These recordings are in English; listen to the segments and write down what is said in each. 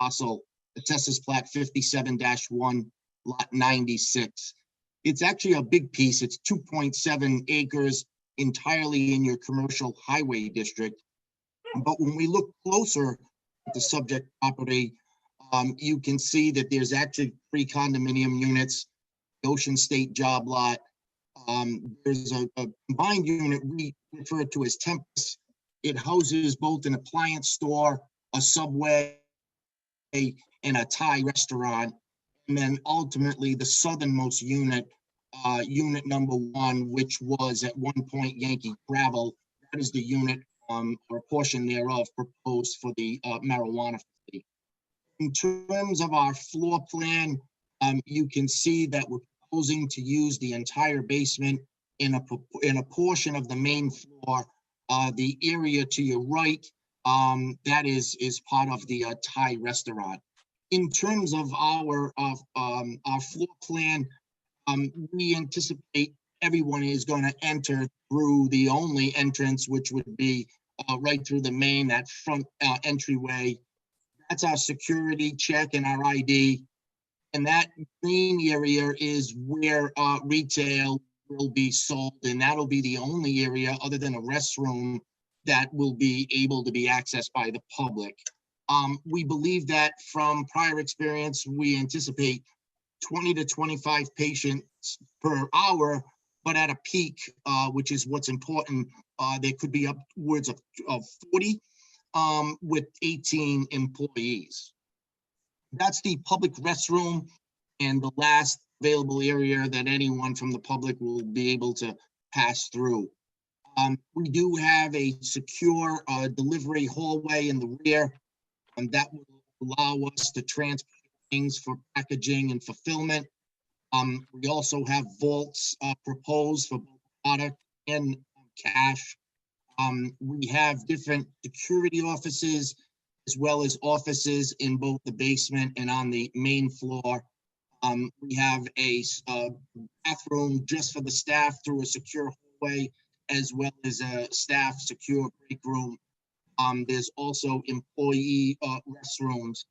parcel, Assessors Plat 57-1, lot 96. It's actually a big piece. It's 2.7 acres entirely in your commercial highway district. But when we look closer at the subject property, you can see that there's actually 3 condominium units, the Ocean State job lot. There's a combined unit we refer to as Tempest. It houses both an appliance store, a Subway, and a Thai restaurant. And then ultimately the southernmost unit, unit number 1, which was at one point Yankee Gravel, that is the unit or a portion thereof proposed for the marijuana facility. In terms of our floor plan, you can see that we're proposing to use the entire basement in a portion of the main floor. The area to your right, that is part of the Thai restaurant. In terms of our floor plan, we anticipate everyone is going to enter through the only entrance, which would be right through the main, that front entryway. That's our security check and our ID. And that green area is where retail will be sold. And that'll be the only area other than a restroom that will be able to be accessed by the public. We believe that from prior experience, we anticipate 20 to 25 patients per hour, but at a peak, which is what's important, there could be upwards of 40 with 18 employees. That's the public restroom and the last available area that anyone from the public will be able to pass through. We do have a secure delivery hallway in the rear, and that will allow us to transport things for packaging and fulfillment. We also have vaults proposed for both product and cash. We have different security offices as well as offices in both the basement and on the main floor. We have a bathroom just for the staff through a secure hallway, as well as a staff secure break room. There's also employee restrooms.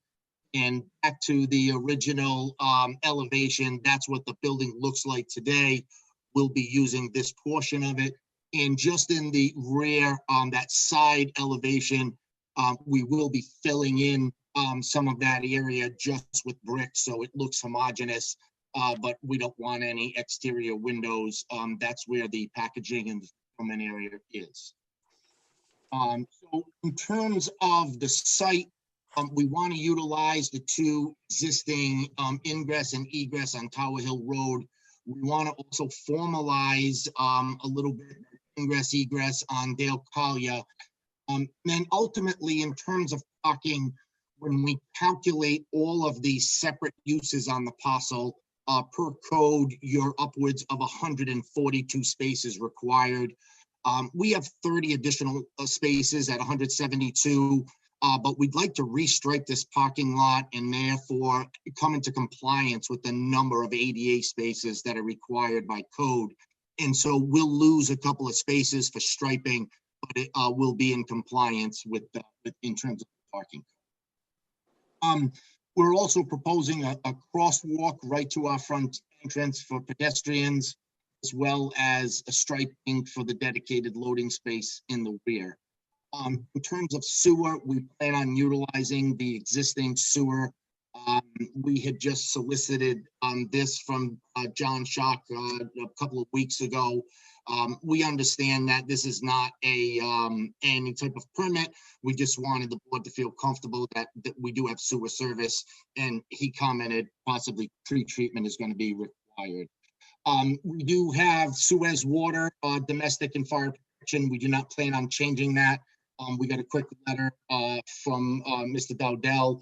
And back to the original elevation, that's what the building looks like today. We'll be using this portion of it. And just in the rear, that side elevation, we will be filling in some of that area just with bricks, so it looks homogeneous, but we don't want any exterior windows. That's where the packaging and the fulfillment area is. So in terms of the site, we want to utilize the 2 existing ingress and egress on Tower Hill Road. We want to also formalize a little bit ingress egress on Dale Collier. Then ultimately, in terms of parking, when we calculate all of these separate uses on the parcel, per code, you're upwards of 142 spaces required. We have 30 additional spaces at 172, but we'd like to restripe this parking lot and therefore come into compliance with the number of ADA spaces that are required by code. And so we'll lose a couple of spaces for striping, but it will be in compliance with in terms of parking. We're also proposing a crosswalk right to our front entrance for pedestrians, as well as a striping for the dedicated loading space in the rear. In terms of sewer, we plan on utilizing the existing sewer. We had just solicited this from John Schock a couple of weeks ago. We understand that this is not any type of permit. We just wanted the board to feel comfortable that we do have sewer service, and he commented possibly pre-treatment is going to be required. We do have Suez water, domestic and fire protection. We do not plan on changing that. We got a quick letter from Mr. Dowdell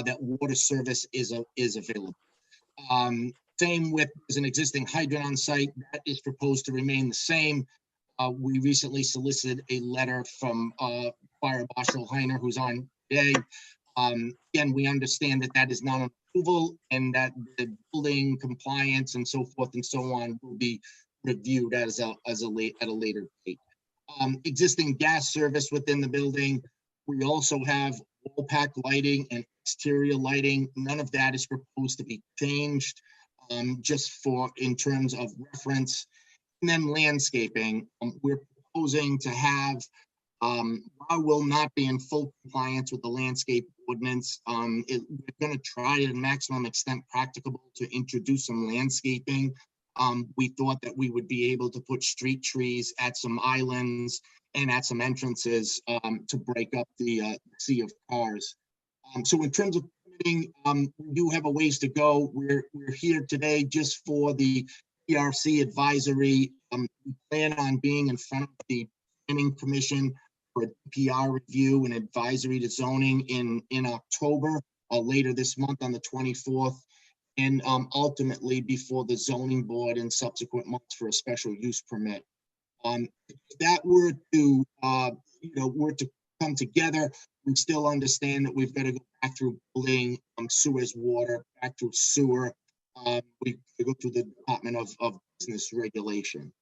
that water service is available. Same with, there's an existing hydrant on site that is proposed to remain the same. We recently solicited a letter from Fire Marshal Heiner, who's on today. Again, we understand that that is not an approval and that the building compliance and so forth and so on will be reviewed at a later date. Existing gas service within the building. We also have wall pack lighting and exterior lighting, none of that is proposed to be changed, just for in terms of reference. And then landscaping, we're proposing to have, I will not be in full compliance with the landscape ordinance. We're going to try to the maximum extent practicable to introduce some landscaping. We thought that we would be able to put street trees at some islands and at some entrances to break up the sea of cars. So in terms of permitting, we do have a ways to go. We're here today just for the TRC advisory. We plan on being in front of the Planning Commission for a DPR review and advisory to zoning in October or later this month on the 24th. And ultimately before the zoning board in subsequent months for a special use permit. If that were to, were to come together, we still understand that we've got to go back through building, sewers, water, back through sewer. We go through the Department of Business Regulation.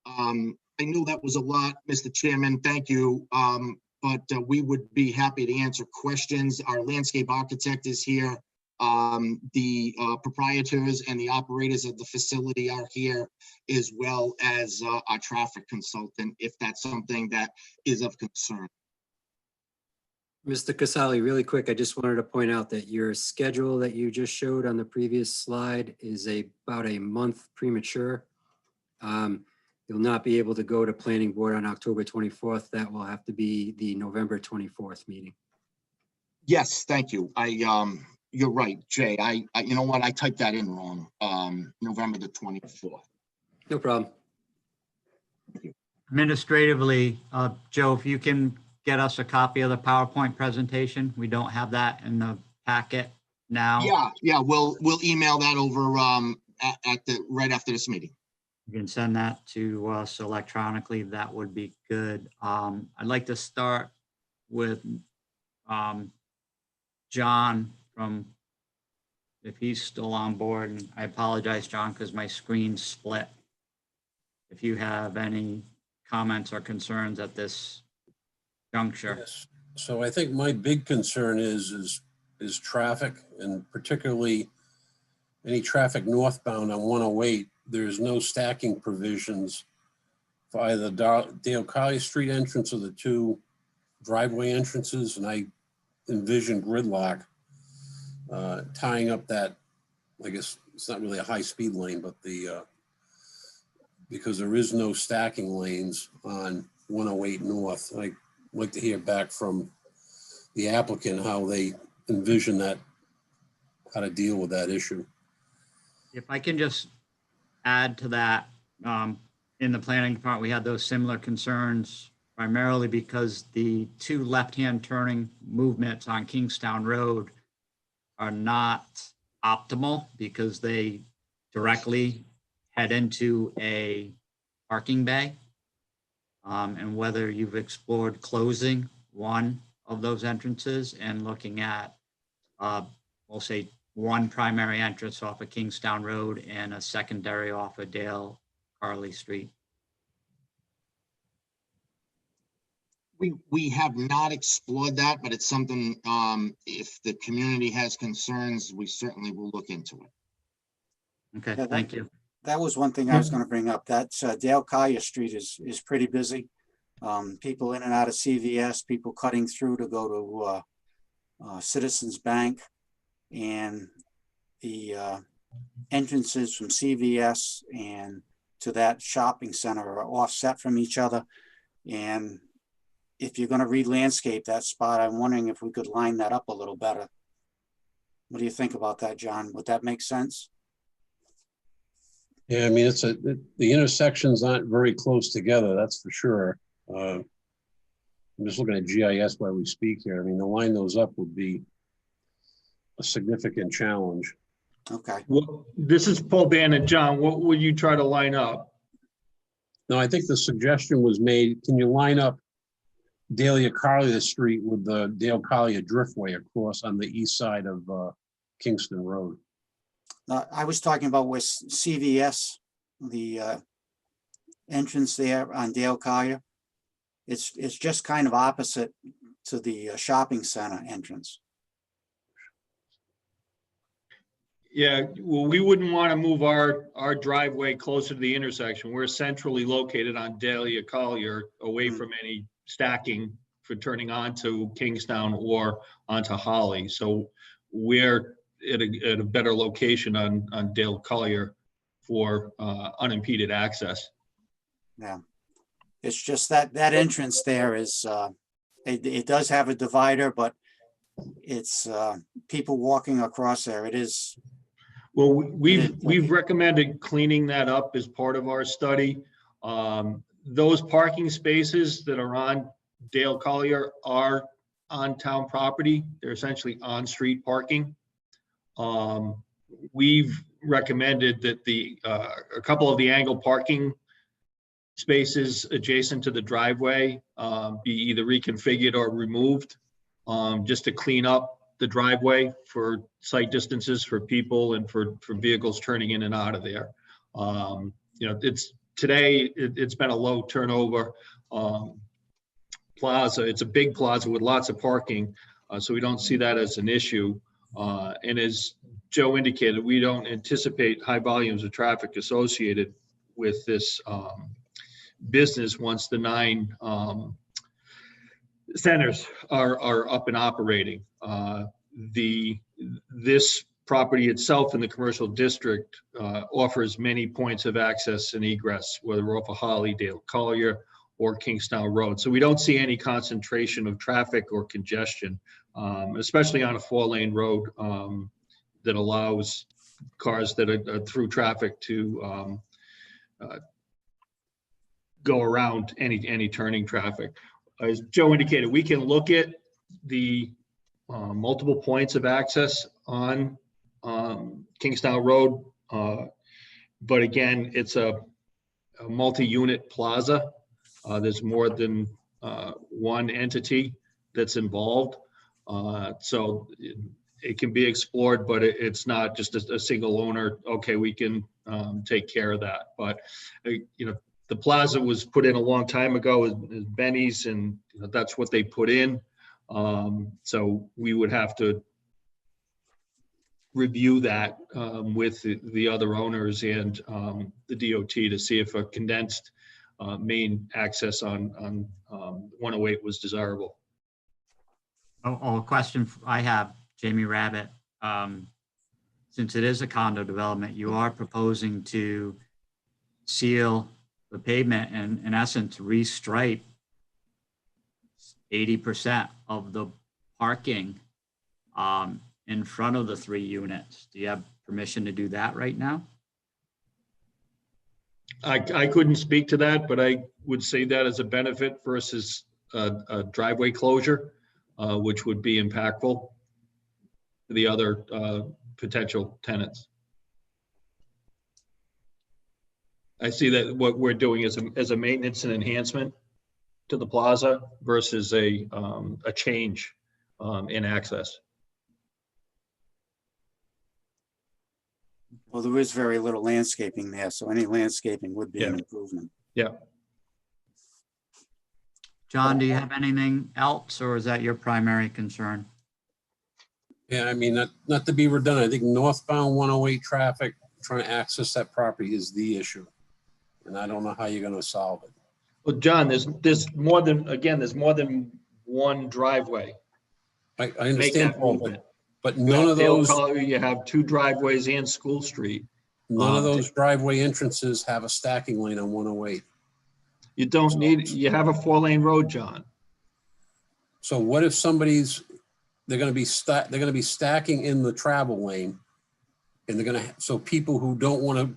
I know that was a lot, Mr. Chairman. Thank you. But we would be happy to answer questions. Our landscape architect is here. The proprietors and the operators of the facility are here, as well as our traffic consultant, if that's something that is of concern. Mr. Casali, really quick, I just wanted to point out that your schedule that you just showed on the previous slide is about a month premature. You'll not be able to go to planning board on October 24th. That will have to be the November 24th meeting. Yes, thank you. You're right, Jay. I you know what? I typed that in wrong. November the 24th. No problem. Administratively, Joe, if you can get us a copy of the PowerPoint presentation. We don't have that in the packet now. Yeah, we'll email that over right after this meeting. You can send that to us electronically. That would be good. I'd like to start with John from, if he's still on board. And I apologize, John, because my screen split. If you have any comments or concerns at this juncture. Yes. So I think my big concern is traffic, and particularly any traffic northbound on 108. There's no stacking provisions for either Dale Collier Street entrance or the two driveway entrances, and I envision gridlock tying up that, I guess it's not really a high speed lane, but because there is no stacking lanes on 108 North. I'd like to hear back from the applicant how they envision that, how to deal with that issue. If I can just add to that, in the planning department, we had those similar concerns primarily because the two left-hand turning movements on Kingstown Road are not optimal because they directly head into a parking bay. And whether you've explored closing one of those entrances and looking at, we'll say, one primary entrance off of Kingstown Road and a secondary off of Dale Carley Street. We have not explored that, but it's something, if the community has concerns, we certainly will look into it. Okay, Yeah, thank you. That was one thing I was going to bring up. That's Dale Collier Street is pretty busy. People in and out of CVS, people cutting through to go to Citizens Bank, and the entrances from CVS and to that shopping center are offset from each other. And if you're going to re-landscape that spot, I'm wondering if we could line that up a little better. What do you think about that, John? Would that make sense? Yeah, I mean, the intersections aren't very close together, that's for sure. I'm just looking at GIS while we speak here. I mean, to line those up would be a significant challenge. Okay. Well, this is Paul Bannon. John, what would you try to line up? No, I think the suggestion was made, can you line up Dale Collier Street with the Dale Collier Driftway across on the east side of Kingston Road? I was talking about with CVS, the entrance there on Dale Collier. It's just kind of opposite to the shopping center entrance. Yeah, well, we wouldn't want to move our driveway closer to the intersection. We're centrally located on Dahlia Collier, away Mm. from any stacking for turning onto Kingstown or onto Holly. So we're at a better location on Dale Collier for unimpeded access. Yeah. It's just that entrance there is, it does have a divider, but it's people walking across there. It is, Well, It we've is tricky. recommended cleaning that up as part of our study. Those parking spaces that are on Dale Collier are on town property. They're essentially on-street parking. We've recommended that a couple of the angle parking spaces adjacent to the driveway be either reconfigured or removed, just to clean up the driveway for sight distances for people and for vehicles turning in and out of there. You know, it's been a low turnover plaza. It's a big plaza with lots of parking, so we don't see that as an issue. And as Joe indicated, we don't anticipate high volumes of traffic associated with this business once the 9 centers are up and operating. This property itself in the commercial district offers many points of access and egress, whether off of Holly, Dale Collier, or Kingstown Road. So we don't see any concentration of traffic or congestion, especially on a 4-lane road that allows cars that are through traffic to go around any turning traffic. As Joe indicated, we can look at the multiple points of access on Kingstown Road. But again, it's a multi-unit plaza. There's more than one entity that's involved. So it can be explored, but it's not just a single owner. Okay, we can take care of that. But, you know, the plaza was put in a long time ago as Benny's, and that's what they put in. So we would have to review that with the other owners and the DOT to see if a condensed main access on 108 was desirable. A question I have, Jamie Rabbit. Since it is a condo development, you are proposing to seal the pavement and in essence restripe 80% of the parking in front of the 3 units. Do you have permission to do that right now? I couldn't speak to that, but I would say that as a benefit versus a driveway closure, which would be impactful to the other potential tenants. I see that what we're doing is a maintenance and enhancement to the plaza versus a change in access. well, there is very little landscaping there, so any landscaping would be an Yeah. improvement. Yeah. John, do you have anything else, or is that your primary concern? Yeah, I mean, not to be redundant, I think northbound 108 traffic trying to access that property is the issue. And I don't know how you're gonna solve it. Well, John, there's more than one driveway. I Make understand, that Paul, movement. but You none have of Dale those, Collier, you have 2 driveways and School Street. none of those driveway entrances have a stacking lane on 108. You don't need, you have a 4-lane road, John. So what if they're gonna be stacking in the travel lane, and so people who don't want to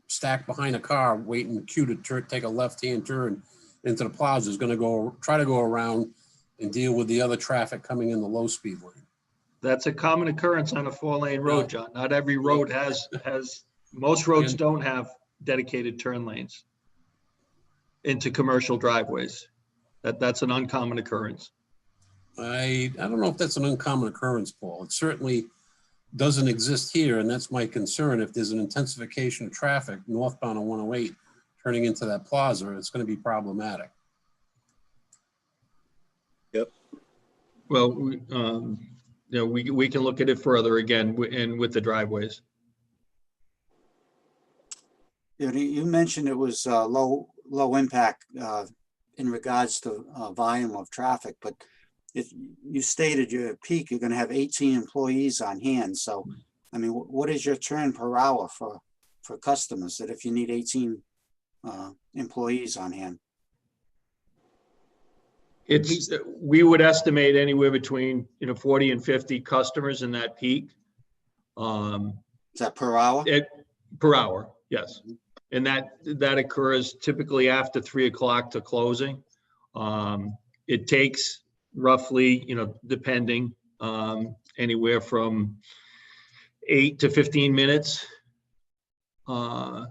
stack behind a car waiting queue to take a left-hand turn into the plaza is gonna try to go around and deal with the other traffic coming in the low-speed lane. That's a common occurrence on a 4-lane No. road, John. Not every road most roads don't have dedicated turn lanes into commercial driveways. That's an uncommon occurrence. I don't know if that's an uncommon occurrence, Paul. It certainly doesn't exist here, and that's my concern. If there's an intensification of traffic northbound on 108 turning into that plaza, it's going to be problematic. Well, you know, we can look at it further again and with the driveways. You mentioned it was low impact in regards to volume of traffic, but if you stated your peak, you're going to have 18 employees on hand. So, I mean, what is your turn per hour for customers that if you need 18 employees on hand? We would estimate anywhere between, 40 and 50 customers in that peak. Is that per hour? Per hour, yes. And that occurs typically after 3 o'clock to closing. It takes roughly, depending, anywhere from 8 to 15 minutes to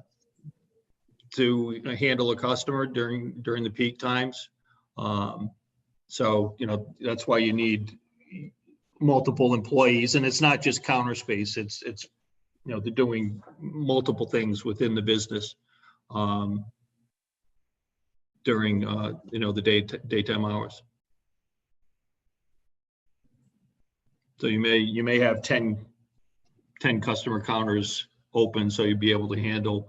handle a customer during the peak times. So, that's why you need multiple employees, and it's not just counter space. It's they're doing multiple things within the business during the daytime hours. So you may have 10 customer counters open, so you'd be able to handle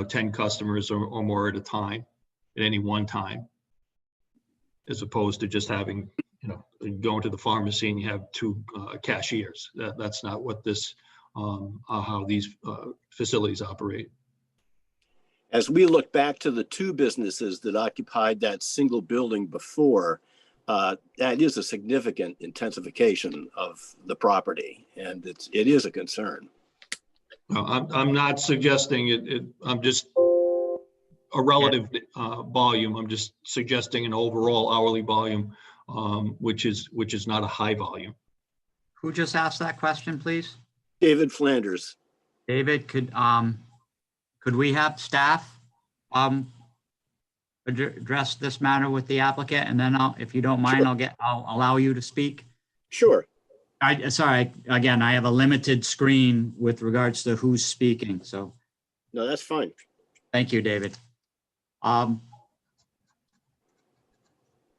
10 customers or more at a time at any one time, as opposed to just having going to the pharmacy and you have 2 cashiers. That's not what this how these facilities operate. As we look back to the 2 businesses that occupied that single building before, that is a significant intensification of the property, and it is a concern. No, I'm not suggesting it. I'm just a relative volume. I'm just suggesting an overall hourly volume, which is not a high volume. Who just asked that question, please? David Flanders. David, could we have staff address this matter with the applicant, and then if you don't mind, I'll allow you to speak. Sure. Sorry, again, I have a limited screen with regards to who's speaking, so. No, that's fine. Thank you, David.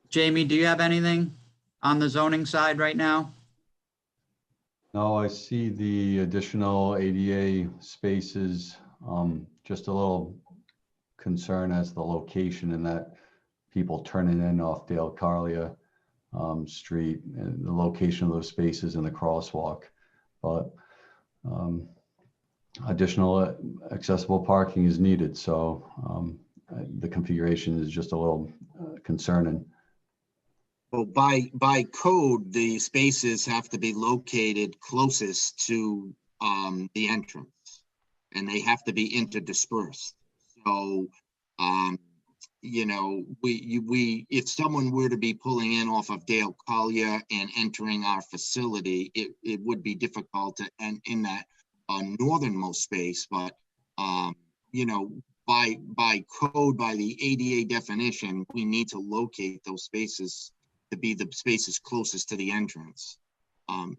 Jamie, do you have anything on the zoning side right now? No, I see the additional ADA spaces. Just a little concern as to the location in that people turning in off Dale Carlia Street, and the location of those spaces in the crosswalk. But additional accessible parking is needed. So the configuration is just a little concerning. Well, by code, the spaces have to be located closest to the entrance, and they have to be interdispersed. So, if someone were to be pulling in off of Dale Collier and entering our facility, it would be difficult to, and in that northernmost space, but by code, by the ADA definition, we need to locate those spaces to be the spaces closest to the entrance.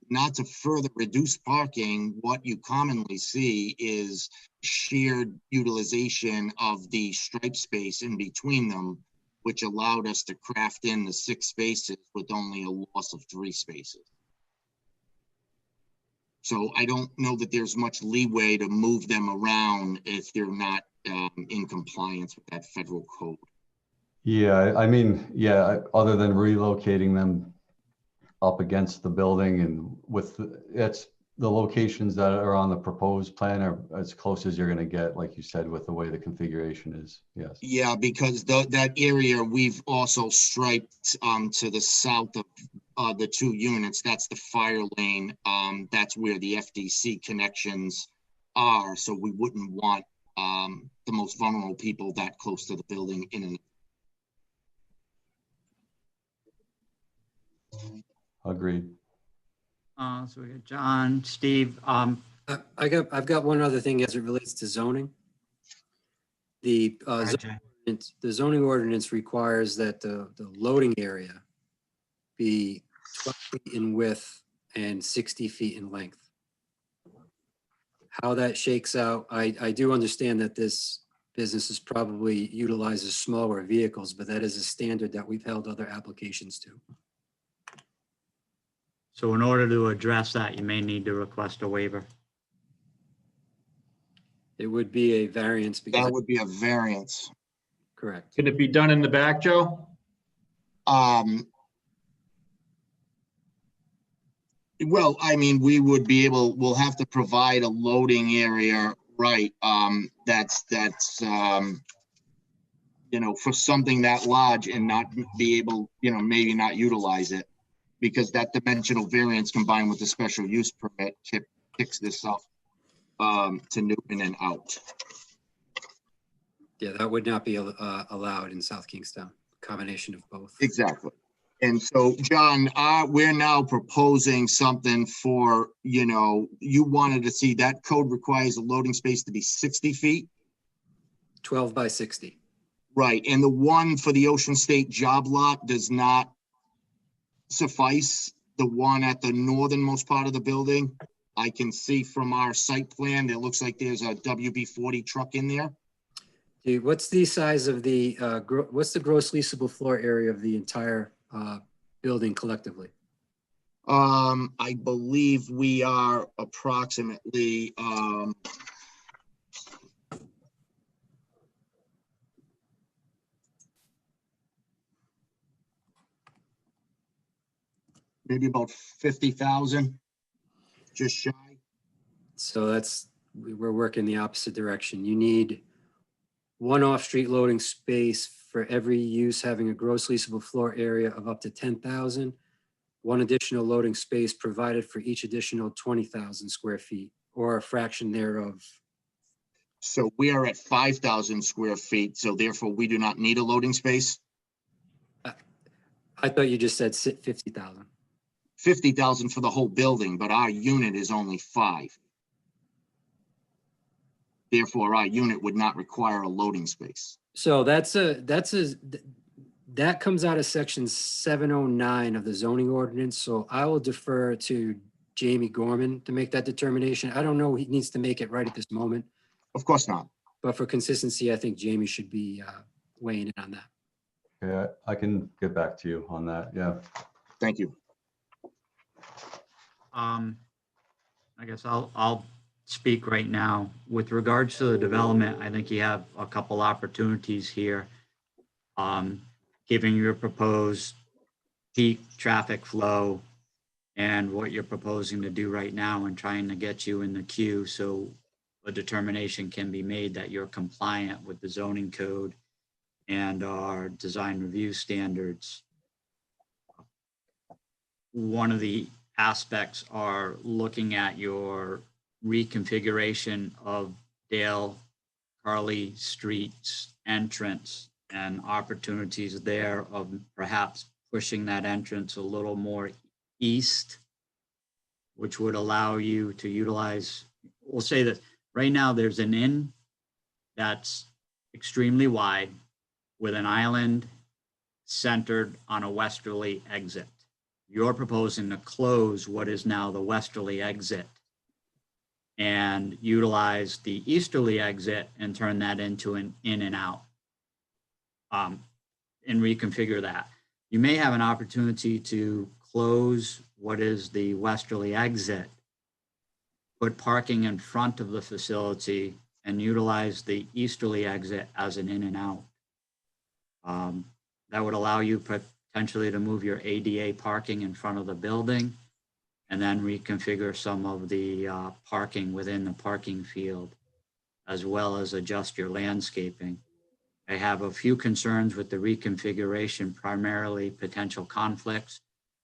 Not to further reduce parking, what you commonly see is shared utilization of the stripe space in between them, which allowed us to craft in the 6 spaces with only a loss of 3 spaces. So I don't know that there's much leeway to move them around if they're not in compliance with that federal code. Yeah, I mean, yeah, other than relocating them up against the building, and with it's the locations that are on the proposed plan are as close as you're going to get, like you said, with the way the configuration is. Yes. Yeah, because that area we've also striped to the south of the 2 units. That's the fire lane. That's where the FDC connections are. So we wouldn't want the most vulnerable people that close to the building in an. Agreed. So we got John, Steve. I've got one other thing as it relates to zoning. The zoning ordinance requires that the loading area be 12 feet in width and 60 feet in length. How that shakes out, I do understand that this business probably utilizes smaller vehicles, but that is a standard that we've held other applications to. So in order to address that, you may need to request a waiver. It would be a variance because, That would be a variance. correct. Can it be done in the back, Joe? Well, I mean, we'll have to provide a loading area, right? That's, for something that large and not be able, maybe not utilize it. Because that dimensional variance combined with the special use permit kicks this up to Newton and out. Yeah, that would not be allowed in South Kingstown, combination of both. Exactly. And so, John, we're now proposing something for, you wanted to see that code requires a loading space to be 60 feet. 12 by 60. Right. And the one for the Ocean State job lot does not suffice. The one at the northernmost part of the building, I can see from our site plan, it looks like there's a WB-40 truck in there. Dude, what's the size of the, what's the gross leasable floor area of the entire building collectively? I believe we are approximately, maybe about 50,000, just shy. So we're working the opposite direction. You need one off-street loading space for every use having a gross leasable floor area of up to 10,000. One additional loading space provided for each additional 20,000 square feet or a fraction thereof. So we are at 5,000 square feet, so therefore we do not need a loading space. I thought you just said 50,000. 50,000 for the whole building, but our unit is only 5. Therefore, our unit would not require a loading space. So that comes out of section 709 of the zoning ordinance. So I will defer to Jamie Gorman to make that determination. I don't know he needs to make it right at this moment, Of course not. but for consistency, I think Jamie should be weighing in on that. Okay, I can get back to you on that. Yeah. Thank you. I guess I'll speak right now. With regards to the development, I think you have a couple opportunities here. Given your proposed peak traffic flow and what you're proposing to do right now and trying to get you in the queue so a determination can be made that you're compliant with the zoning code and our design review standards. One of the aspects are looking at your reconfiguration of Dale Carly Street's entrance and opportunities there of perhaps pushing that entrance a little more east, which would allow you to utilize, we'll say that right now there's an inn that's extremely wide with an island centered on a westerly exit. You're proposing to close what is now the westerly exit and utilize the easterly exit and turn that into an in and out and reconfigure that. You may have an opportunity to close what is the westerly exit, put parking in front of the facility and utilize the easterly exit as an in and out. That would allow you potentially to move your ADA parking in front of the building and then reconfigure some of the parking within the parking field, as well as adjust your landscaping. I have a few concerns with the reconfiguration, primarily potential conflicts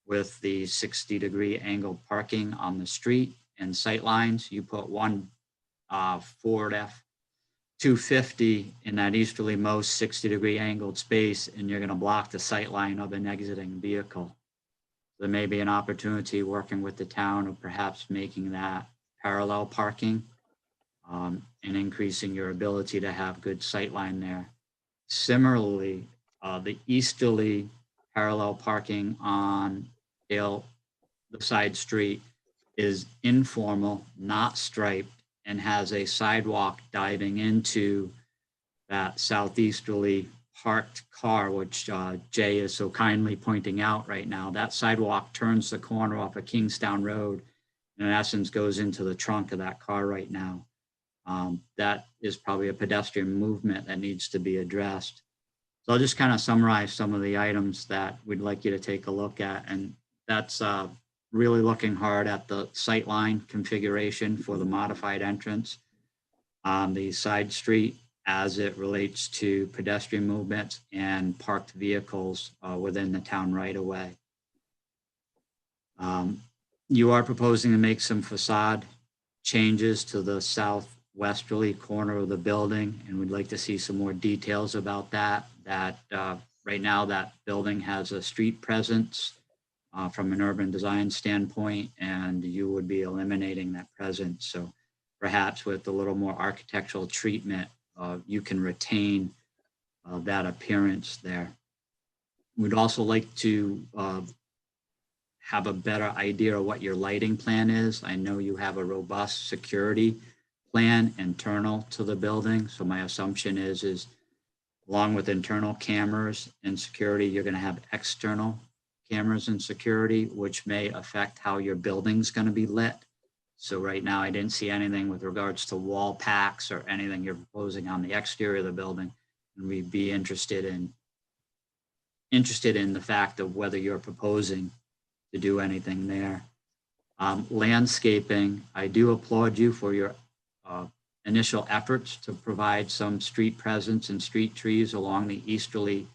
with the 60-degree angled parking on the street and sight lines. You put one Ford F-250 in that easterly most 60-degree angled space, and you're going to block the sight line of an exiting vehicle. There may be an opportunity working with the town of perhaps making that parallel parking and increasing your ability to have good sight line there. Similarly, the easterly parallel parking on the side street is informal, not striped, and has a sidewalk diving into that southeasterly parked car, which Jay is so kindly pointing out right now, that sidewalk turns the corner off of Kingstown Road and in essence goes into the trunk of that car right now. That is probably a pedestrian movement that needs to be addressed. So I'll just kind of summarize some of the items that we'd like you to take a look at. And that's really looking hard at the sightline configuration for the modified entrance on the side street as it relates to pedestrian movements and parked vehicles within the town right of way. You are proposing to make some facade changes to the southwesterly corner of the building, and we'd like to see some more details about that. Right now, that building has a street presence from an urban design standpoint, and you would be eliminating that presence. So perhaps with a little more architectural treatment, you can retain that appearance there. We'd also like to have a better idea of what your lighting plan is. I know you have a robust security plan internal to the building. So my assumption is along with internal cameras and security, you're going to have external cameras and security, which may affect how your building's going to be lit. So right now, I didn't see anything with regards to wall packs or anything you're proposing on the exterior of the building. And we'd be interested in the fact of whether you're proposing to do anything there. Landscaping, I do applaud you for your initial efforts to provide some street presence and street trees along the easterly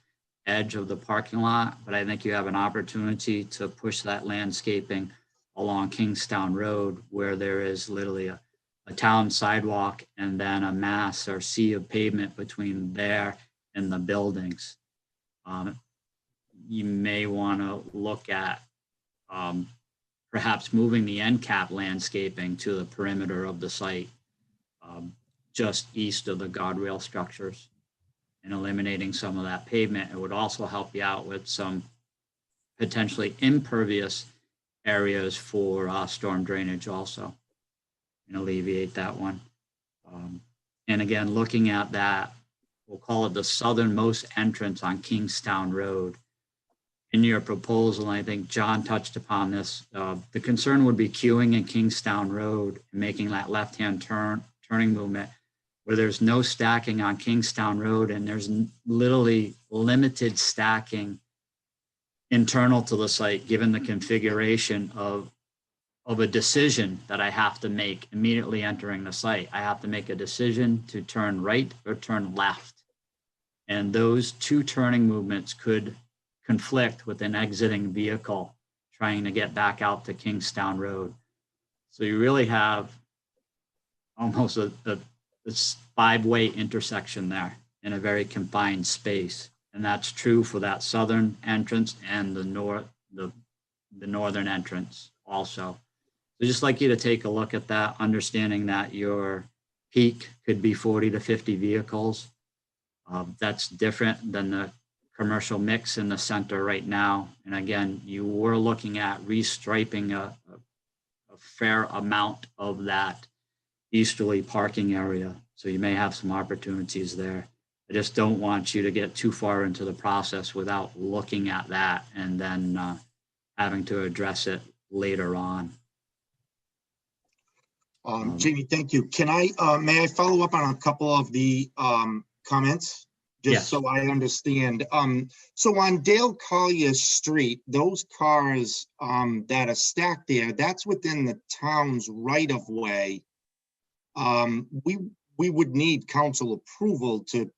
edge of the parking lot, but I think you have an opportunity to push that landscaping along Kingstown Road, where there is literally a town sidewalk and then a mass or sea of pavement between there and the buildings. You may want to look at perhaps moving the end cap landscaping to the perimeter of the site, just east of the guardrail structures, and eliminating some of that pavement. It would also help you out with some potentially impervious areas for storm drainage also, and alleviate that one. And again, looking at that, we'll call it the southernmost entrance on Kingstown Road. In your proposal, and I think John touched upon this, the concern would be queuing in Kingstown Road and making that left-hand turning movement where there's no stacking on Kingstown Road and there's literally limited stacking internal to the site, given the configuration of a decision that I have to make immediately entering the site. I have to make a decision to turn right or turn left. And those two turning movements could conflict with an exiting vehicle trying to get back out to Kingstown Road. So you really have almost a five-way intersection there in a very confined space. And that's true for that southern entrance and the northern entrance also. So just like you to take a look at that, understanding that your peak could be 40 to 50 vehicles. That's different than the commercial mix in the center right now. And again, you were looking at restriping a fair amount of that easterly parking area. So you may have some opportunities there. I just don't want you to get too far into the process without looking at that and then having to address it later on. Jamie, thank you. May I follow up on a couple of the comments? Just Yes. so I understand. So on Dale Collier Street, those cars that are stacked there, that's within the town's right of way. We would need council approval to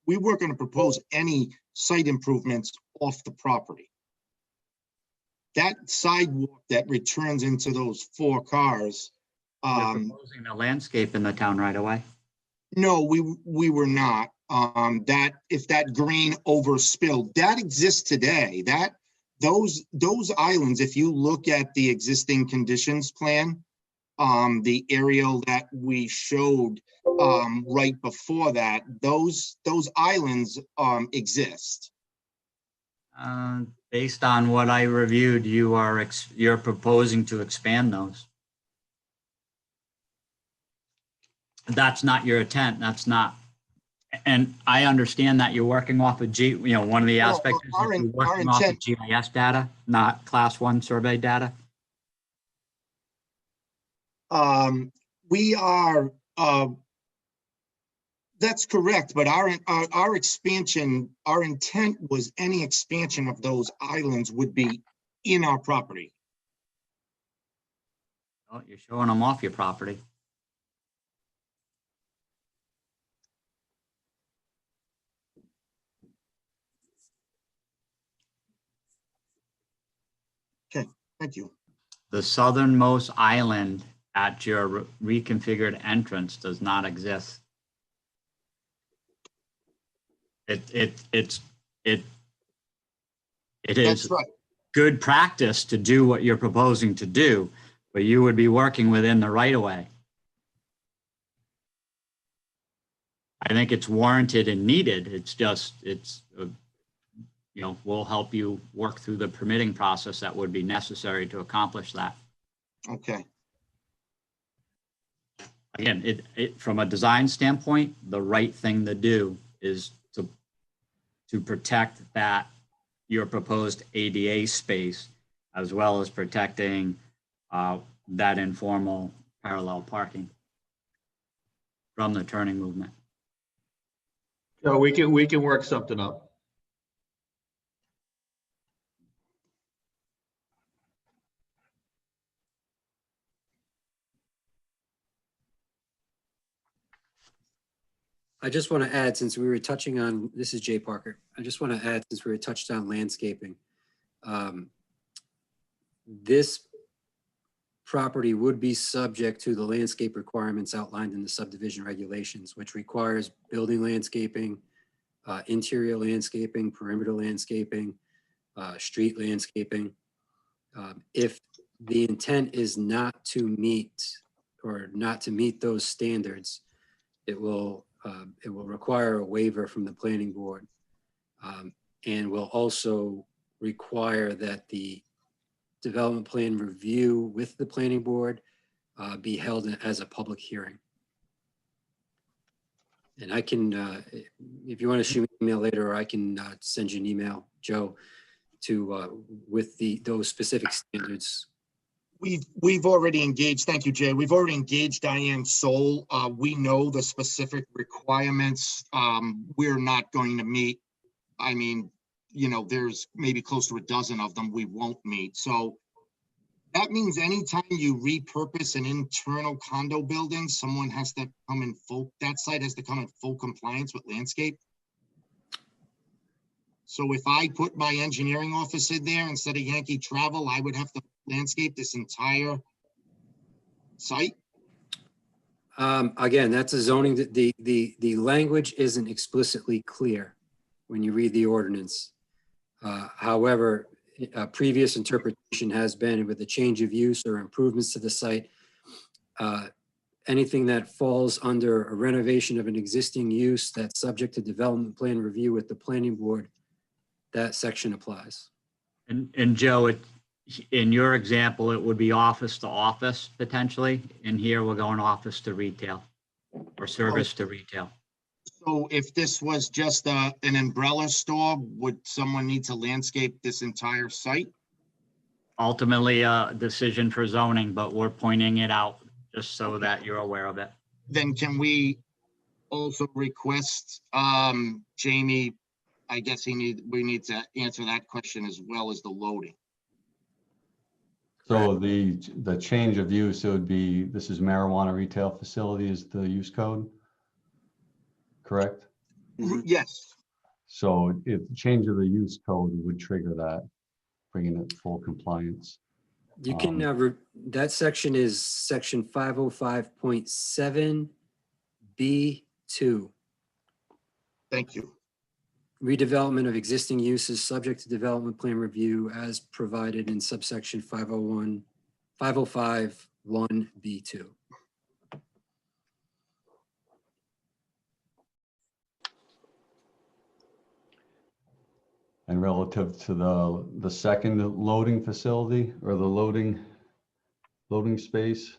we weren't going to propose any site improvements off the property. That sidewalk that returns into those four cars. You're proposing the landscape in the town right away? No, we were not. That if that green overspill that exists today, those islands, if you look at the existing conditions plan, the aerial that we showed right before that, those islands exist. Based on what I reviewed, you're proposing to expand those. That's not your intent. That's not And I understand that you're working off of one of the Well, aspects is our that you're in- our working off of intent- GIS data, not class 1 survey data. We are, that's correct, but our expansion, our intent was any expansion of those islands would be in our property. Oh, you're showing them off your property. Thank you. The southernmost island at your reconfigured entrance does not exist. It is That's right. good practice to do what you're proposing to do, but you would be working within the right of way. I think it's warranted and needed. We'll help you work through the permitting process that would be necessary to accomplish that. Okay. Again, from a design standpoint, the right thing to do is to protect your proposed ADA space, as well as protecting that informal parallel parking from the turning movement. So we can work something up. I just want to add, since we were touching on, this is Jay Parker. I just want to add, since we were touched on landscaping. This property would be subject to the landscape requirements outlined in the subdivision regulations, which requires building landscaping, interior landscaping, perimeter landscaping, street landscaping. If the intent is not to meet those standards, it will require a waiver from the planning board, and will also require that the development plan review with the planning board be held as a public hearing. And I can, if you want to shoot me an email later, or I can send you an email, Joe, with those specific standards. We've already engaged, thank you, Jay. We've already engaged Diane Soul. We know the specific requirements. We're not going to meet. I mean, there's maybe close to a dozen of them we won't meet. So that means anytime you repurpose an internal condo building, someone has to come in that site has to come in full compliance with landscape. So if I put my engineering office in there instead of Yankee Travel, I would have to landscape this entire site? Again, that's a zoning, the language isn't explicitly clear when you read the ordinance. However, a previous interpretation has been with the change of use or improvements to the site, anything that falls under a renovation of an existing use that's subject to development plan review with the planning board, that section applies. And Joe, in your example, it would be office to office potentially. In here, we're going office to retail or service to retail. So if this was just an umbrella store, would someone need to landscape this entire site? Ultimately, a decision for zoning, but we're pointing it out just so that you're aware of it. Then can we also request, Jamie, I guess we need to answer that question as well as the loading. So the change of use, it would be, this is marijuana retail facility is the use code, correct? Yes. So if change of the use code would trigger that, bringing it full compliance. You can, that section is section 505.7 B2. Thank you. Redevelopment of existing uses subject to development plan review as provided in subsection 505.1 B2. And relative to the second loading facility or the loading space.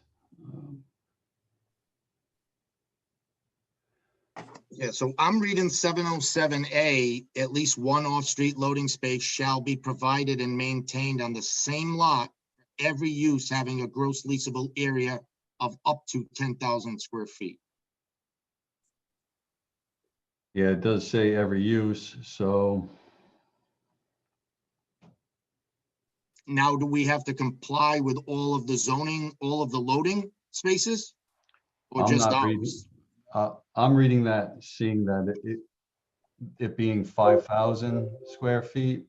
Yeah, so I'm reading 707A, at least one off-street loading space shall be provided and maintained on the same lot, every use having a gross leasable area of up to 10,000 square feet. Yeah, it does say every use, so Now, do we have to comply with all of the zoning, all of the loading spaces? Or I'm just not reading. ours? I'm reading that, seeing that it being 5,000 square feet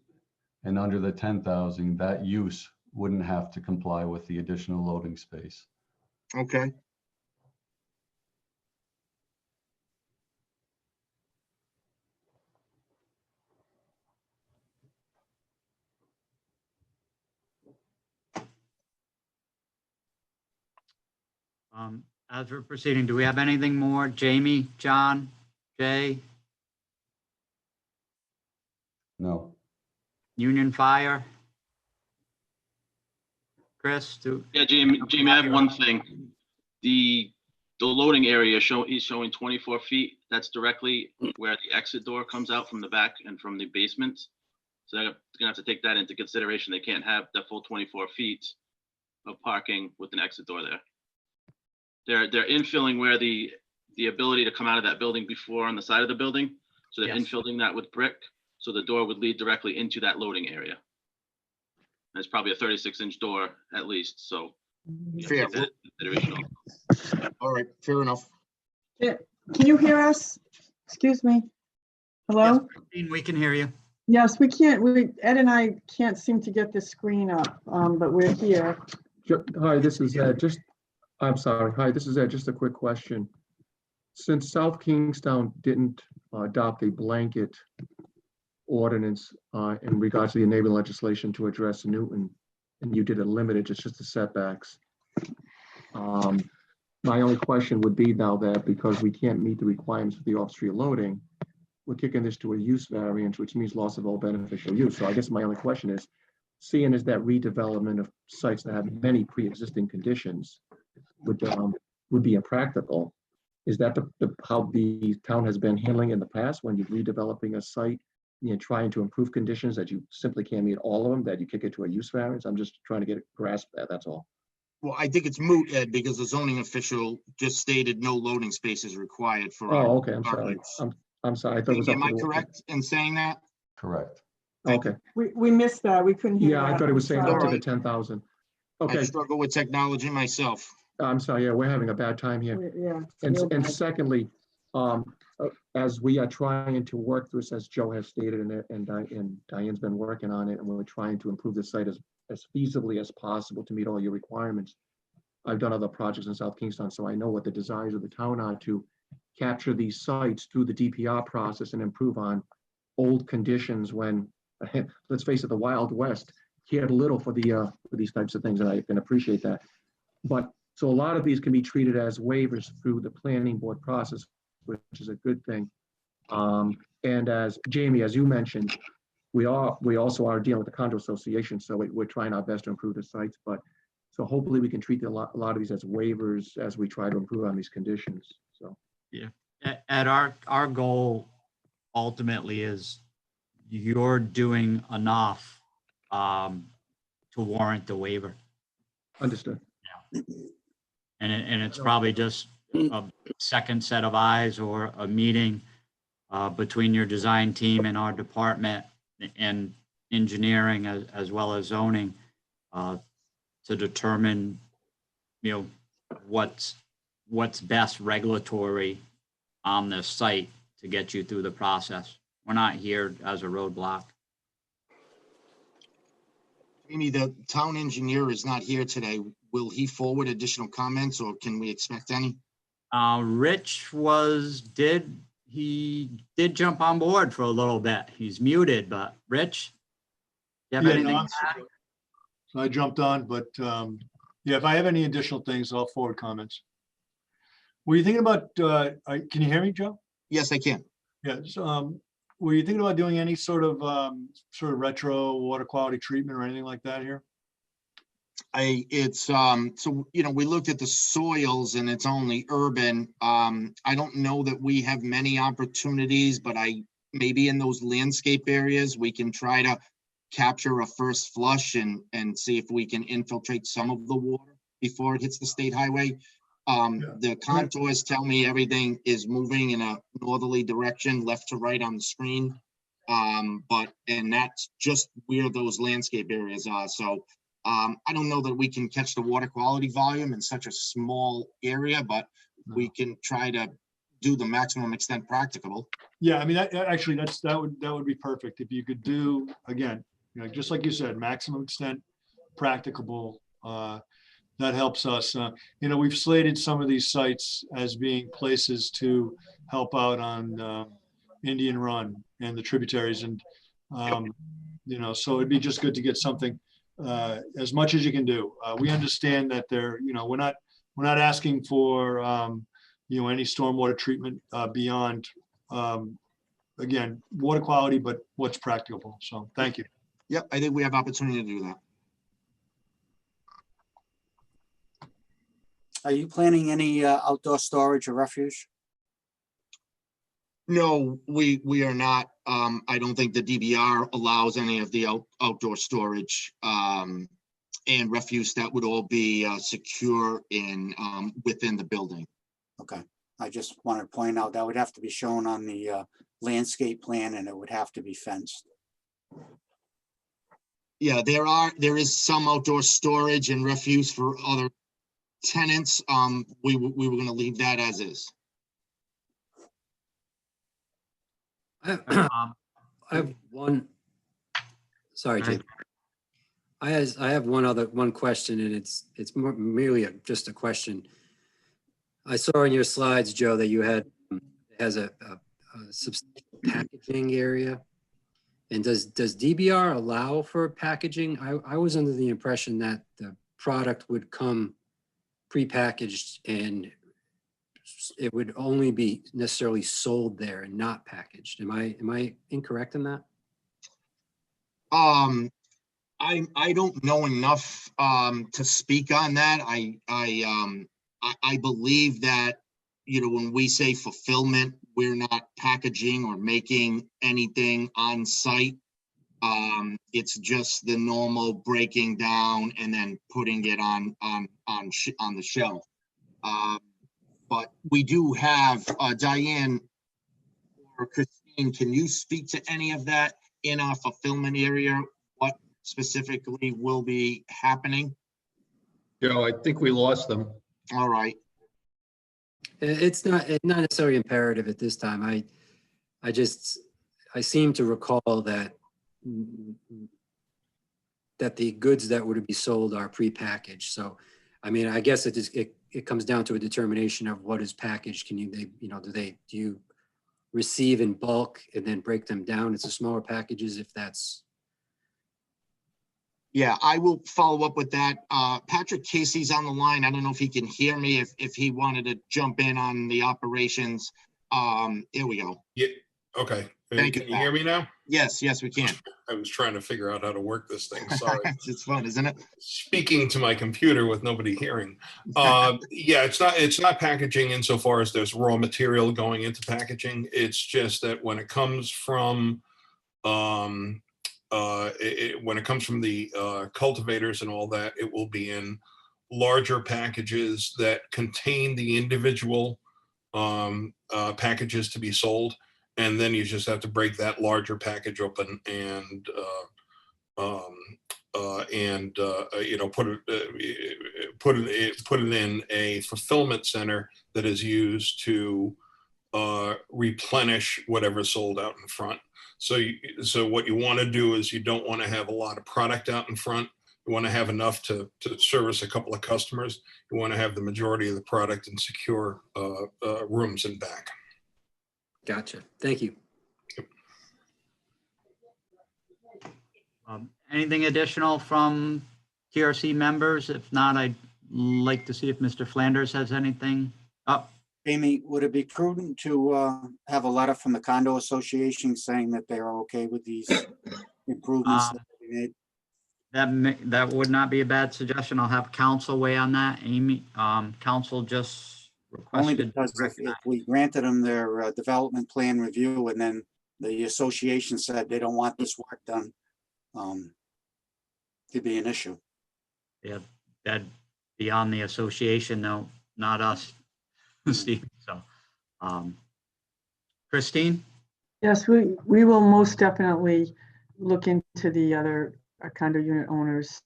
and under the 10,000, that use wouldn't have to comply with the additional loading space. Okay. As we're proceeding, do we have anything more? Jamie, John, Jay, No. Union Fire? Chris, Yeah, Jamie, I have one thing. The loading area is showing 24 feet. That's directly where the exit door comes out from the back and from the basement. So they're gonna have to take that into consideration. They can't have the full 24 feet of parking with an exit door there. They're infilling where the ability to come out of that building before on the side of the building. So they're Yes. infilling that with brick. So the door would lead directly into that loading area. And it's probably a 36-inch door at least, so. you have to Fair. take that into consideration. All right, fair enough. Can you hear us? Excuse me? Hello? Yes, we can hear you. Yes, Ed and I can't seem to get the screen up, but we're here. Hi, this is Ed. I'm sorry. Hi, this is Ed. Just a quick question. Since South Kingstown didn't adopt a blanket ordinance in regards to the enabling legislation to address Newton, and you did it limited, just the setbacks. My only question would be now that because we can't meet the requirements for the off-street loading, we're kicking this to a use variance, which means loss of all beneficial use. So I guess my only question is, seeing as that redevelopment of sites that have many pre-existing conditions would be impractical, is that how the town has been handling in the past when you're redeveloping a site, trying to improve conditions that you simply can't meet all of them, that you kick it to a use variance? I'm just trying to get a grasp of that, that's all. Well, I think it's moot, Ed, because the zoning official just stated no loading spaces required for. Oh, okay, I'm our sorry. use. I'm sorry, I thought it was up Am to I the- correct in saying that? Correct. Okay, We missed that. We couldn't hear yeah, I that. thought it was saying I'm up to sorry. the 10,000. I Okay, struggle with technology myself. I'm sorry, yeah, we're having a bad time here. Yeah. And, real and bad. secondly, as we are trying to work through this, as Joe has stated, and Diane's been working on it, and we're trying to improve the site as feasibly as possible to meet all your requirements. I've done other projects in South Kingston, so I know what the desires of the town are to capture these sites through the DPR process and improve on old conditions when, let's face it, the Wild West cared little for these types of things, and I can appreciate that. But so a lot of these can be treated as waivers through the planning board process, which is a good thing. And as Jamie, as you mentioned, we also are dealing with the condo association, so we're trying our best to improve the sites. But so hopefully we can treat a lot of these as waivers as we try to improve on these conditions. So Ed, our goal ultimately is you're doing enough to warrant the waiver. understood. And it's probably just a second set of eyes or a meeting between your design team and our department and engineering as well as zoning to determine, what's best regulatory on this site to get you through the process. We're not here as a roadblock. Amy, the town engineer is not here today. Will he forward additional comments or can we expect any? Rich he did jump on board for a little bit. He's muted, but Rich, you have Yeah, anything? no, so I jumped on, but yeah, if I have any additional things, I'll forward comments. Were you thinking about, can you hear me, Joe? Yes, I can. Yes. Were you thinking about doing any sort of retro water quality treatment or anything like that here? So, we looked at the soils and it's only urban. I don't know that we have many opportunities, but maybe in those landscape areas, we can try to capture a first flush and see if we can infiltrate some of the water before it hits the state highway. The contours tell me everything is moving in a northerly direction, left to right on the screen. And that's just where those landscape areas are. So I don't know that we can catch the water quality volume in such a small area, but we can try to do the maximum extent practicable. Yeah, I mean, actually, that would be perfect if you could do, again, just like you said, maximum extent practicable. That helps us. We've slated some of these sites as being places to help out on Indian Run and the tributaries, and so it'd be just good to get something as much as you can do. We understand that we're not asking for any stormwater treatment beyond again, water quality, but what's practicable. So thank you. Yep, I think we have opportunity to do that. Are you planning any outdoor storage or refuge? No, we are not. I don't think the DBR allows any of the outdoor storage and refuse. That would all be secure within the building. Okay, I just wanted to point out that would have to be shown on the landscape plan, and it would have to be fenced. Yeah, there is some outdoor storage and refuse for other tenants. We were going to leave that as is. I have one. Sorry, Jake. I have one question, and it's merely just a question. I saw in your slides, Joe, that you had has a substantial packaging area. And does DBR allow for packaging? I was under the impression that the product would come prepackaged and it would only be necessarily sold there and not packaged. Am I incorrect in that? I don't know enough to speak on that. I believe that when we say fulfillment, we're not packaging or making anything on site. It's just the normal breaking down and then putting it on the shelf. But we do have Diane or Christine. Can you speak to any of that in our fulfillment area? What specifically will be happening? Joe, I think we lost them. All right. It's not necessarily imperative at this time. I seem to recall that the goods that would be sold are prepackaged. So, I mean, I guess it comes down to a determination of what is packaged. Do you receive in bulk and then break them down into smaller packages if that's? Yeah, I will follow up with that. Patrick Casey's on the line. I don't know if he can hear me, if he wanted to jump in on the operations. Here we go. Yeah, okay. Thank you. Can you hear me now? Yes, we can. I was trying to figure out how to work this thing, sorry. It's fun, isn't it? Speaking to my computer with nobody hearing. Yeah, it's not packaging insofar as there's raw material going into packaging. It's just that when it comes from the cultivators and all that, it will be in larger packages that contain the individual packages to be sold. And then you just have to break that larger package open and put it in a fulfillment center that is used to replenish whatever's sold out in front. So what you want to do is you don't want to have a lot of product out in front. You want to have enough to service a couple of customers. You want to have the majority of the product in secure rooms and back. Gotcha. Thank you. Anything additional from TRC members? If not, I'd like to see if Mr. Flanders has anything up. Amy, would it be prudent to have a letter from the condo association saying that they're okay with these improvements that we made? That would not be a bad suggestion. I'll have council weigh on that. Amy, council just Only requested. because if we granted them their development plan review and then the association said they don't want this work done, could be an issue. Yeah, that'd be on the association though, not us, Steve. So, Christine? Yes, we will most definitely look into the other condo unit owners.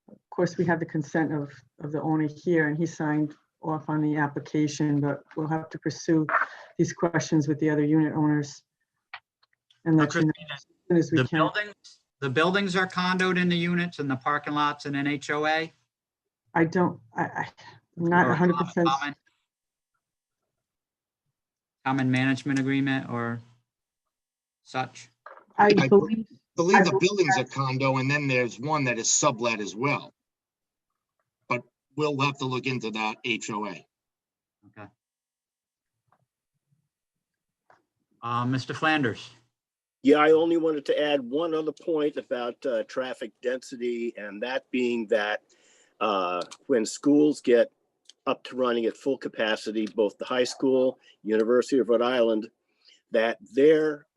Of course, we have the consent of the owner here, and he signed off on the application, but we'll have to pursue these questions with the other unit owners and let you know as soon as we can. The buildings are condoed in the units and the parking lots and an HOA? I'm not Or 100%. Common management agreement or such? I I believe believe the building's a condo, and then there's one that is sublet as well. But we'll have to look into that HOA. Okay. Mr. Flanders? Yeah, I only wanted to add one other point about traffic density, and that being that when schools get up to running at full capacity, both the high school, University of Rhode Island, that their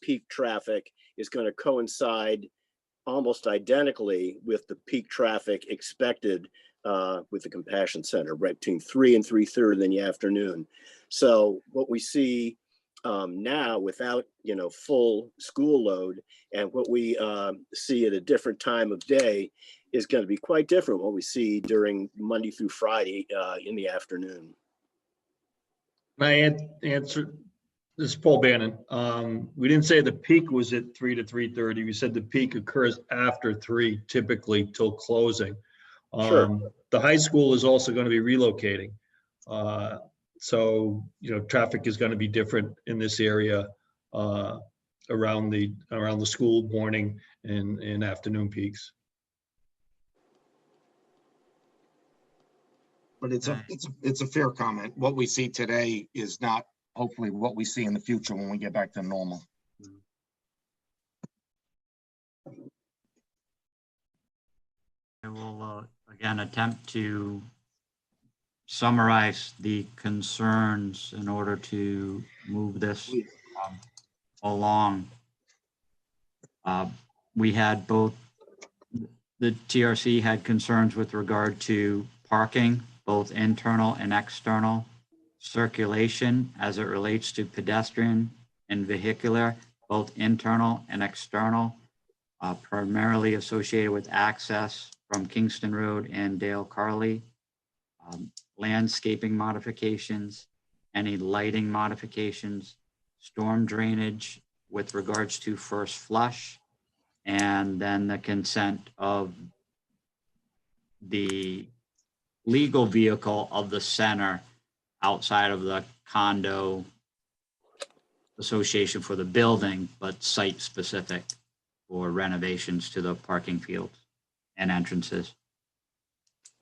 peak traffic is going to coincide almost identically with the peak traffic expected with the Compassion Center, right between 3 and 3:30 in the afternoon. So what we see now without, full school load, and what we see at a different time of day is going to be quite different what we see during Monday through Friday in the afternoon. My answer, this is Paul Bannon. We didn't say the peak was at 3 to 3:30. We said the peak occurs after 3, typically till closing. Sure. The high school is also going to be relocating. So, traffic is going to be different in this area around the school morning and afternoon peaks. But it's a fair comment. What we see today is not hopefully what we see in the future when we get back to normal. I will again attempt to summarize the concerns in order to move this along. We had both, the TRC had concerns with regard to parking, both internal and external, circulation as it relates to pedestrian and vehicular, both internal and external, primarily associated with access from Kingston Road and Dale Carley, landscaping modifications, any lighting modifications, storm drainage with regards to first flush, and then the consent of the legal vehicle of the center outside of the condo association for the building, but site specific for renovations to the parking fields and entrances.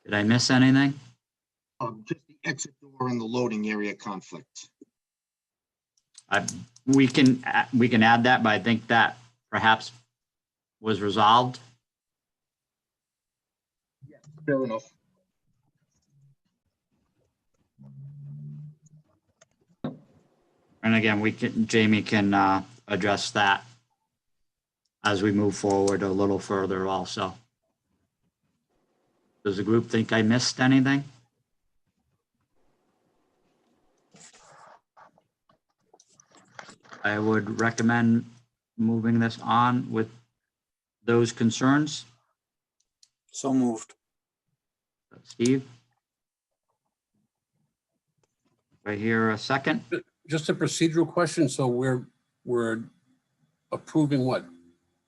Did I miss anything? Just the exit door and the loading area conflict. We can add that, but I think that perhaps was resolved. Fair enough. And again, Jamie can address that as we move forward a little further also. Does the group think I missed anything? I would recommend moving this on with those concerns. So moved. Steve? I hear a second. Just a procedural question. So we're approving what?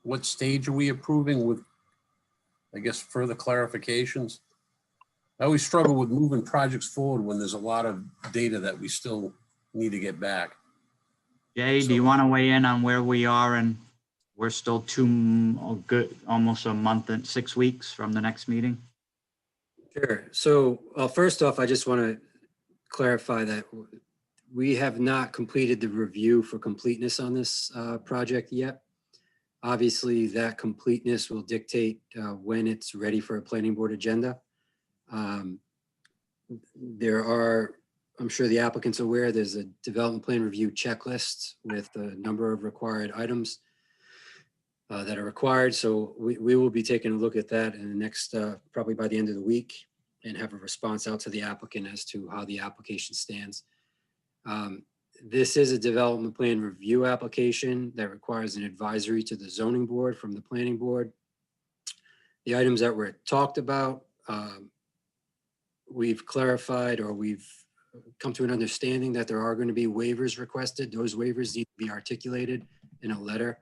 What stage are we approving with, I guess, further clarifications? I always struggle with moving projects forward when there's a lot of data that we still need to get back. Jay, do you want to weigh in on where we are? And we're still almost a month and 6 weeks from the next meeting. Sure. So first off, I just want to clarify that we have not completed the review for completeness on this project yet. Obviously, that completeness will dictate when it's ready for a planning board agenda. There are, I'm sure the applicant's aware, there's a development plan review checklist with a number of required items that are required. So we will be taking a look at that in the next, probably by the end of the week, and have a response out to the applicant as to how the application stands. This is a development plan review application that requires an advisory to the zoning board from the planning board. The items that were talked about, we've clarified, or we've come to an understanding that there are going to be waivers requested. Those waivers need to be articulated in a letter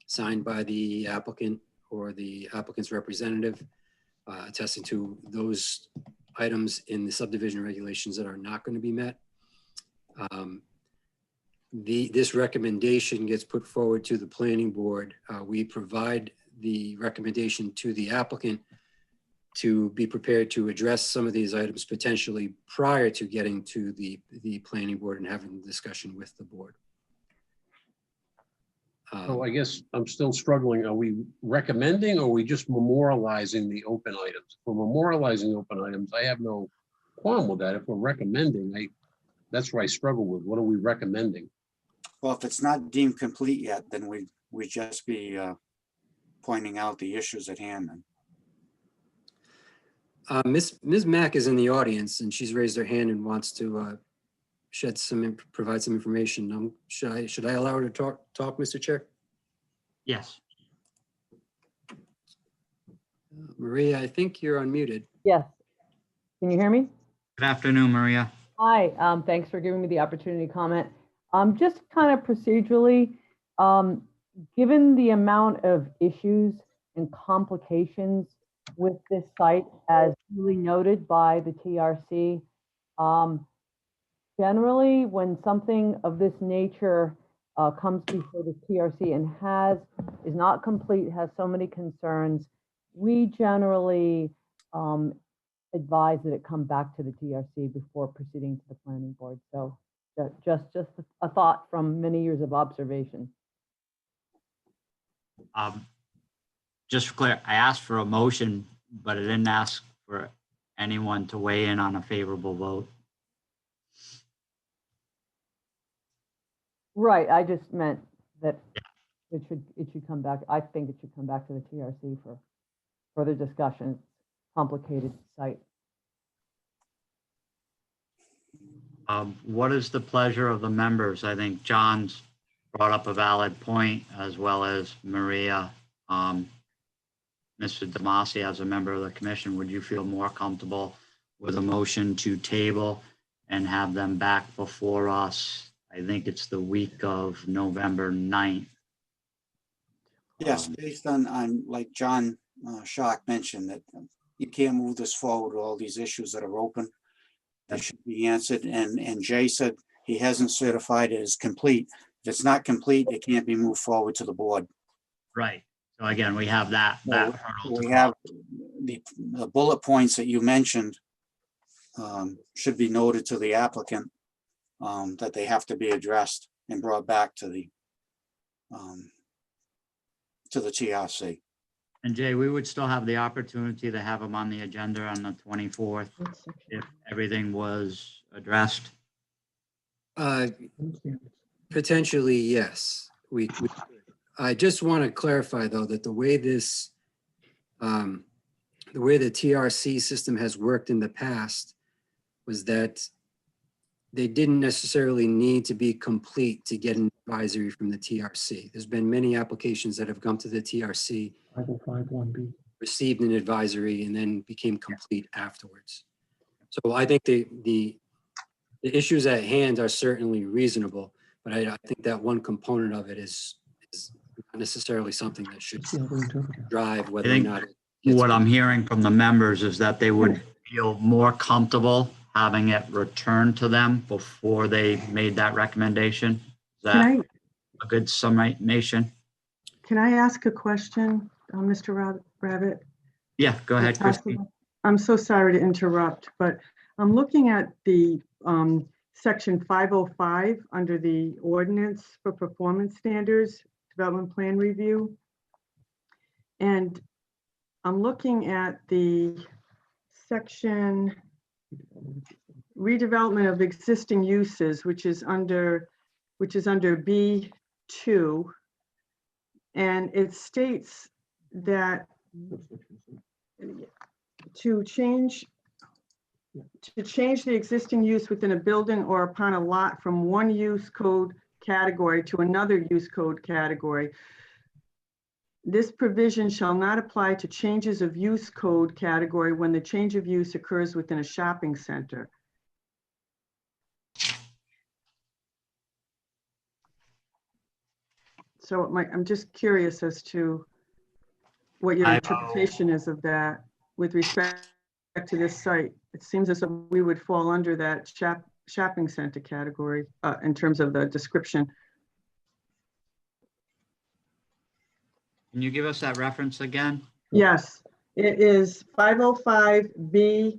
signed by the applicant or the applicant's representative, attesting to those items in the subdivision regulations that are not going to be met. This recommendation gets put forward to the planning board. We provide the recommendation to the applicant to be prepared to address some of these items potentially prior to getting to the planning board and having the discussion with the board. So I guess I'm still struggling. Are we recommending or are we just memorializing the open items? If we're memorializing open items, I have no qualm with that. If we're recommending, that's where I struggle with. What are we recommending? Well, if it's not deemed complete yet, then we just be pointing out the issues at hand then. Ms. Mack is in the audience and she's raised her hand and wants to provide some information. Should I allow her to talk, Mr. Chair? Yes. Maria, I think you're unmuted. Yes. Can you hear me? Good afternoon, Maria. Hi, thanks for giving me the opportunity to comment. Just kind of procedurally, given the amount of issues and complications with this site, as really noted by the TRC, generally when something of this nature comes before the TRC and is not complete, has so many concerns, we generally advise that it come back to the TRC before proceeding to the planning board. So just a thought from many years of observation. Just for clear, I asked for a motion, but I didn't ask for anyone to weigh in on a favorable vote. Right, I just meant that it should come back. I think it should come back to the TRC for further discussion. Complicated site. What is the pleasure of the members? I think John's brought up a valid point, as well as Maria. Mr. Damasi, as a member of the commission, would you feel more comfortable with a motion to table and have them back before us? I think it's the week of November 9th. Yes, based on like John Schock mentioned, that you can't move this forward, all these issues that are open. That should be answered. And Jay said he hasn't certified it as complete. If it's not complete, it can't be moved forward to the board. Right. So again, we have that. We have the bullet points that you mentioned should be noted to the applicant that they have to be addressed and brought back to the TRC. And Jay, we would still have the opportunity to have them on the agenda on the 24th if everything was addressed. Potentially, yes. I just want to clarify, though, that the way the TRC system has worked in the past was that they didn't necessarily need to be complete to get an advisory from the TRC. There's been many applications that have come to the TRC, 5051B, received an advisory, and then became complete afterwards. So I think the issues at hand are certainly reasonable, but I think that one component of it is not necessarily something that should drive whether or not. What I'm hearing from the members is that they would feel more comfortable having it returned to them before they made that recommendation. Is that a good summation? Can I ask a question, Mr. Rabbit? Yeah, go ahead, Christine. I'm so sorry to interrupt, but I'm looking at the section 505 under the ordinance for performance standards, development plan review. And I'm looking at the section redevelopment of existing uses, which is under B2. And it states that to change the existing use within a building or upon a lot from one use code category to another use code category, this provision shall not apply to changes of use code category when the change of use occurs within a shopping center. So I'm just curious as to what your interpretation is of that with respect to this site. It seems as though we would fall under that shopping center category in terms of the description. Can you give us that reference again? Yes, it is 505B.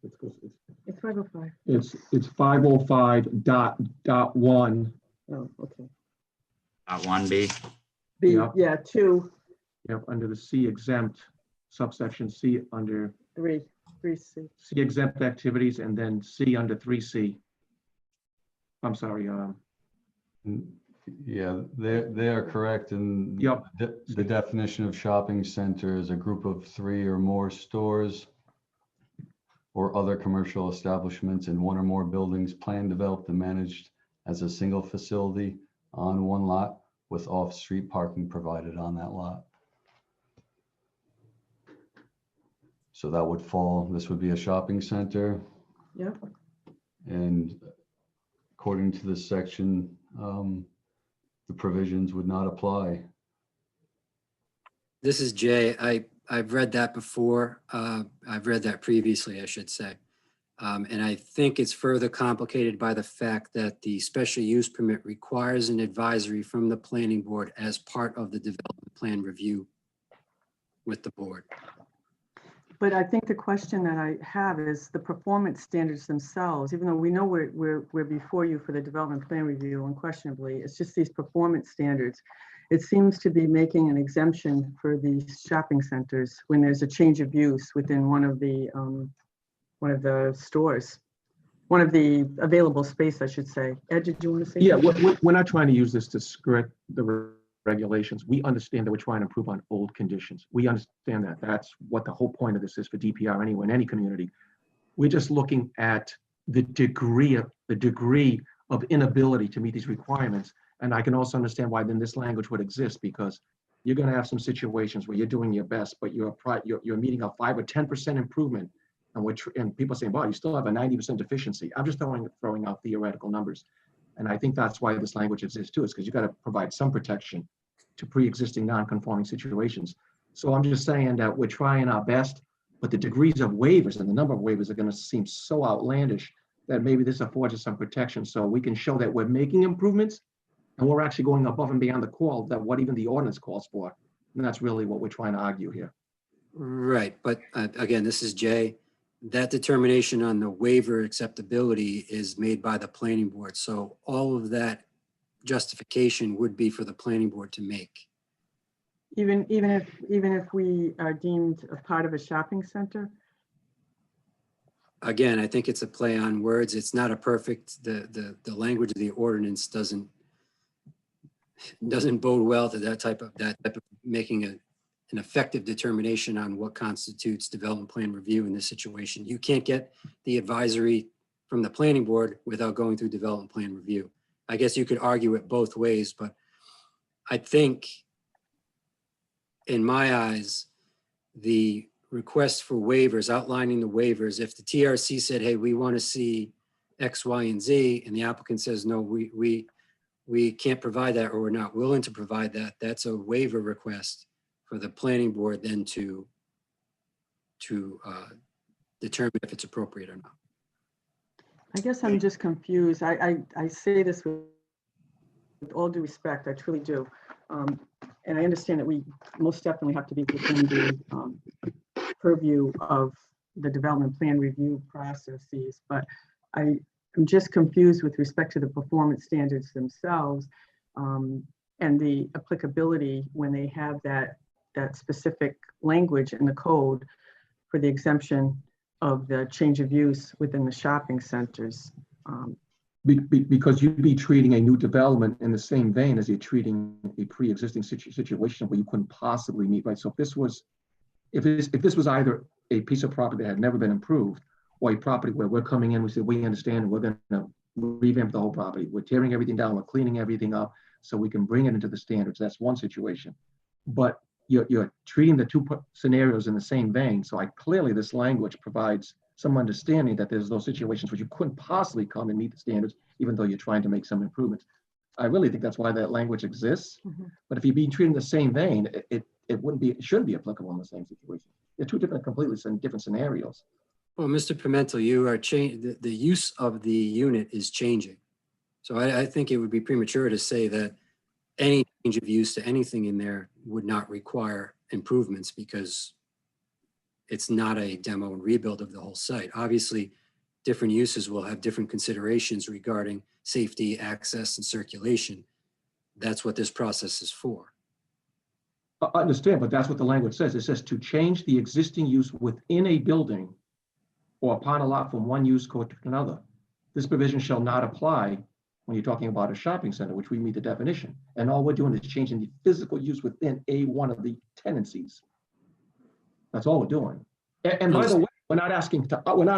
It's 505. It's 505.1. Oh, okay. 1B. B, Yeah. yeah, 2, Yep, under the C exempt, subsection C under 3, 3C. C exempt activities, and then C under 3C. I'm sorry, Yeah, they are correct. And Yep. the definition of shopping center is a group of 3 or more stores or other commercial establishments in one or more buildings planned, developed, and managed as a single facility on one lot with off-street parking provided on that lot. So that would fall, this would be a shopping center. Yep. And according to this section, the provisions would not apply. This is Jay. I've read that before. I've read that previously, I should say. And I think it's further complicated by the fact that the special use permit requires an advisory from the planning board as part of the development plan review with the board. But I think the question that I have is the performance standards themselves, even though we know we're before you for the development plan review, unquestionably, it's just these performance standards. It seems to be making an exemption for these shopping centers when there's a change of use within one of the stores, one of the available space, I should say. Ed, did you want to say? yeah, something? we're not trying to use this to skirt the regulations. We understand that we're trying to improve on old conditions. We understand that. That's what the whole point of this is for DPR anyway, in any community. We're just looking at the degree of inability to meet these requirements. And I can also understand why then this language would exist, because you're going to have some situations where you're doing your best, but you're meeting a 5 or 10% improvement, and people saying, "Wow, you still have a 90% deficiency." I'm just throwing out theoretical numbers, and I think that's why this language exists too. Is because you got to provide some protection to pre-existing non-conforming situations. So I'm just saying that we're trying our best, but the degrees of waivers and the number of waivers are going to seem so outlandish that maybe this affords us some protection, so we can show that we're making improvements. And we're actually going above and beyond the call that what even the ordinance calls for. And that's really what we're trying to argue here. Right, but again, this is Jay. That determination on the waiver acceptability is made by the planning board. So all of that justification would be for the planning board to make. Even if we are deemed a part of a shopping center? Again, I think it's a play on words. It's not a perfect, the language of the ordinance doesn't bode well to that type of making an effective determination on what constitutes development plan review in this situation. You can't get the advisory from the planning board without going through development plan review. I guess you could argue it both ways, but I think in my eyes, the request for waivers, outlining the waivers, if the TRC said, "Hey, we want to see X, Y, and Z," and the applicant says, "No, we can't provide that, or we're not willing to provide that," that's a waiver request for the planning board then to determine if it's appropriate or not. I guess I'm just confused. I say this with all due respect, I truly do. And I understand that we most definitely have to be within the purview of the development plan review processes, but I'm just confused with respect to the performance standards themselves. and the applicability when they have that specific language in the code for the exemption of the change of use within the shopping centers. Because you'd be treating a new development in the same vein as you're treating a pre-existing situation where you couldn't possibly meet, right? So if this was either a piece of property that had never been improved, or a property where we're coming in, we say, we understand, and we're gonna revamp the whole property. We're tearing everything down, we're cleaning everything up so we can bring it into the standards. That's one situation. But you're treating the two scenarios in the same vein. So clearly this language provides some understanding that there's those situations where you couldn't possibly come and meet the standards, even though you're trying to make some improvements. I really think that's why that language exists. But if you're being treated in the same vein, it shouldn't be applicable in the same situation. They're two completely different scenarios. Well, Mr. Pimentel, you are changing, the use of the unit is changing. So I think it would be premature to say that any change of use to anything in there would not require improvements, because it's not a demo and rebuild of the whole site. Obviously, different uses will have different considerations regarding safety, access, and circulation. That's what this process is for. I understand, but that's what the language says. It says to change the existing use within a building or upon a lot from one use code to another. This provision shall not apply when you're talking about a shopping center, which we meet the definition. And all we're doing is changing the physical use within one of the tenancies. That's all we're doing. And by the way, we're not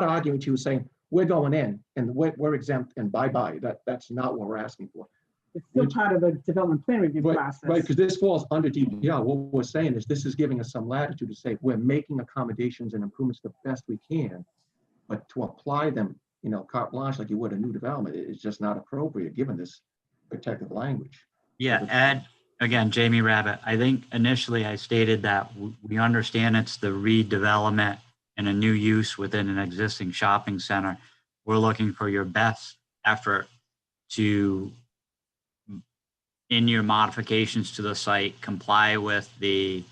arguing with you saying we're going in and we're exempt and bye-bye. That's not what we're asking for. It's still part of the development plan review process. Right, because this falls under DPR. What we're saying is this is giving us some latitude to say we're making accommodations and improvements the best we can, but to apply them, carte blanche like you would a new development is just not appropriate given this protective language. Yeah, Ed, again, Jamie Rabbit, I think initially I stated that we understand it's the redevelopment and a new use within an existing shopping center. We're looking for your best effort to, in your modifications to the site, comply with the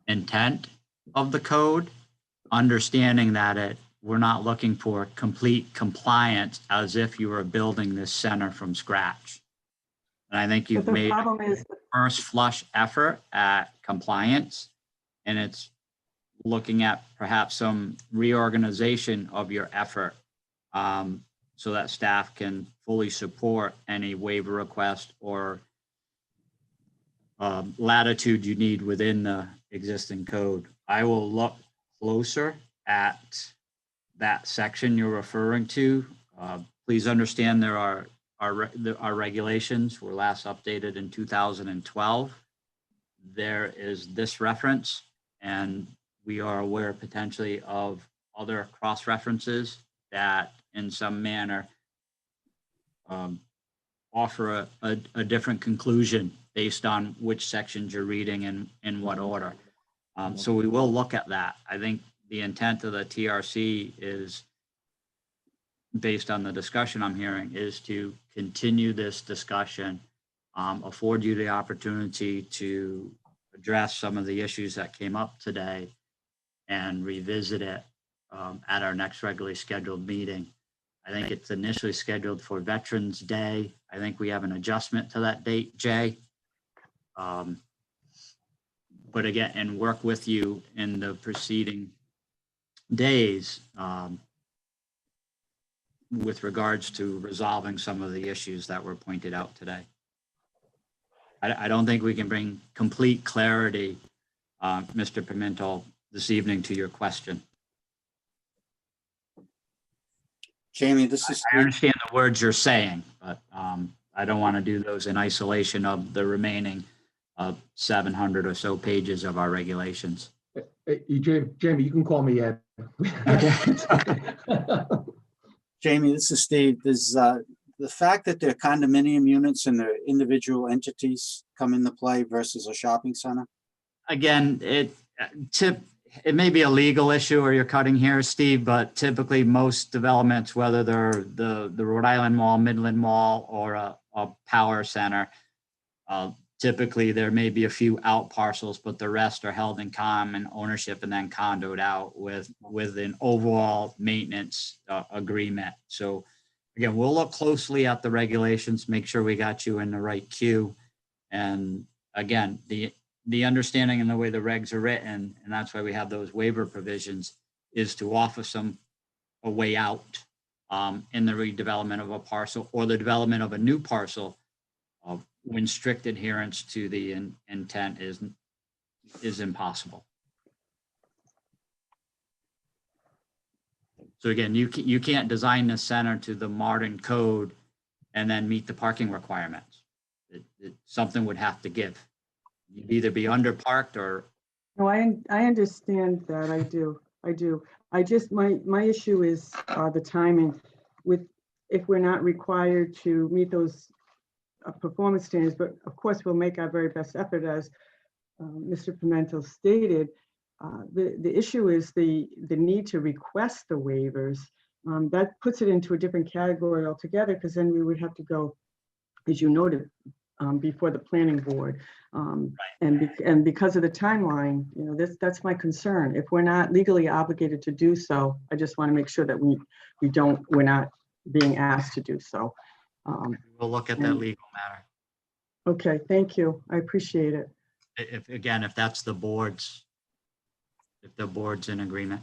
intent of the code, understanding that we're not looking for complete compliance as if you were building this center from scratch. And I think you've made a first flush effort at compliance, and it's looking at perhaps some reorganization of your effort so that staff can fully support any waiver request or latitude you need within the existing code. I will look closer at that section you're referring to. Please understand there are our regulations were last updated in 2012. There is this reference, and we are aware potentially of other cross-references that in some manner offer a different conclusion based on which sections you're reading and in what order. So we will look at that. I think the intent of the TRC is, based on the discussion I'm hearing, is to continue this discussion, afford you the opportunity to address some of the issues that came up today and revisit it at our next regularly scheduled meeting. I think it's initially scheduled for Veterans Day. I think we have an adjustment to that date, Jay. But again, and work with you in the preceding days with regards to resolving some of the issues that were pointed out today. I don't think we can bring complete clarity, Mr. Pimentel, this evening to your question. Jamie, this is. I understand the words you're saying, but I don't want to do those in isolation of the remaining 700 or so pages of our regulations. Hey, Jamie, you can call me Ed. Jamie, this is Steve. There's the fact that they're condominium units and they're individual entities come into play versus a shopping center. Again, it may be a legal issue or you're cutting here, Steve, but typically most developments, whether they're the Rhode Island Mall, Midland Mall, or a power center, typically there may be a few out parcels, but the rest are held in common ownership and then condoed out with an overall maintenance agreement. So again, we'll look closely at the regulations, make sure we got you in the right queue. And again, the understanding and the way the regs are written, and that's why we have those waiver provisions, is to offer a way out in the redevelopment of a parcel or the development of a new parcel when strict adherence to the intent is impossible. So again, you can't design the center to the modern code and then meet the parking requirements. Something would have to give. You'd either be underparked or. No, I understand that. I do. I just, my issue is the timing with, if we're not required to meet those performance standards, but of course we'll make our very best effort, as Mr. Pimentel stated. The issue is the need to request the waivers. That puts it into a different category altogether, because then we would have to go, as you noted, before the planning board. And because of the timeline, you know, that's my concern. If we're not legally obligated to do so, I just want to make sure that we're not being asked to do so. We'll look at that legal matter. Okay, thank you. I appreciate it. If that's the board's, if the board's in agreement.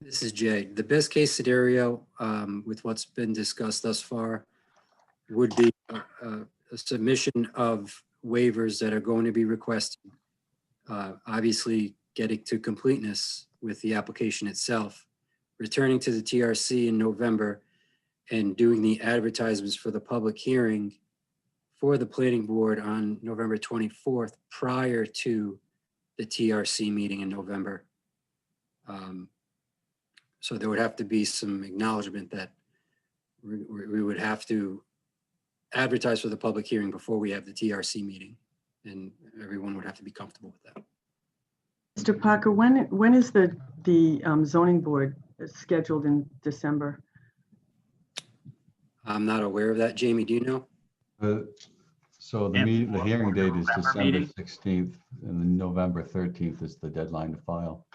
This is Jay. The best case scenario with what's been discussed thus far would be a submission of waivers that are going to be requested. Obviously getting to completeness with the application itself, returning to the TRC in November and doing the advertisements for the public hearing for the planning board on November 24th prior to the TRC meeting in November. So there would have to be some acknowledgement that we would have to advertise for the public hearing before we have the TRC meeting, and everyone would have to be comfortable with that. Mr. Parker, when is the zoning board scheduled in December? I'm not aware of that. Jamie, do you know? So the hearing date is December 16th, and then November 13th is the deadline to file.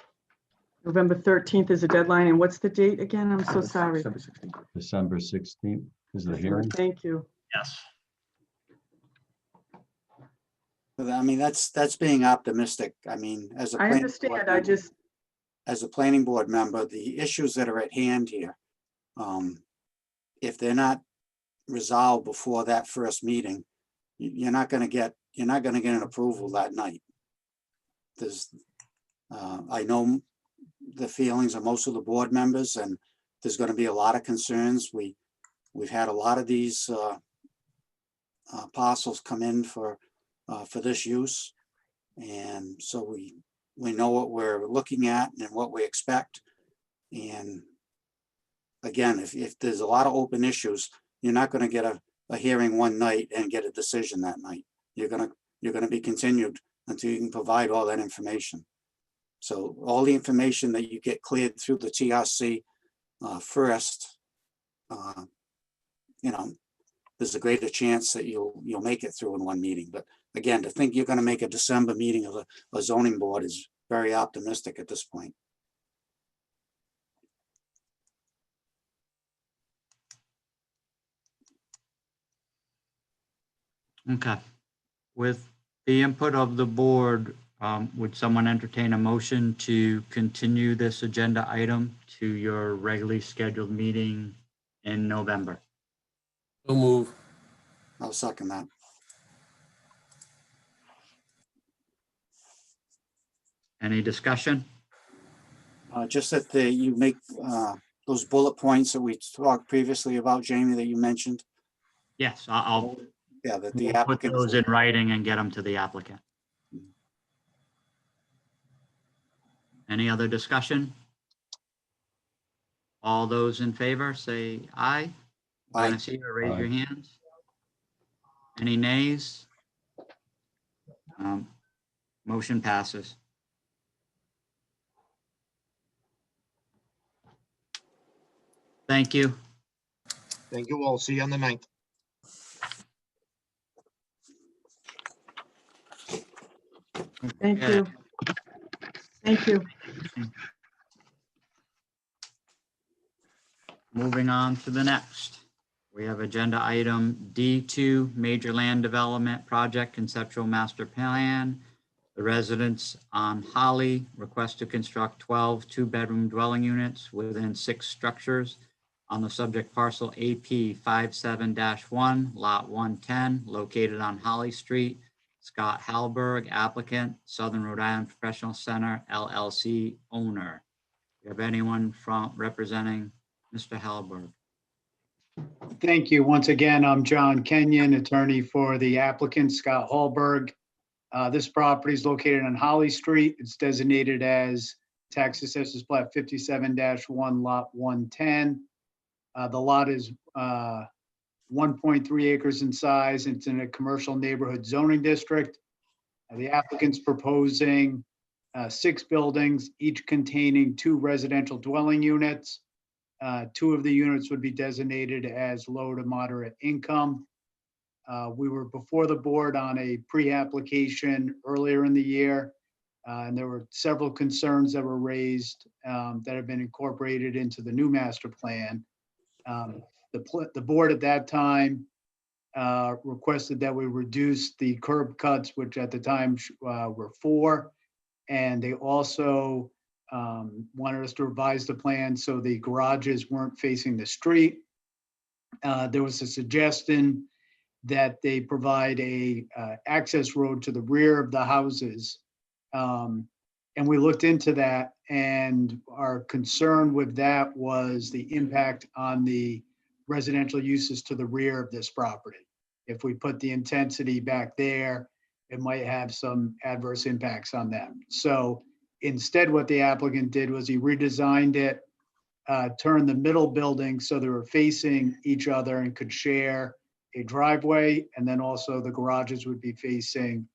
November 13th is the deadline, and what's the date again? I'm so sorry. December 16th is the hearing. Thank you. Yes. I mean, that's being optimistic. I mean, as a I planning understand. board as a planning board member, the issues that are at hand here, if they're not resolved before that first meeting, you're not going to get an approval that night. I know the feelings of most of the board members, and there's going to be a lot of concerns. We've had a lot of these parcels come in for this use, and so we know what we're looking at and what we expect. And again, if there's a lot of open issues, you're not going to get a hearing one night and get a decision that night. You're going to be continued until you can provide all that information. So all the information that you get cleared through the TRC first, you know, there's a greater chance that you'll make it through in one meeting. But again, to think you're going to make a December meeting of a zoning board is very optimistic at this point. Okay. With the input of the board, would someone entertain a motion to continue this agenda item to your regularly scheduled meeting in November? So move. I'll second that. Any discussion? Just that you make those bullet points that we talked previously about, Jamie, that you mentioned. Yes, I'll Yeah, that the put applicant. those in writing and get them to the applicant. Any other discussion? All those in favor, say aye. Aye. Raise your hands. Any nays? Motion passes. Thank you. Thank you all. See you on the 9th. Thank Okay. you. Thank you. Moving on to the next. We have agenda item D2, Major Land Development Project Conceptual Master Plan. The residents on Holly request to construct 12 two-bedroom dwelling units within 6 structures on the subject parcel AP 57-1, lot 110, located on Holly Street. Scott Halberg, applicant, Southern Rhode Island Professional Center, LLC owner. Do you have anyone from representing Mr. Halberg? Thank you. Once again, I'm John Kenyon, attorney for the applicant, Scott Hallberg. This property is located on Holly Street. It's designated as Tax Assessors Plat 57-1, Lot 110. The lot is 1.3 acres in size. It's in a commercial neighborhood zoning district. The applicant's proposing 6 buildings, each containing 2 residential dwelling units. 2 of the units would be designated as low to moderate income. We were before the board on a pre-application earlier in the year, and there were several concerns that were raised that have been incorporated into the new master plan. The board at that time requested that we reduce the curb cuts, which at the time were 4, and they also wanted us to revise the plan so the garages weren't facing the street. There was a suggestion that they provide a access road to the rear of the houses. And we looked into that, and our concern with that was the impact on the residential uses to the rear of this property. If we put the intensity back there, it might have some adverse impacts on them. So instead, what the applicant did was he redesigned it, turned the middle building so they were facing each other and could share a driveway, and then also the garages would be facing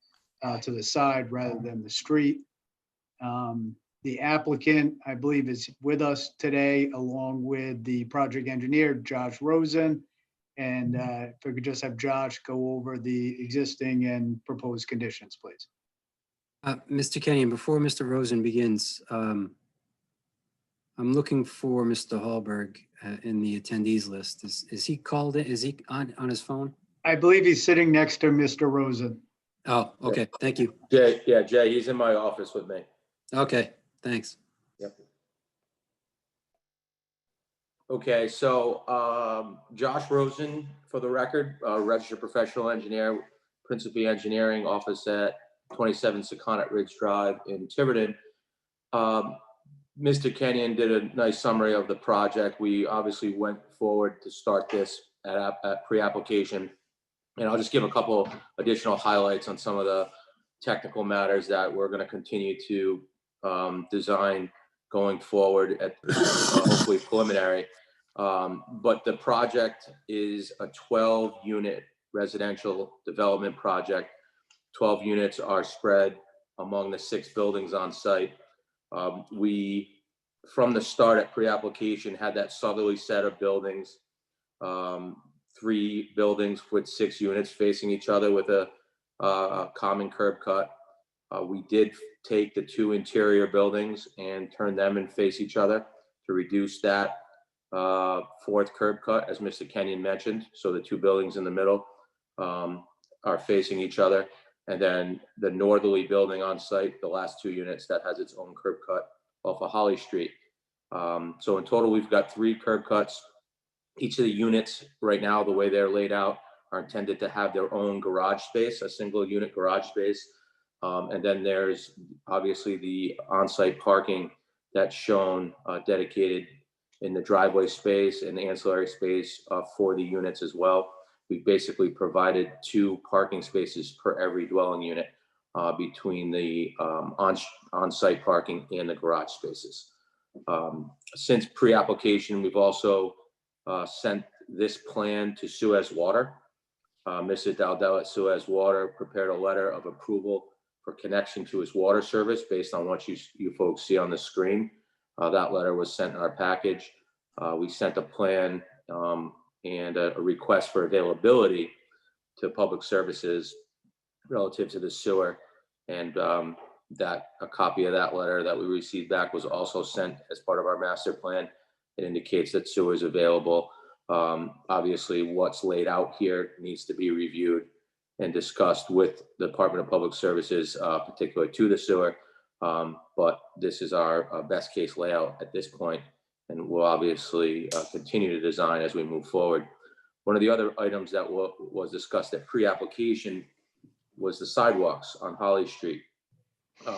to the side rather than the street. The applicant, I believe, is with us today, along with the project engineer, Josh Rosen. And if we could just have Josh go over the existing and proposed conditions, please. Mr. Kenyon, before Mr. Rosen begins, I'm looking for Mr. Hallberg in the attendees list. Is he called in? Is he on his phone? I believe he's sitting next to Mr. Rosen. Oh, okay. Thank you. Jay, he's in my office with me. Okay, thanks. Yep. Okay, so Josh Rosen, for the record, registered professional engineer, Principal Engineering Office at 27 Secundit Ridge Drive in Tiverton. Mr. Kenyon did a nice summary of the project. We obviously went forward to start this at pre-application. And I'll just give a couple additional highlights on some of the technical matters that we're going to continue to design going forward at hopefully preliminary. But the project is a 12-unit residential development project. 12 units are spread among the 6 buildings on site. We, from the start at pre-application, had that southerly set of buildings, 3 buildings with 6 units facing each other with a common curb cut. We did take the 2 interior buildings and turn them and face each other to reduce that 4th curb cut, as Mr. Kenyon mentioned. So the 2 buildings in the middle are facing each other. And then the northerly building on site, the last 2 units, that has its own curb cut off of Holly Street. So in total, we've got 3 curb cuts. Each of the units right now, the way they're laid out, are intended to have their own garage space, a single unit garage space. And then there's obviously the on-site parking that's shown dedicated in the driveway space and the ancillary space for the units as well. We've basically provided 2 parking spaces per every dwelling unit between the on-site parking and the garage spaces. Since pre-application, we've also sent this plan to Suez Water. Mr. Dowdell at Suez Water prepared a letter of approval for connection to his water service based on what you folks see on the screen. That letter was sent in our package. We sent a plan and a request for availability to public services relative to the sewer. And that a copy of that letter that we received back was also sent as part of our master plan. It indicates that sewer is available. Obviously, what's laid out here needs to be reviewed and discussed with the Department of Public Services, particular to the sewer. But this is our best case layout at this point, and we'll obviously continue to design as we move forward. One of the other items that was discussed at pre-application was the sidewalks on Holly Street.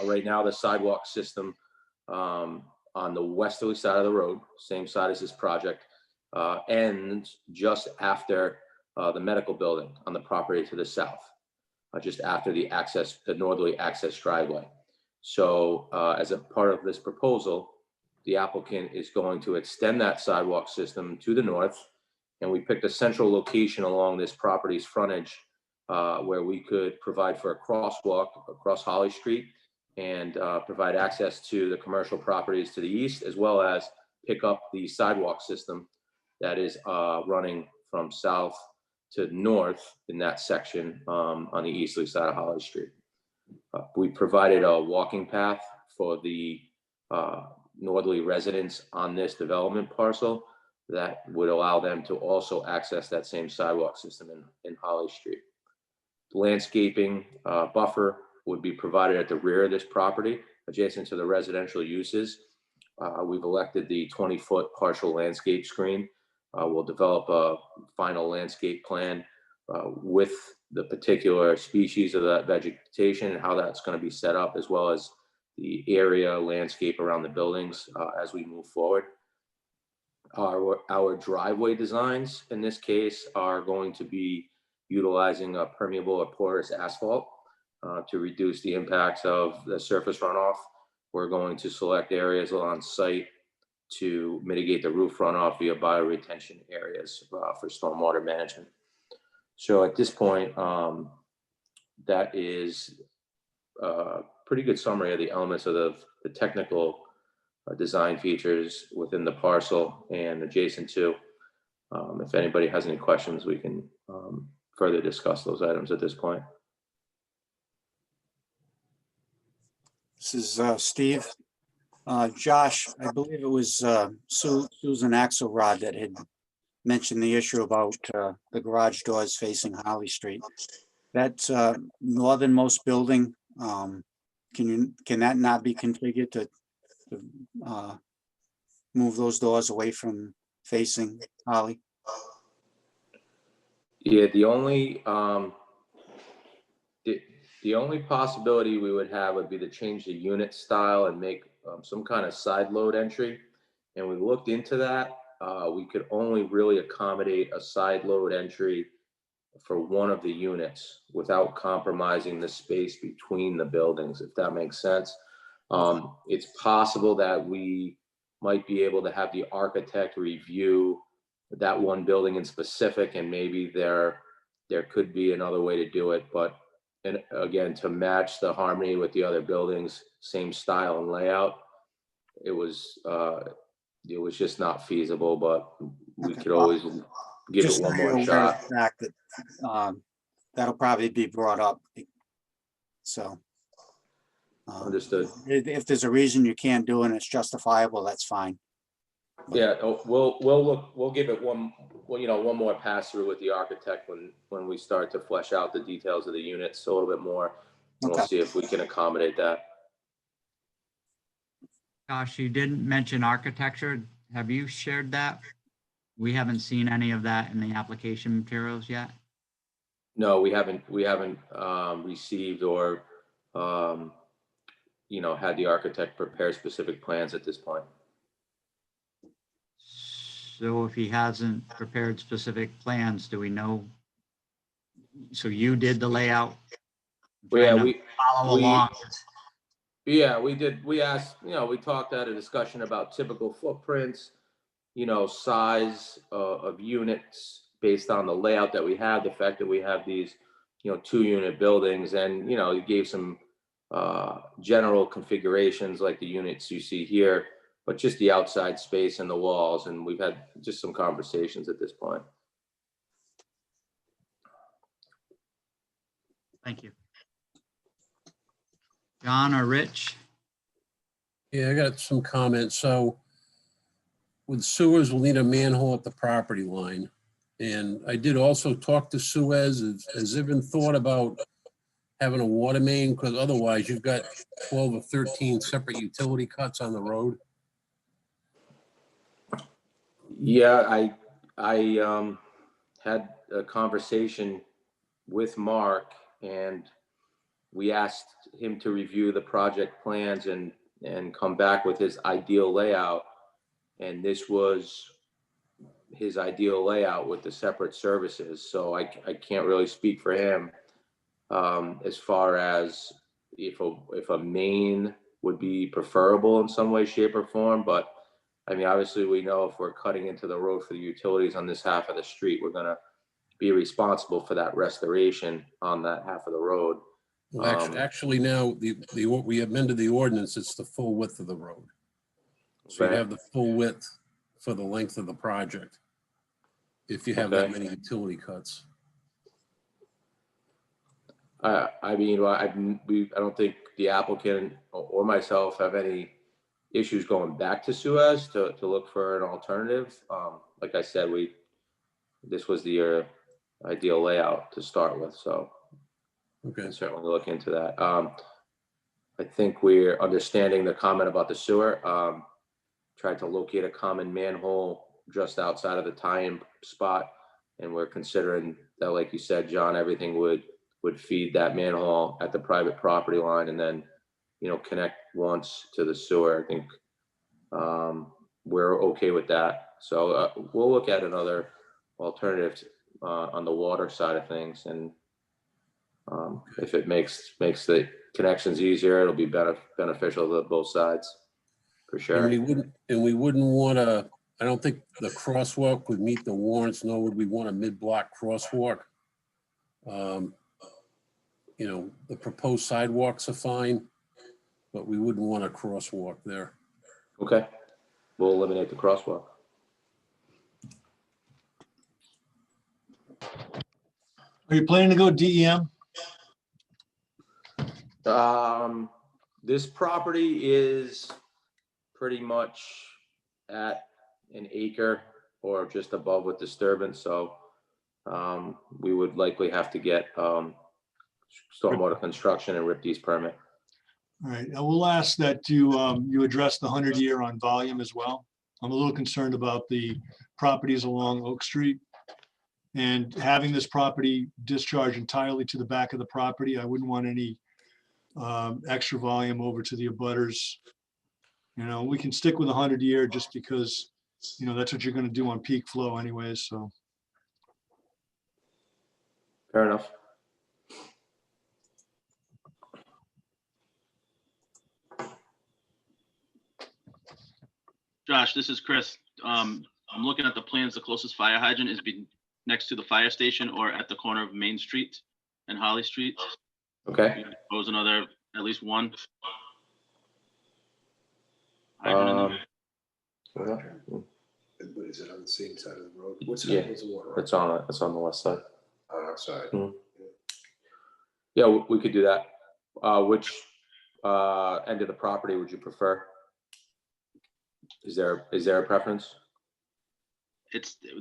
Right now, the sidewalk system on the westerly side of the road, same side as this project, ends just after the medical building on the property to the south, just after the northerly access driveway. So as a part of this proposal, the applicant is going to extend that sidewalk system to the north. And we picked a central location along this property's frontage where we could provide for a crosswalk across Holly Street and provide access to the commercial properties to the east, as well as pick up the sidewalk system that is running from south to north in that section on the easterly side of Holly Street. We provided a walking path for the northerly residents on this development parcel that would allow them to also access that same sidewalk system in Holly Street. Landscaping buffer would be provided at the rear of this property, adjacent to the residential uses. We've elected the 20-foot partial landscape screen. We'll develop a final landscape plan with the particular species of that vegetation and how that's going to be set up, as well as the area landscape around the buildings as we move forward. Our driveway designs in this case are going to be utilizing a permeable or porous asphalt to reduce the impacts of the surface runoff. We're going to select areas on site to mitigate the roof runoff via bioretention areas for stormwater management. So at this point, that is a pretty good summary of the elements of the technical design features within the parcel and adjacent to. If anybody has any questions, we can further discuss those items at this point. This is Steve. Josh, I believe it was Susan Axelrod that had mentioned the issue about the garage doors facing Holly Street. That's northernmost building. Can that not be configured to move those doors away from facing Holly? Yeah, the only possibility we would have would be to change the unit style and make some kind of side load entry. And we looked into that. We could only really accommodate a side load entry for one of the units without compromising the space between the buildings, if that makes sense. It's possible that we might be able to have the architect review that one building in specific, and maybe there could be another way to do it. But and again, to match the harmony with the other buildings, same style and layout, it was just not feasible. But we could always give it one more shot. The fact that that'll probably be brought up. So understood. If there's a reason you can't do it and it's justifiable, that's fine. Yeah, we'll give it one more pass through with the architect when we start to flesh out the details of the units a little bit more. And we'll see if we can accommodate that. Gosh, you didn't mention architecture. Have you shared that? We haven't seen any of that in the application materials yet. No, we haven't received or had the architect prepare specific plans at this point. So if he hasn't prepared specific plans, do we know? So you did the layout? Yeah, we follow along. Yeah, we did. We asked, we talked at a discussion about typical footprints, size of units based on the layout that we have, the fact that we have these, 2-unit buildings, and, you gave some general configurations like the units you see here, but just the outside space and the walls. And we've had just some conversations at this point. Thank you. John or Rich? Yeah, I got some comments. So with sewers, we'll need a manhole at the property line. And I did also talk to Suez. Has it been thought about having a water main? Because otherwise you've got 12 or 13 separate utility cuts on the road. Yeah, I had a conversation with Mark, and we asked him to review the project plans and come back with his ideal layout. And this was his ideal layout with the separate services. So I can't really speak for him as far as if a main would be preferable in some way, shape, or form. But I mean, obviously, we know if we're cutting into the road for the utilities on this half of the street, we're gonna be responsible for that restoration on that half of the road. Well, actually now, we amended the ordinance, it's the full width of the road. So you Okay. have the full width for the length of the project. If you have that Okay. many utility cuts. I mean, I don't think the applicant or myself have any issues going back to Suez to look for an alternative. Like I said, this was the ideal layout to start with, so Okay. can certainly look into that. I think we're understanding the comment about the sewer. Tried to locate a common manhole just outside of the tie-in spot, and we're considering that, like you said, John, everything would feed that manhole at the private property line, and then, you know, connect once to the sewer. I think we're okay with that. So we'll look at another alternative on the water side of things, and if it makes the connections easier, it'll be beneficial to both sides, for sure. And we wouldn't want to, I don't think the crosswalk would meet the warrants, nor would we want a mid-block crosswalk. You know, the proposed sidewalks are fine, but we wouldn't want a crosswalk there. Okay, we'll eliminate the crosswalk. Are you planning to go DEM? This property is pretty much at an acre or just above with disturbance, so we would likely have to get stormwater construction and RIPD's permit. All right, I will ask that you address the 100-year on volume as well. I'm a little concerned about the properties along Oak Street. And having this property discharge entirely to the back of the property, I wouldn't want any extra volume over to the abutters. You know, we can stick with 100-year just because, you know, that's what you're gonna do on peak flow anyways, so. Fair enough. Josh, this is Chris. I'm looking at the plans. The closest fire hydrant is next to the fire station or at the corner of Main Street and Holly Street. Okay. You propose another, at least one hydrant in there. But is it on the same side of the road? What Yeah, side is the water? it's on the west side. On our side. Yeah, we could do that. Which end of the property would you prefer? Is there a preference?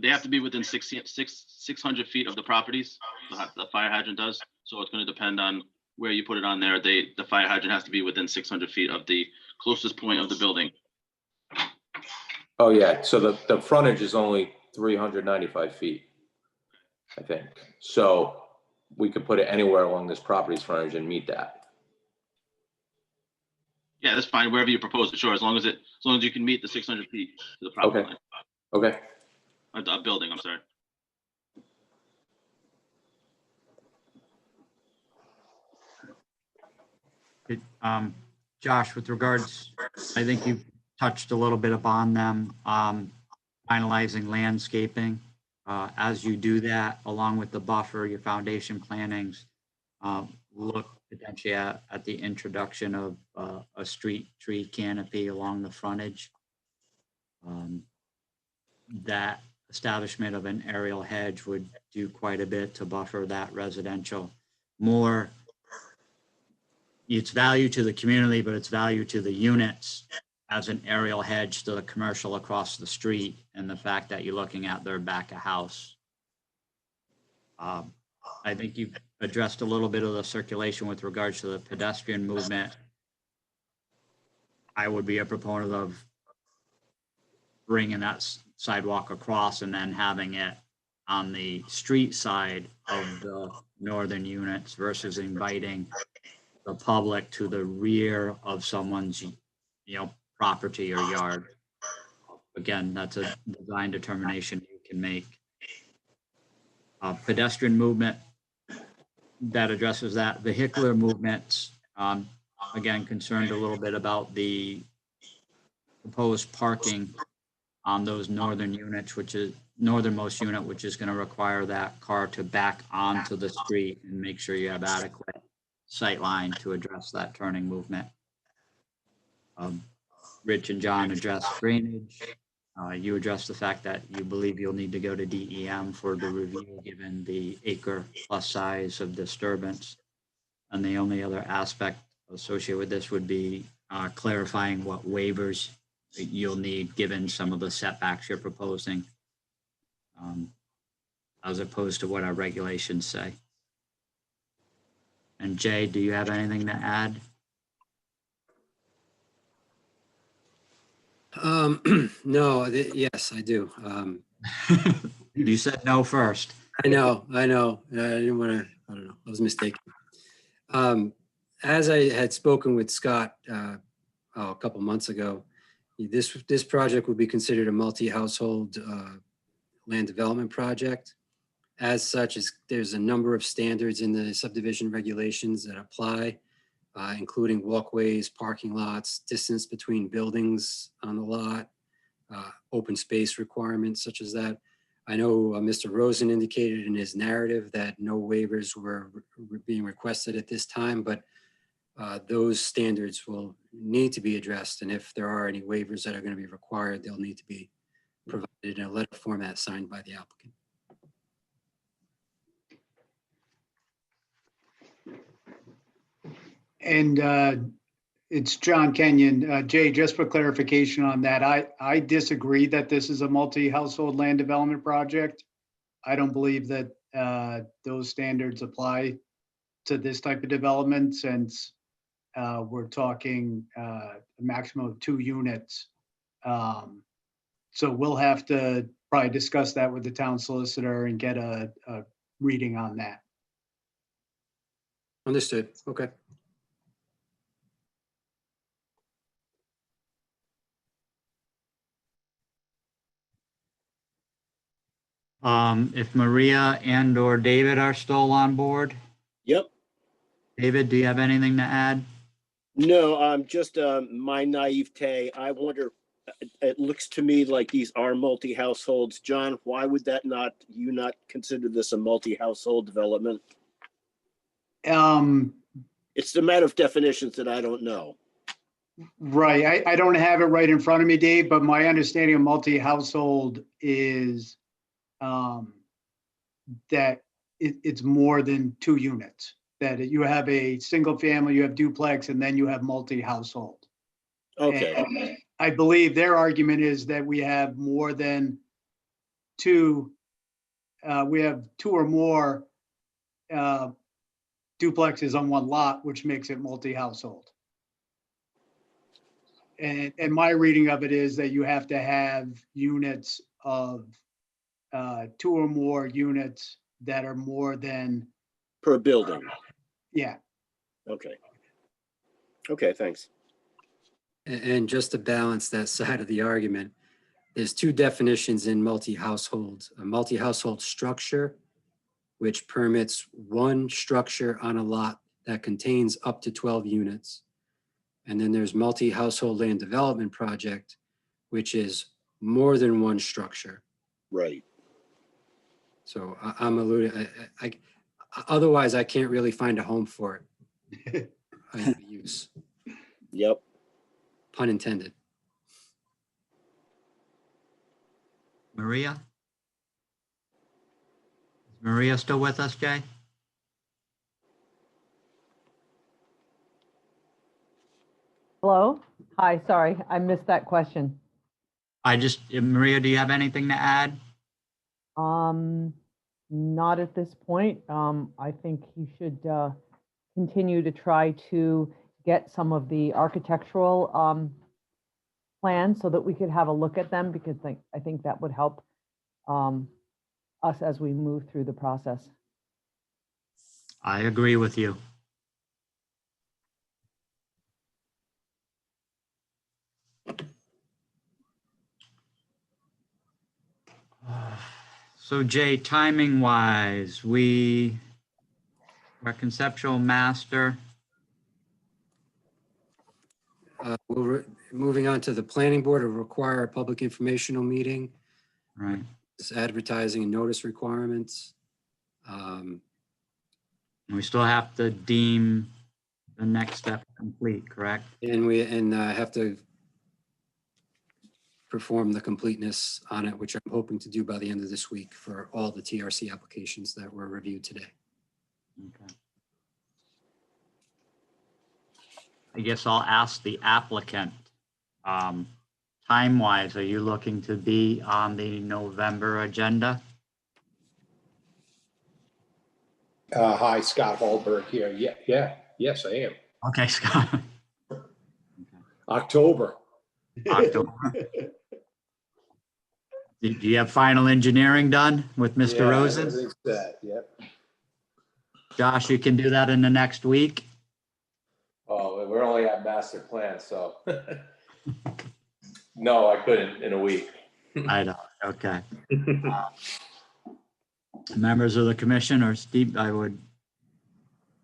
They have to be within 600 feet of the properties. The fire hydrant does. So it's going to depend on where you put it on there. The fire hydrant has to be within 600 feet of the closest point of the building. Oh, yeah. So the frontage is only 395 feet, I think. So we could put it anywhere along this property's frontage and meet that. Yeah, that's fine. Wherever you propose it, sure. As long as you can meet the 600 feet to the property Okay. line. Okay. A building, I'm sorry. Josh, with regards, I think you've touched a little bit upon them, finalizing landscaping. As you do that, along with the buffer, your foundation plantings, look potentially at the introduction of a street tree canopy along the frontage. That establishment of an aerial hedge would do quite a bit to buffer that residential. More, it's value to the community, but it's value to the units as an aerial hedge to the commercial across the street and the fact that you're looking at their back of house. I think you've addressed a little bit of the circulation with regards to the pedestrian movement. I would be a proponent of bringing that sidewalk across and then having it on the street side of the northern units versus inviting the public to the rear of someone's, property or yard. Again, that's a design determination you can make. Pedestrian movement, that addresses that. Vehicular movements, again, concerned a little bit about the proposed parking on those northern units, which is northernmost unit, which is going to require that car to back onto the street and make sure you have adequate sight line to address that turning movement. Rich and John addressed drainage. You addressed the fact that you believe you'll need to go to DEM for the review, given the acre plus size of disturbance. And the only other aspect associated with this would be clarifying what waivers you'll need, given some of the setbacks you're proposing, as opposed to what our regulations say. And Jay, do you have anything to add? No, yes, I do. You said no first. I know. I didn't want to, I don't know, I was mistaken. As I had spoken with Scott a couple months ago, this project would be considered a multi-household land development project. As such, there's a number of standards in the subdivision regulations that apply, including walkways, parking lots, distance between buildings on the lot, open space requirements such as that. I know Mr. Rosen indicated in his narrative that no waivers were being requested at this time, but those standards will need to be addressed. And if there are any waivers that are going to be required, they'll need to be provided in a letter format signed by the applicant. And it's John Kenyon. Jay, just for clarification on that, I disagree that this is a multi-household land development project. I don't believe that those standards apply to this type of development, since we're talking a maximum of 2 units. So we'll have to probably discuss that with the town solicitor and get a reading on that. Understood. Okay. If Maria and or David are still on board. Yep. David, do you have anything to add? No, just my naivete. I wonder, it looks to me like these are multi-households. John, why would that you not consider this a multi-household development? It's a matter of definitions that I don't know. Right. I don't have it right in front of me, Dave, but my understanding of multi-household is that it's more than 2 units, that you have a single family, you have duplex, and then you have multi-household. Okay. And I believe their argument is that we have more than 2, we have 2 or more duplexes on one lot, which makes it multi-household. And my reading of it is that you have to have units of 2 or more units that are more than Per building. Yeah. Okay. Okay, thanks. And just to balance that side of the argument, there's 2 definitions in multi-household. A multi-household structure, which permits 1 structure on a lot that contains up to 12 units. And then there's multi-household land development project, which is more than 1 structure. Right. So I'm alluding, otherwise I can't really find a home for it. Use. Yep. Pun intended. Maria? Is Maria still with us, Jay? Hello? Hi, sorry, I missed that question. Maria, do you have anything to add? Not at this point. I think you should continue to try to get some of the architectural plans so that we could have a look at them, because I think that would help us as we move through the process. I agree with you. So Jay, timing wise, our conceptual master, Moving on to the planning board, will require a public informational meeting. right? This advertising and notice requirements. We still have to deem the next step complete, correct? And have to perform the completeness on it, which I'm hoping to do by the end of this week for all the TRC applications that were reviewed today. Okay. I guess I'll ask the applicant, time-wise, are you looking to be on the November agenda? Hi, Scott Hallberg here. Yes, I am. Okay, Scott. October. October. Do you have final engineering done with Mr. Rosen? Everything's set, yep. Josh, you can do that in the next week? Oh, we're only at master plan, so. No, I couldn't in a week. I know, okay. Members of the commission, or Steve, I would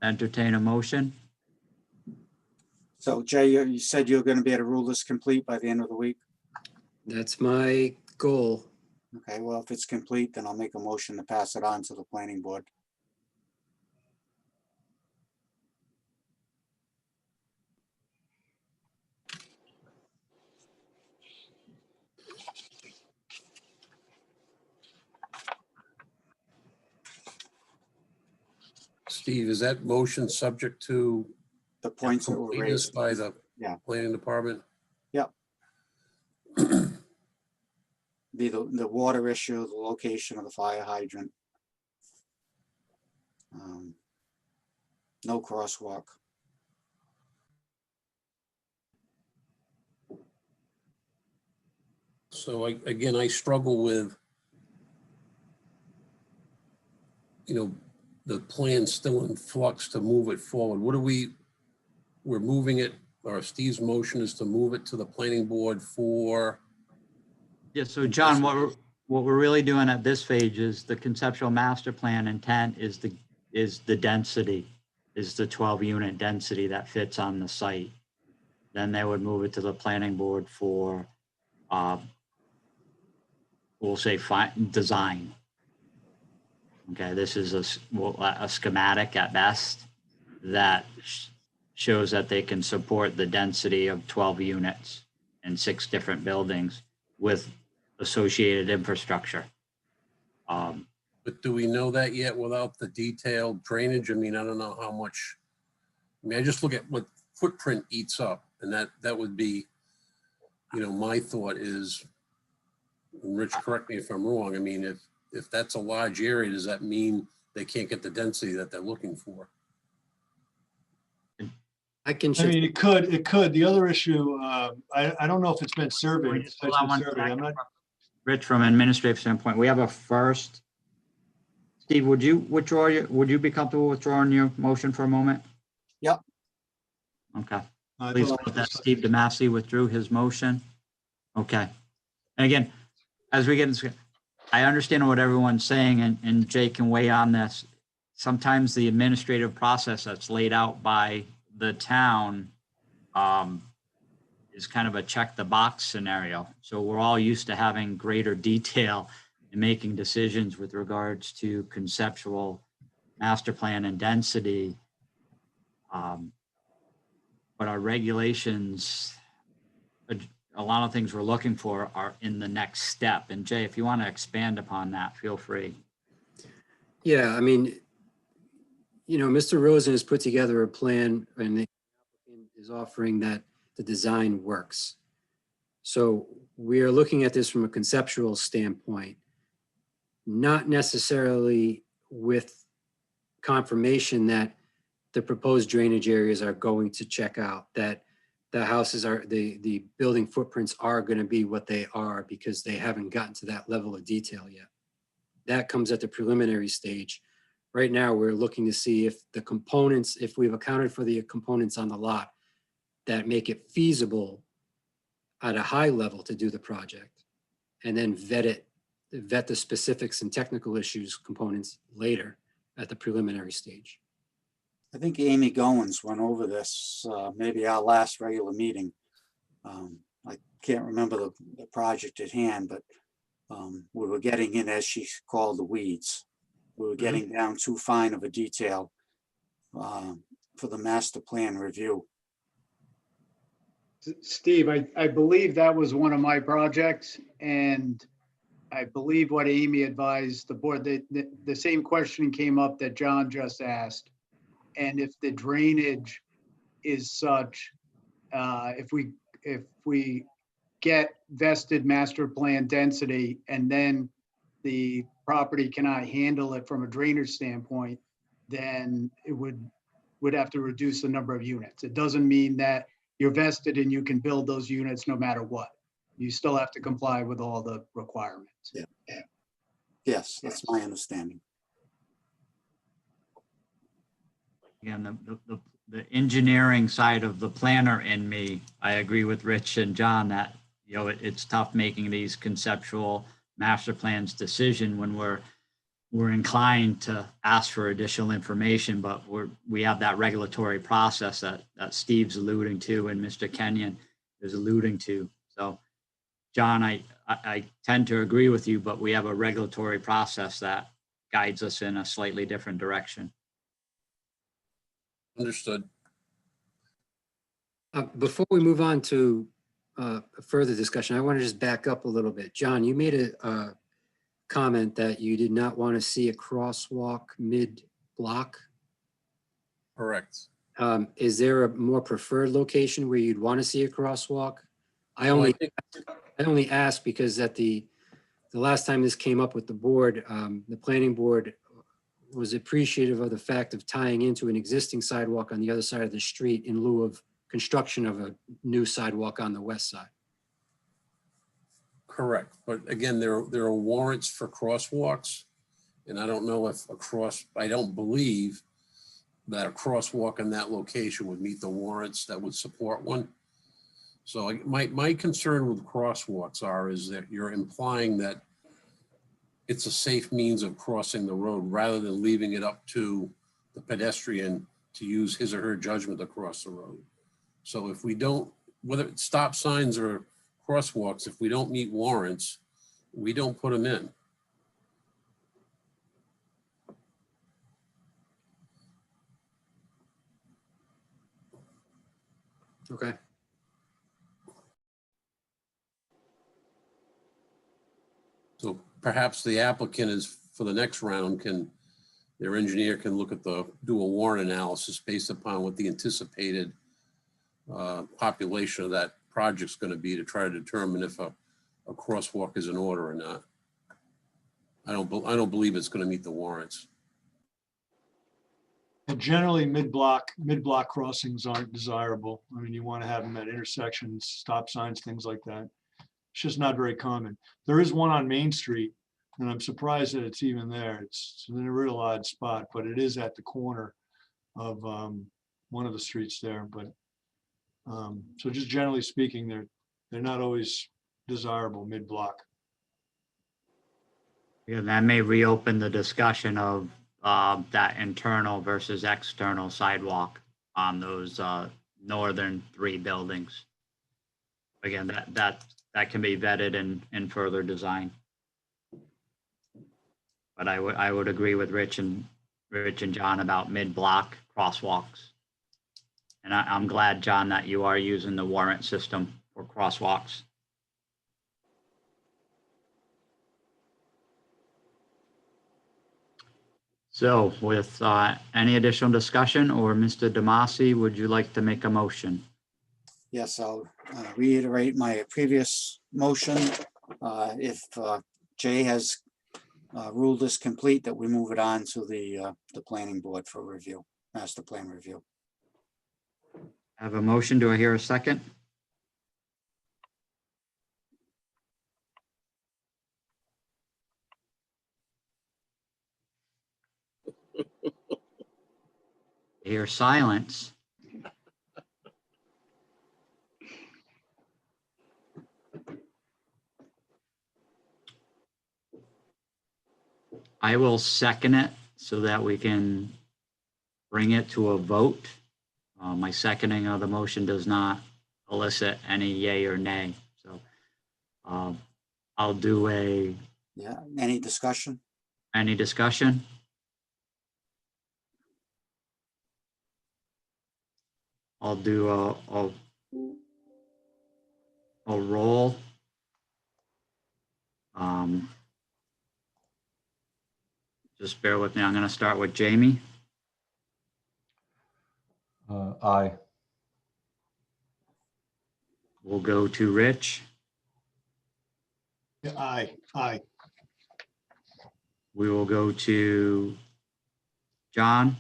entertain a motion. So Jay, you said you're going to be able to rule this complete by the end of the week? That's my goal. Okay, well, if it's complete, then I'll make a motion to pass it on to the planning board. Steve, is that motion subject to The points that were completeness raised. by the Yeah. planning department? Yep. Be the water issue, the location of the fire hydrant. No crosswalk. So again, I struggle with, the plan's still in flux to move it forward. We're moving it, or Steve's motion is to move it to the planning board for, Yeah, so John, what we're really doing at this phase is the conceptual master plan intent is the density, is the 12 unit density that fits on the site. Then they would move it to the planning board for, we'll say design. Okay, this is a schematic at best that shows that they can support the density of 12 units in 6 different buildings with associated infrastructure. but do we know that yet without the detailed drainage? I mean, I don't know how much, I just look at what footprint eats up, and that would be, my thought is, and Rich, correct me if I'm wrong, I mean, if that's a large area, does that mean they can't get the density that they're looking for? I mean, it could. The other issue, I don't know if it's been surveyed. It's been surveyed. I'm not. Rich, from an administrative standpoint, we have a first. Steve, would you be comfortable withdrawing your motion for a moment? Yep. Okay. Please note that Steve DeMasi withdrew his motion. Okay. And again, as we get into, I understand what everyone's saying, and Jay can weigh on this. Sometimes the administrative process that's laid out by the town is kind of a check the box scenario. So we're all used to having greater detail in making decisions with regards to conceptual master plan and density. But our regulations, a lot of things we're looking for are in the next step. And Jay, if you want to expand upon that, feel free. Yeah, I mean, Mr. Rosen has put together a plan, and the applicant is offering that the design works. So we are looking at this from a conceptual standpoint, not necessarily with confirmation that the proposed drainage areas are going to check out, that the houses are, the building footprints are going to be what they are, because they haven't gotten to that level of detail yet. That comes at the preliminary stage. Right now, we're looking to see if the components, if we've accounted for the components on the lot that make it feasible at a high level to do the project, and then vet the specifics and technical issues components later at the preliminary stage. I think Amy Goins went over this, maybe our last regular meeting. I can't remember the project at hand, but we were getting in, as she called, the weeds. We were getting down too fine of a detail for the master plan review. Steve, I believe that was one of my projects, and I believe what Amy advised the board, the same question came up that John just asked. And if the drainage is such, if we get vested master plan density and then the property cannot handle it from a drainage standpoint, then it would have to reduce the number of units. It doesn't mean that you're vested and you can build those units no matter what. You still have to comply with all the requirements. Yeah. Yes, that's my understanding. Again, the engineering side of the planner in me, I agree with Rich and John that, you know, it's tough making these conceptual master plans decision when we're inclined to ask for additional information, but we have that regulatory process that Steve's alluding to and Mr. Kenyon is alluding to. So, John, I tend to agree with you, but we have a regulatory process that guides us in a slightly different direction. Understood. Before we move on to further discussion, I want to just back up a little bit. John, you made a comment that you did not want to see a crosswalk mid-block. Correct. Is there a more preferred location where you'd want to see a crosswalk? I Well, only ask because at the last time this came up with the board, the planning board was appreciative of the fact of tying into an existing sidewalk on the other side of the street in lieu of construction of a new sidewalk on the west side. Correct, but again, there are warrants for crosswalks, and I don't know if I don't believe that a crosswalk in that location would meet the warrants that would support one. So my concern with crosswalks is that you're implying that it's a safe means of crossing the road rather than leaving it up to the pedestrian to use his or her judgment to cross the road. So if we don't, whether it's stop signs or crosswalks, if we don't meet warrants, we don't put them in. Okay. So perhaps the applicant is, for the next round, their engineer can look at do a warrant analysis based upon what the anticipated population of that project's going to be to try to determine if a crosswalk is in order or not. I don't believe it's going to meet the warrants. And generally, mid-block crossings aren't desirable. I mean, you want to have them at intersections, stop signs, things like that. It's just not very common. There is one on Main Street, and I'm surprised that it's even there. It's in a real odd spot, but it is at the corner of one of the streets there. But so just generally speaking, they're not always desirable mid-block. Yeah, that may reopen the discussion of that internal versus external sidewalk on those northern 3 buildings. Again, that can be vetted in further design. But I would agree with Rich and John about mid-block crosswalks. And I'm glad, John, that you are using the warrant system for crosswalks. So with any additional discussion, or Mr. Damasi, would you like to make a motion? Yes, I'll reiterate my previous motion. If Jay has ruled this complete, that we move it on to the planning board for review, master plan review. I have a motion. Do I hear a second? I hear silence. I will second it so that we can bring it to a vote. My seconding of the motion does not elicit any yay or nay. So I'll do Yeah, any discussion? any discussion? I'll do a roll. Just bear with me. I'm going to start with Jamie. Aye. We'll go to Rich. Aye, aye. We will go to John.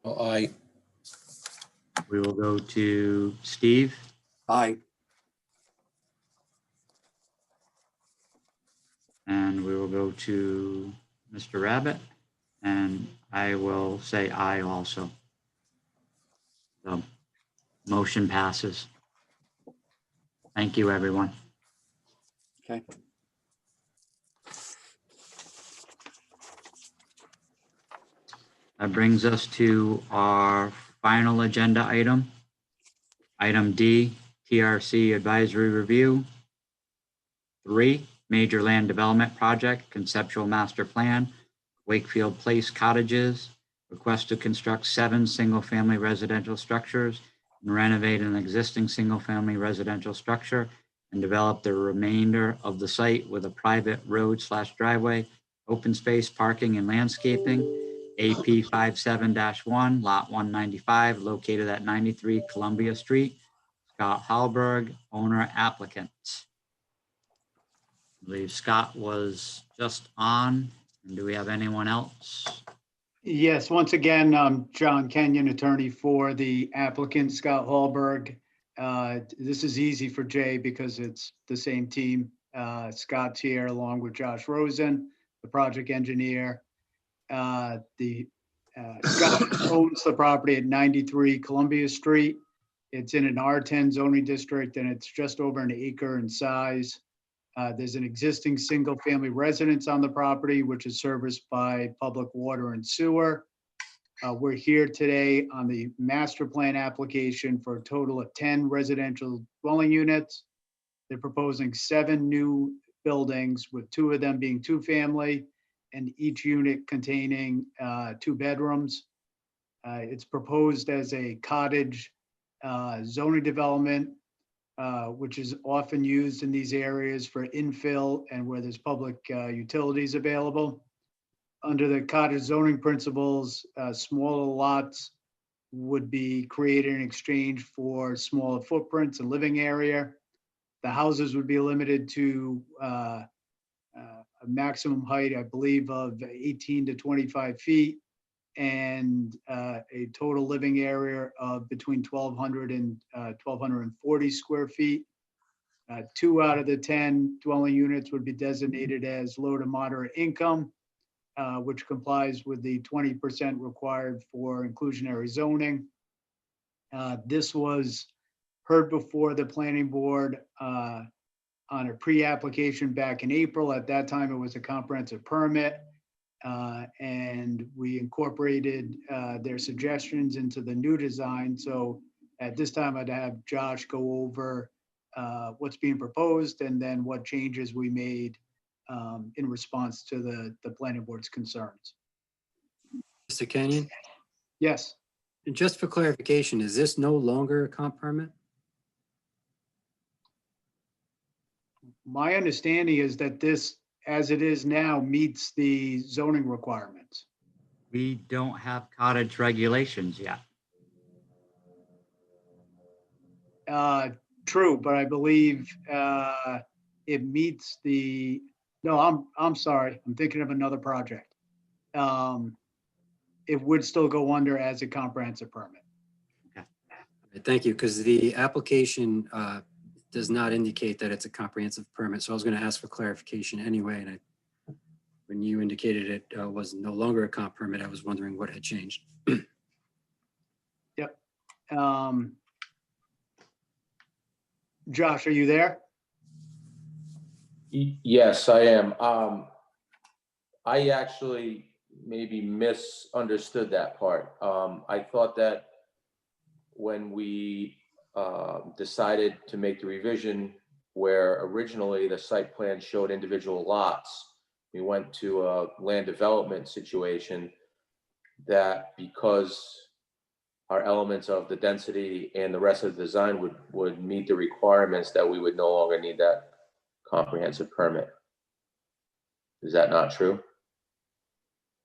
Aye. We will go to Steve. Aye. And we will go to Mr. Rabbit. And I will say aye also. So motion passes. Thank you, everyone. Okay. That brings us to our final agenda item. Item D, TRC advisory review. 3, major land development project, conceptual master plan, Wakefield Place cottages, request to construct 7 single-family residential structures and renovate an existing single-family residential structure and develop the remainder of the site with a private road/driveway, open space, parking, and landscaping. AP 57-1, lot 195, located at 93 Columbia Street. Scott Hallberg, owner applicant. I believe Scott was just on. And do we have anyone else? Yes, once again, I'm John Kenyon, attorney for the applicant, Scott Hallberg. This is easy for Jay because it's the same team. Scott's here along with Josh Rosen, the project engineer. Scott owns the property at 93 Columbia Street. It's in an R10 zoning district and it's just over an acre in size. There's an existing single-family residence on the property, which is serviced by public water and sewer. We're here today on the master plan application for a total of 10 residential dwelling units. They're proposing 7 new buildings, with 2 of them being 2-family and each unit containing 2 bedrooms. It's proposed as a cottage zoning development, which is often used in these areas for infill and where there's public utilities available. Under the cottage zoning principles, smaller lots would be created in exchange for smaller footprints and living area. The houses would be limited to a maximum height, I believe, of 18 to 25 feet and a total living area of between 1,200 and 1,240 square feet. 2 out of the 10 dwelling units would be designated as low to moderate income, which complies with the 20% required for inclusionary zoning. This was heard before the planning board on a pre-application back in April. At that time, it was a comprehensive permit. And we incorporated their suggestions into the new design. So at this time, I'd have Josh go over what's being proposed and then what changes we made in response to the planning board's concerns. Mr. Kenyon, Yes, and just for clarification, is this no longer a comp permit? my understanding is that this, as it is now, meets the zoning requirements. We don't have cottage regulations yet. True, but I believe it meets the, no, I'm sorry, I'm thinking of another project. It would still go under as a comprehensive permit. Thank you, because the application does not indicate that it's a comprehensive permit. So I was going to ask for clarification anyway. And when you indicated it was no longer a comp permit, I was wondering what had changed. Yep. Josh, are you there? Yes, I am. I actually maybe misunderstood that part. I thought that when we decided to make the revision where originally the site plan showed individual lots, we went to a land development situation that because our elements of the density and the rest of the design would meet the requirements, that we would no longer need that comprehensive permit. Is that not true?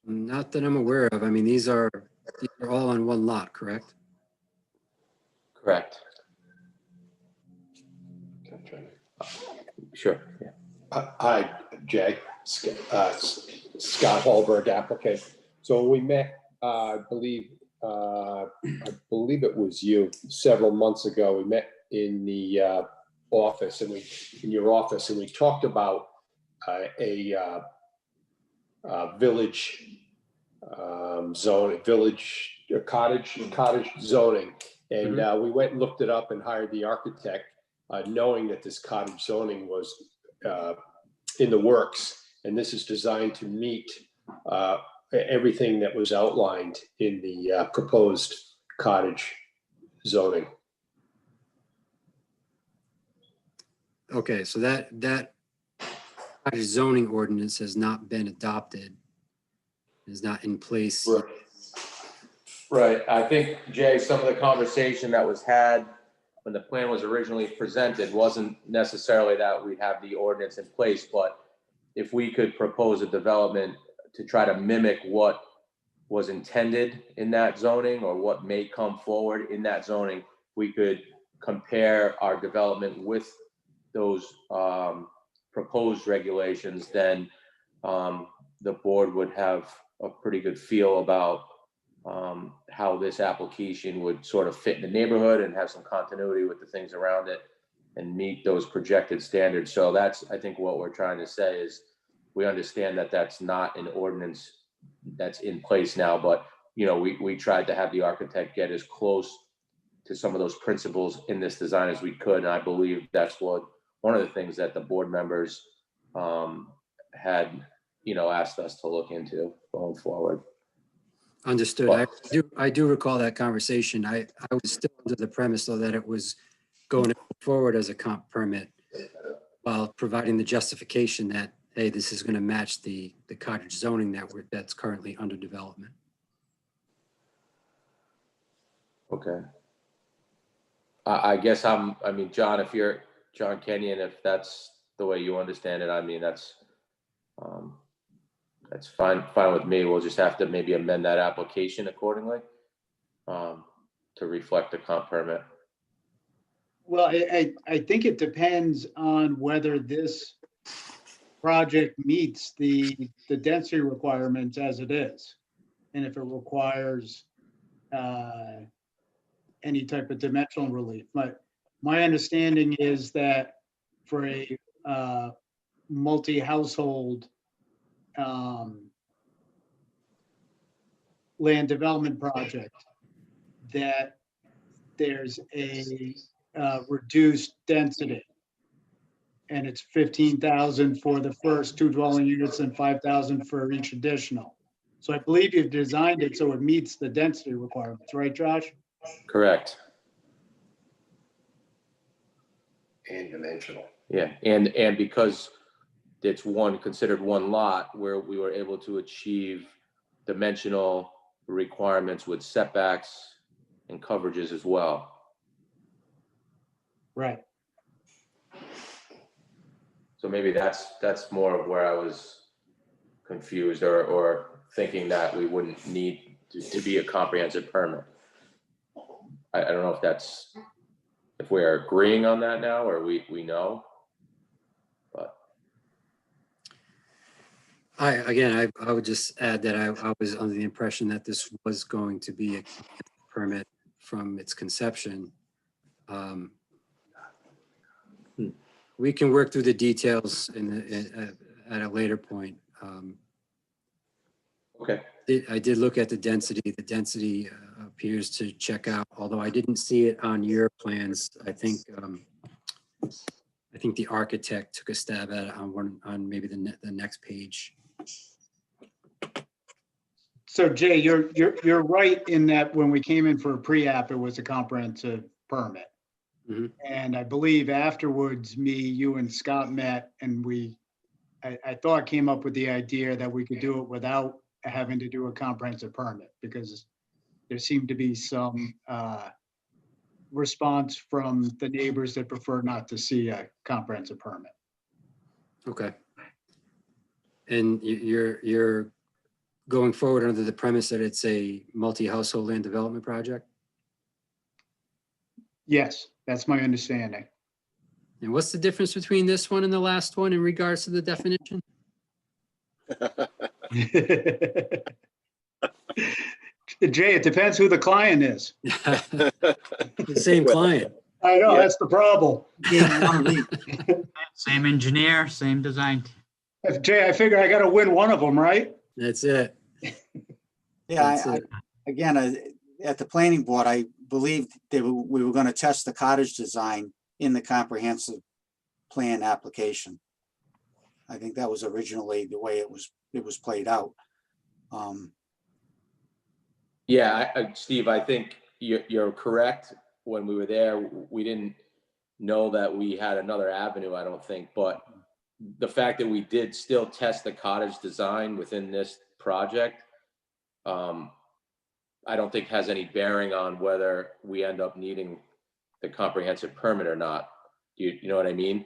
Not that I'm aware of. I mean, these are all on one lot, correct? Correct. Sure. Yeah. Hi, Jay. Scott Holberg, applicant. So we met, I believe it was you several months ago. We met in the office and in your office, and we talked about a village zoning, cottage zoning. And we went and looked it up and hired the architect, knowing that this cottage zoning was in the works. And this is designed to meet everything that was outlined in the proposed cottage zoning. Okay, so that cottage zoning ordinance has not been adopted, is not in place. Right. I think, Jay, some of the conversation that was had when the plan was originally presented wasn't necessarily that we have the ordinance in place, but if we could propose a development to try to mimic what was intended in that zoning or what may come forward in that zoning, we could compare our development with those proposed regulations, then the board would have a pretty good feel about how this application would sort of fit in the neighborhood and have some continuity with the things around it and meet those projected standards. So that's, I think, what we're trying to say is we understand that that's not an ordinance that's in place now, but we tried to have the architect get as close to some of those principles in this design as we could. And I believe that's one of the things that the board members had, asked us to look into going forward. Understood. I do recall that conversation. I was still under the premise though that it was going forward as a comp permit while providing the justification that, hey, this is going to match the cottage zoning that's currently under development. Okay. I guess John, if you're John Kenyon, if that's the way you understand it, that's fine with me. We'll just have to maybe amend that application accordingly to reflect the comp permit. Well, I think it depends on whether this project meets the density requirements as it is. And if it requires any type of dimensional relief. But my understanding is that for a multi-household land development project, that there's a reduced density. And it's 15,000 for the first 2 dwelling units and 5,000 for each additional. So I believe you've designed it so it meets the density requirements, right, Josh? Correct. And dimensional. Yeah, and because it's considered one lot, where we were able to achieve dimensional requirements with setbacks and coverages as well. Right. So maybe that's more of where I was confused or thinking that we wouldn't need to be a comprehensive permit. I don't know if that's if we're agreeing on that now, or we know. But I would just add that I was under the impression that this was going to be a permit from its conception. We can work through the details at a later point. okay. I did look at the density. The density appears to check out, although I didn't see it on your plans. I think the architect took a stab at it on maybe the next page. So Jay, you're right in that when we came in for a pre-app, it was a comprehensive permit. Mhm. And I believe afterwards, me, you and Scott met and I thought came up with the idea that we could do it without having to do a comprehensive permit because there seemed to be some response from the neighbors that prefer not to see a comprehensive permit. Okay. And you're going forward under the premise that it's a multi-household land development project? Yes, that's my understanding. And what's the difference between this one and the last one in regards to the definition? Jay, it depends who the client is. The same client. I know, Yeah. that's the problem. Same engineer, same design. Jay, I figure I gotta win one of them, right? That's it. Yeah, That's it. again, at the planning board, I believed we were going to test the cottage design in the comprehensive plan application. I think that was originally the way it was played out. Yeah, Steve, I think you're correct. When we were there, we didn't know that we had another avenue, I don't think, but the fact that we did still test the cottage design within this project, I don't think has any bearing on whether we end up needing the comprehensive permit or not. You know what I mean?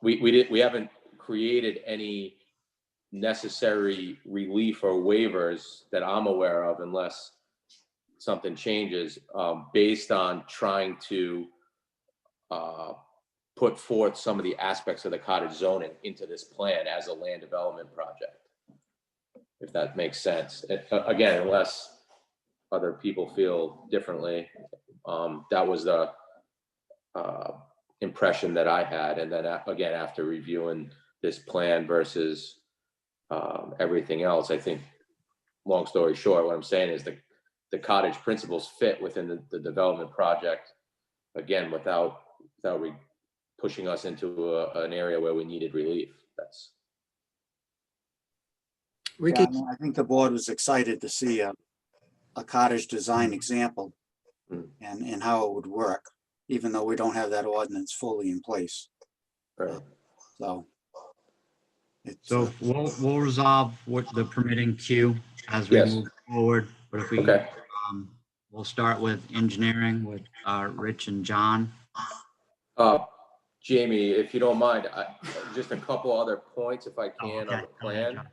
We haven't created any necessary relief or waivers that I'm aware of unless something changes, based on trying to put forth some of the aspects of the cottage zoning into this plan as a land development project, if that makes sense. Again, unless other people feel differently, that was the impression that I had. And then again, after reviewing this plan versus everything else, I think, long story short, what I'm saying is the cottage principles fit within the development project, again, without pushing us into an area where we needed relief. I think the board was excited to see a cottage design example and how it would work, even though we don't have that ordinance fully in place. Right. So we'll resolve what the permitting queue as we Yes. move forward. But if we, Okay. we'll start with engineering with Rich and John. Jamie, if you don't mind, just a couple other points, if I can, on the plan.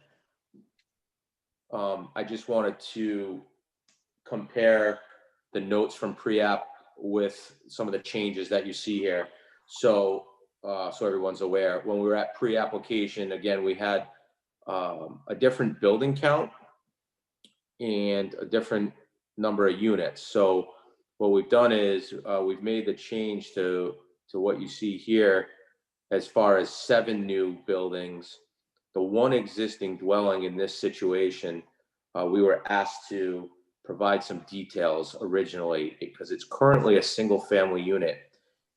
I just wanted to compare the notes from pre-app with some of the changes that you see here. So everyone's aware, when we were at pre-application, again, we had a different building count and a different number of units. So what we've done is we've made the change to what you see here as far as 7 new buildings. The one existing dwelling in this situation, we were asked to provide some details originally because it's currently a single family unit,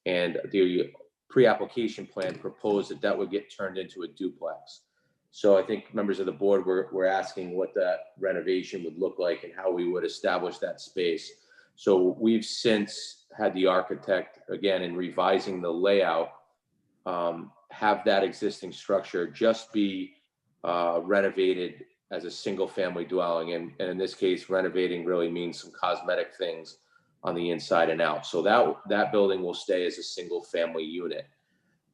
and the pre-application plan proposed that would get turned into a duplex. So I think members of the board were asking what that renovation would look like and how we would establish that space. So we've since had the architect, again, in revising the layout, have that existing structure just be renovated as a single family dwelling. And in this case, renovating really means some cosmetic things on the inside and out. So that building will stay as a single family unit.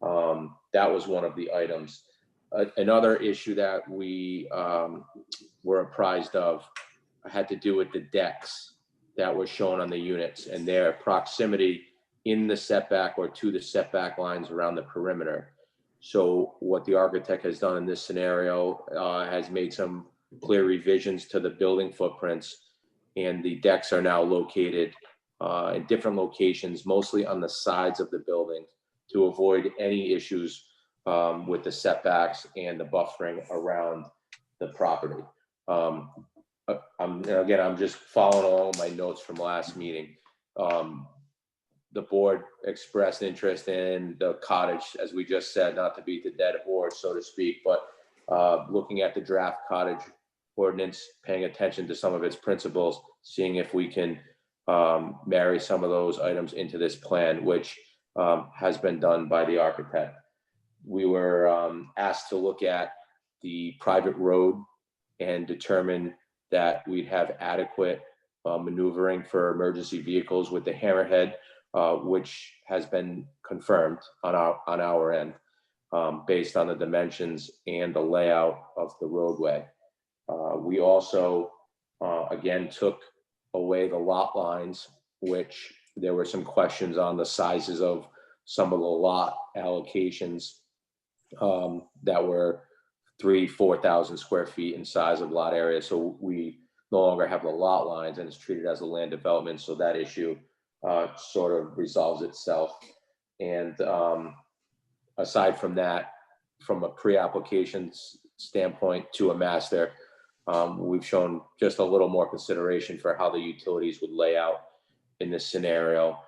That was one of the items. Another issue that we were apprised of had to do with the decks that were shown on the units and their proximity in the setback or to the setback lines around the perimeter. So what the architect has done in this scenario has made some clear revisions to the building footprints, and the decks are now located in different locations, mostly on the sides of the building, to avoid any issues with the setbacks and the buffering around the property. I'm just following along my notes from last meeting. The board expressed interest in the cottage, as we just said, not to beat the dead horse, so to speak, but looking at the draft cottage ordinance, paying attention to some of its principles, seeing if we can marry some of those items into this plan, which has been done by the architect. We were asked to look at the private road and determine that we'd have adequate maneuvering for emergency vehicles with the hammerhead, which has been confirmed on our end based on the dimensions and the layout of the roadway. We also, again, took away the lot lines, which there were some questions on the sizes of some of the lot allocations that were 3,000-4,000 square feet in size of lot area. So we no longer have the lot lines, and it's treated as a land development. So that issue sort of resolves itself. And aside from that, from a pre-application standpoint to a master, we've shown just a little more consideration for how the utilities would lay out in this scenario,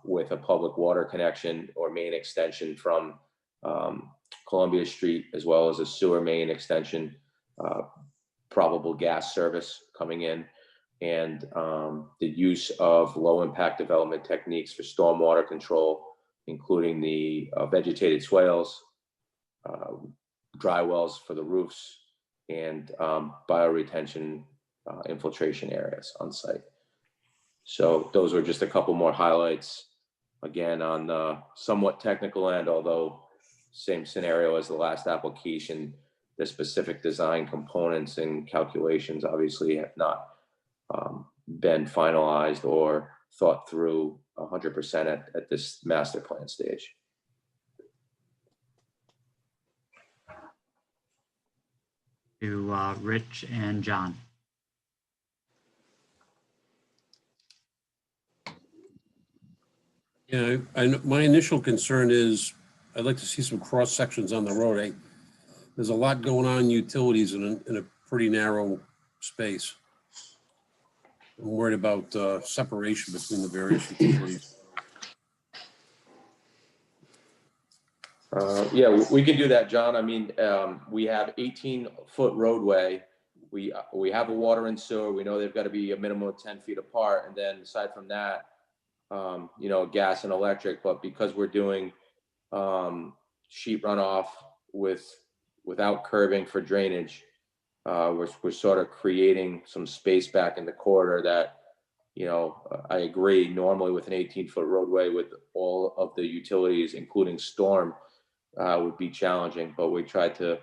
with a public water connection or main extension from Columbia Street, as well as a sewer main extension, probable gas service coming in, and the use of low impact development techniques for stormwater control, including the vegetated swales, dry wells for the roofs, and bioretention infiltration areas on site. So those are just a couple more highlights, again, on the somewhat technical end, although same scenario as the last application. The specific design components and calculations obviously have not been finalized or thought through 100% at this master plan stage. To Rich and John. Yeah, my initial concern is I'd like to see some cross sections on the road. There's a lot going on in utilities in a pretty narrow space. I'm worried about separation between the various utilities. Yeah, we can do that, John. I mean, we have 18-foot roadway. We have a water and sewer. We know they've got to be a minimum of 10 feet apart. And then aside from that, gas and electric. But because we're doing sheet runoff without curbing for drainage, we're sort of creating some space back in the corridor that, I agree, normally with an 18-foot roadway with all of the utilities, including storm, would be challenging. But we tried to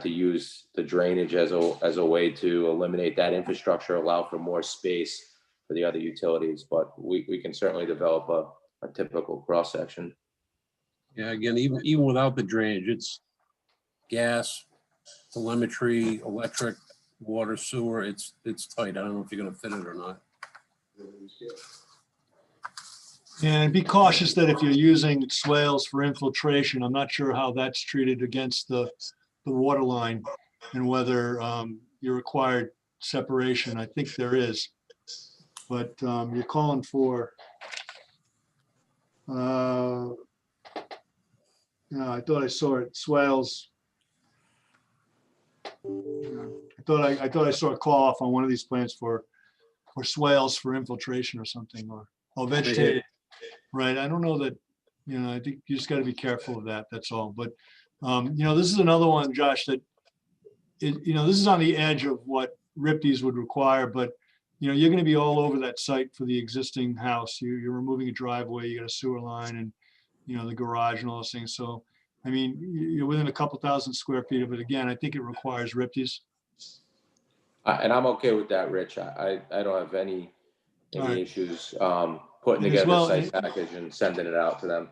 use the drainage as a way to eliminate that infrastructure, allow for more space for the other utilities. But we can certainly develop a typical cross section. Yeah, again, even without the drainage, it's gas, telemetry, electric, water, sewer. It's tight. I don't know if you're going to fit it or not. And be cautious that if you're using swales for infiltration, I'm not sure how that's treated against the water line and whether you're required separation. I think there is, but you're calling for, I thought I saw it, swales. I thought I saw a call off on one of these plans for swales for infiltration or something, or vegetated. Right. I don't know that, I think you just got to be careful of that. That's all. But, this is another one, Josh, that, this is on the edge of what RIPDs would require, but, you're going to be all over that site for the existing house. You're removing a driveway, you got a sewer line and, the garage and all those things. So, I mean, you're within a couple thousand square feet of it. Again, I think it requires RIPDs. And I'm okay with that, Rich. I don't have any All right. issues. putting And as together well, a site package and sending it out to them.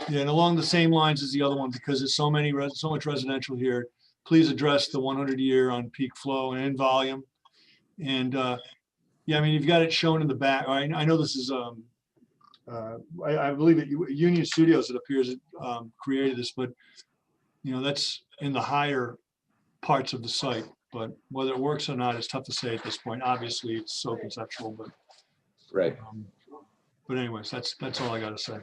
Yeah, and along the same lines as the other one, because there's so much residential here, please address the 100-year on peak flow and volume. And yeah, I mean, you've got it shown in the back. I know this is, I believe it, Union Studios, it appears, created this, but you know, that's in the higher parts of the site. But whether it works or not, it's tough to say at this point. Obviously, it's so conceptual, but Right. but anyways, that's all I got to say.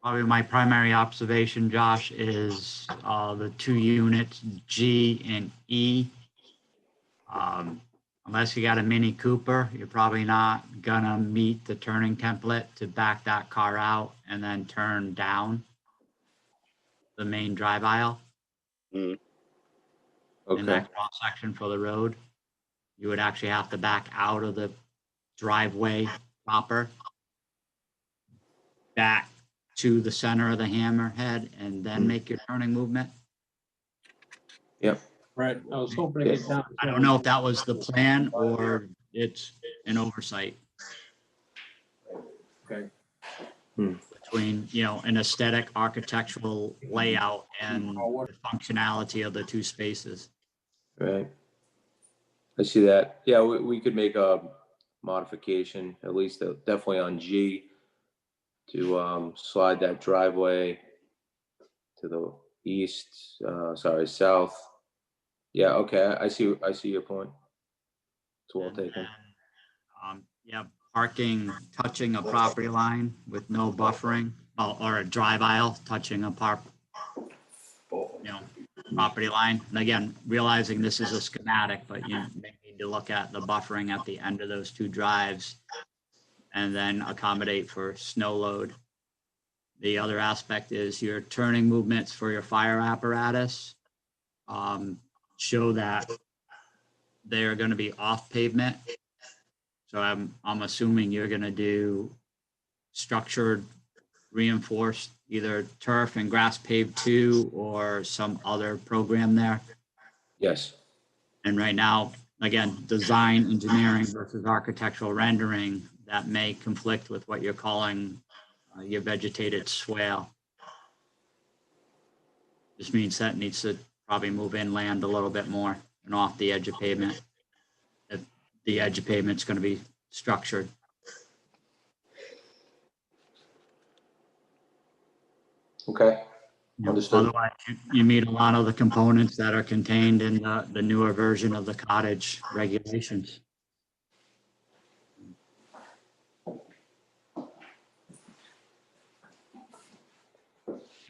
Probably my primary observation, Josh, is the 2 units, G and E. Unless you got a Mini Cooper, you're probably not gonna meet the turning template to back that car out and then turn down the main drive aisle in Okay. that cross section for the road. You would actually have to back out of the driveway proper, back to the center of the hammerhead, and then make your turning movement. Yep. Right, I was hoping to get down. I don't know if that was the plan or it's an oversight Okay. between, you know, an aesthetic architectural layout and the functionality of the 2 spaces. Right. I see that. Yeah, we could make a modification, at least definitely on G, to slide that driveway to the east, south. Yeah, okay, I see your point. It's well taken. Yeah, parking touching a property line with no buffering, or a drive aisle touching a property line. And again, realizing this is a schematic, but you may need to look at the buffering at the end of those 2 drives and then accommodate for snow load. The other aspect is your turning movements for your fire apparatus show that they're going to be off pavement. So I'm assuming you're going to do structured, reinforced, either turf and grass paved 2 or some other program there. Yes. And right now, again, design engineering versus architectural rendering, that may conflict with what you're calling your vegetated swale. This means that needs to probably move inland a little bit more and off the edge of pavement. If the edge of pavement's going to be structured. Okay. Understood. Otherwise, you meet a lot of the components that are contained in the newer version of the cottage regulations.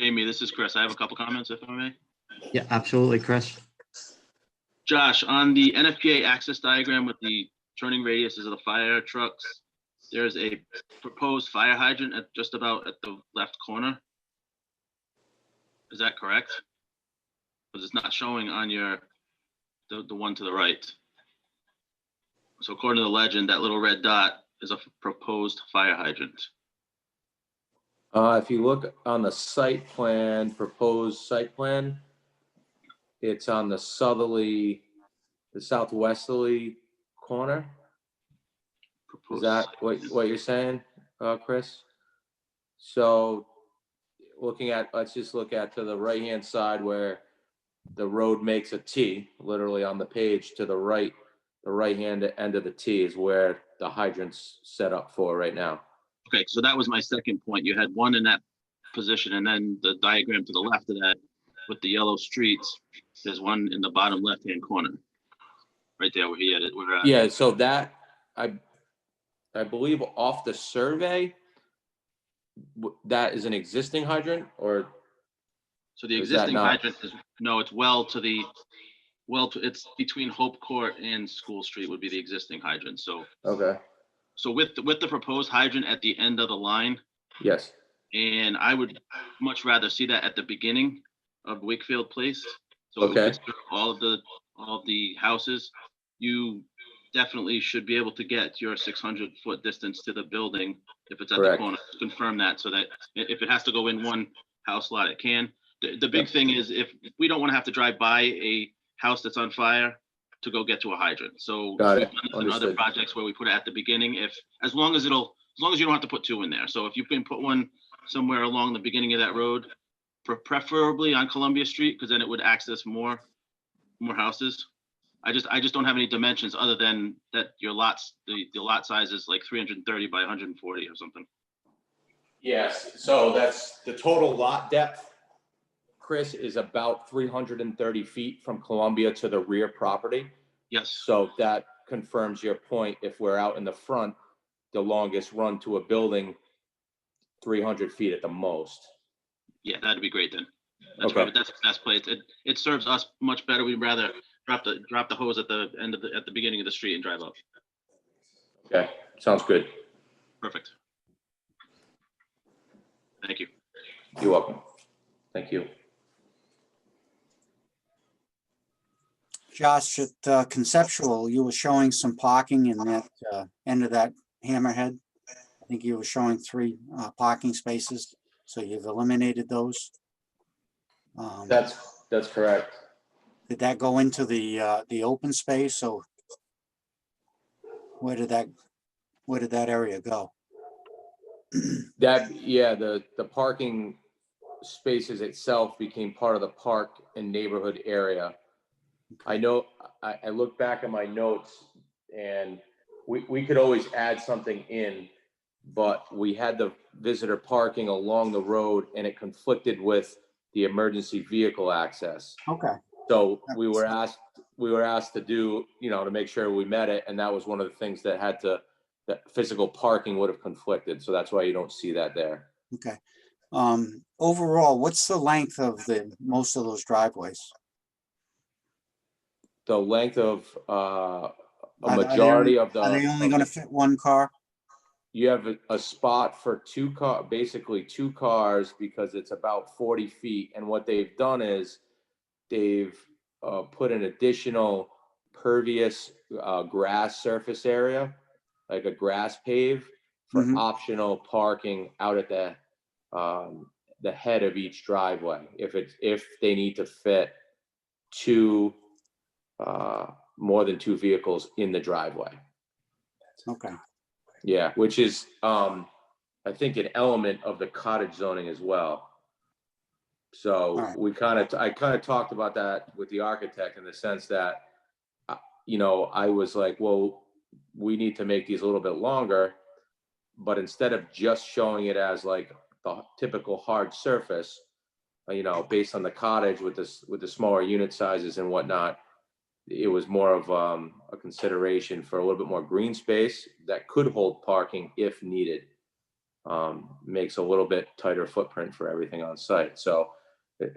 Amy, this is Chris. I have a couple comments, if I may. Yeah, absolutely, Chris. Josh, on the NFPA access diagram with the turning radiuses of the fire trucks, there's a proposed fire hydrant at just about at the left corner. Is that correct? Because it's not showing on the one to the right. So according to the legend, that little red dot is a proposed fire hydrant. If you look on the site plan, proposed site plan, it's on the southwesterly corner. Is that what you're saying, Chris? So let's just look at to the right-hand side where the road makes a T, literally on the page to the right-hand end of the T is where the hydrant's set up for right now. Okay, so that was my second point. You had one in that position, and then the diagram to the left of that with the yellow streets, there's one in the bottom left-hand corner. Right there where he had it. Yeah, so that, I believe off the survey, that is an existing hydrant, or? So the existing hydrant is, no, it's it's between Hope Court and School Street would be the existing hydrant, so. Okay. So with the proposed hydrant at the end of the line. Yes. And I would much rather see that at the beginning of Wakefield Place. So okay. It would all of the houses. You definitely should be able to get your 600-foot distance to the building if it's at Correct. the corner. Confirm that so that if it has to go in one house lot, it can. The big thing is if we don't want to have to drive by a house that's on fire to go get to a hydrant. So Got we've it. done this in other Understood. projects where we put it at the beginning, as long as you don't have to put two in there. So if you can put one somewhere along the beginning of that road, preferably on Columbia Street, because then it would access more houses. I just don't have any dimensions other than that your lots, the lot size is like 330 by 140 or something. Yes, so that's the total lot depth, Chris, is about 330 feet from Columbia to the rear property. Yes. So that confirms your point. If we're out in the front, the longest run to a building, 300 feet at the most. Yeah, that'd be great then. That's Okay. perfect. That's the best place. It serves us much better. We'd rather drop the hose at the end of at the beginning of the street and drive up. Okay, sounds good. Perfect. Thank you. You're welcome. Thank you. Josh, at conceptual, you were showing some parking in that end of that hammerhead. I think you were showing 3 parking spaces, so you've eliminated those. That's correct. Did that go into the open space? So where did that area go? The parking spaces itself became part of the park and neighborhood area. I know, I look back at my notes and we could always add something in, but we had the visitor parking along the road and it conflicted with the emergency vehicle access. Okay. So we were asked to do, to make sure we met it. And that was one of the things that physical parking would have conflicted. So that's why you don't see that there. Okay. Overall, what's the length of most of those driveways? The length of a Are majority of the. Are they only going to fit one car? You have a spot for basically two cars, because it's about 40 feet. And what they've done is they've put an additional pervious grass surface area, like a grass pave, for optional parking out at the head of each driveway. If they need to fit more than 2 vehicles in the driveway. Okay. Yeah, which is, I think, an element of the cottage zoning as well. So I kind of talked about that with the architect in the sense that, I was like, well, we need to make these a little bit longer, but instead of just showing it as like the typical hard surface, based on the cottage with the smaller unit sizes and whatnot, it was more of a consideration for a little bit more green space that could hold parking if needed. Makes a little bit tighter footprint for everything on site. So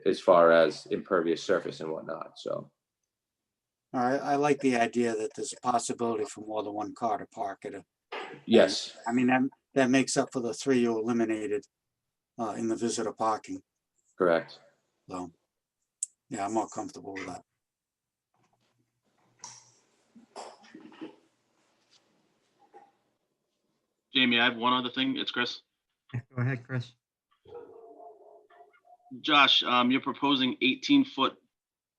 as far as impervious surface and whatnot, so. All right. I like the idea that there's a possibility for more than one car to park at a. Yes. I mean, that makes up for the 3 you eliminated in the visitor parking. Correct. So, yeah, I'm more comfortable with that. Jamie, I have one other thing. It's Chris. Go ahead, Chris. Josh, you're proposing 18-foot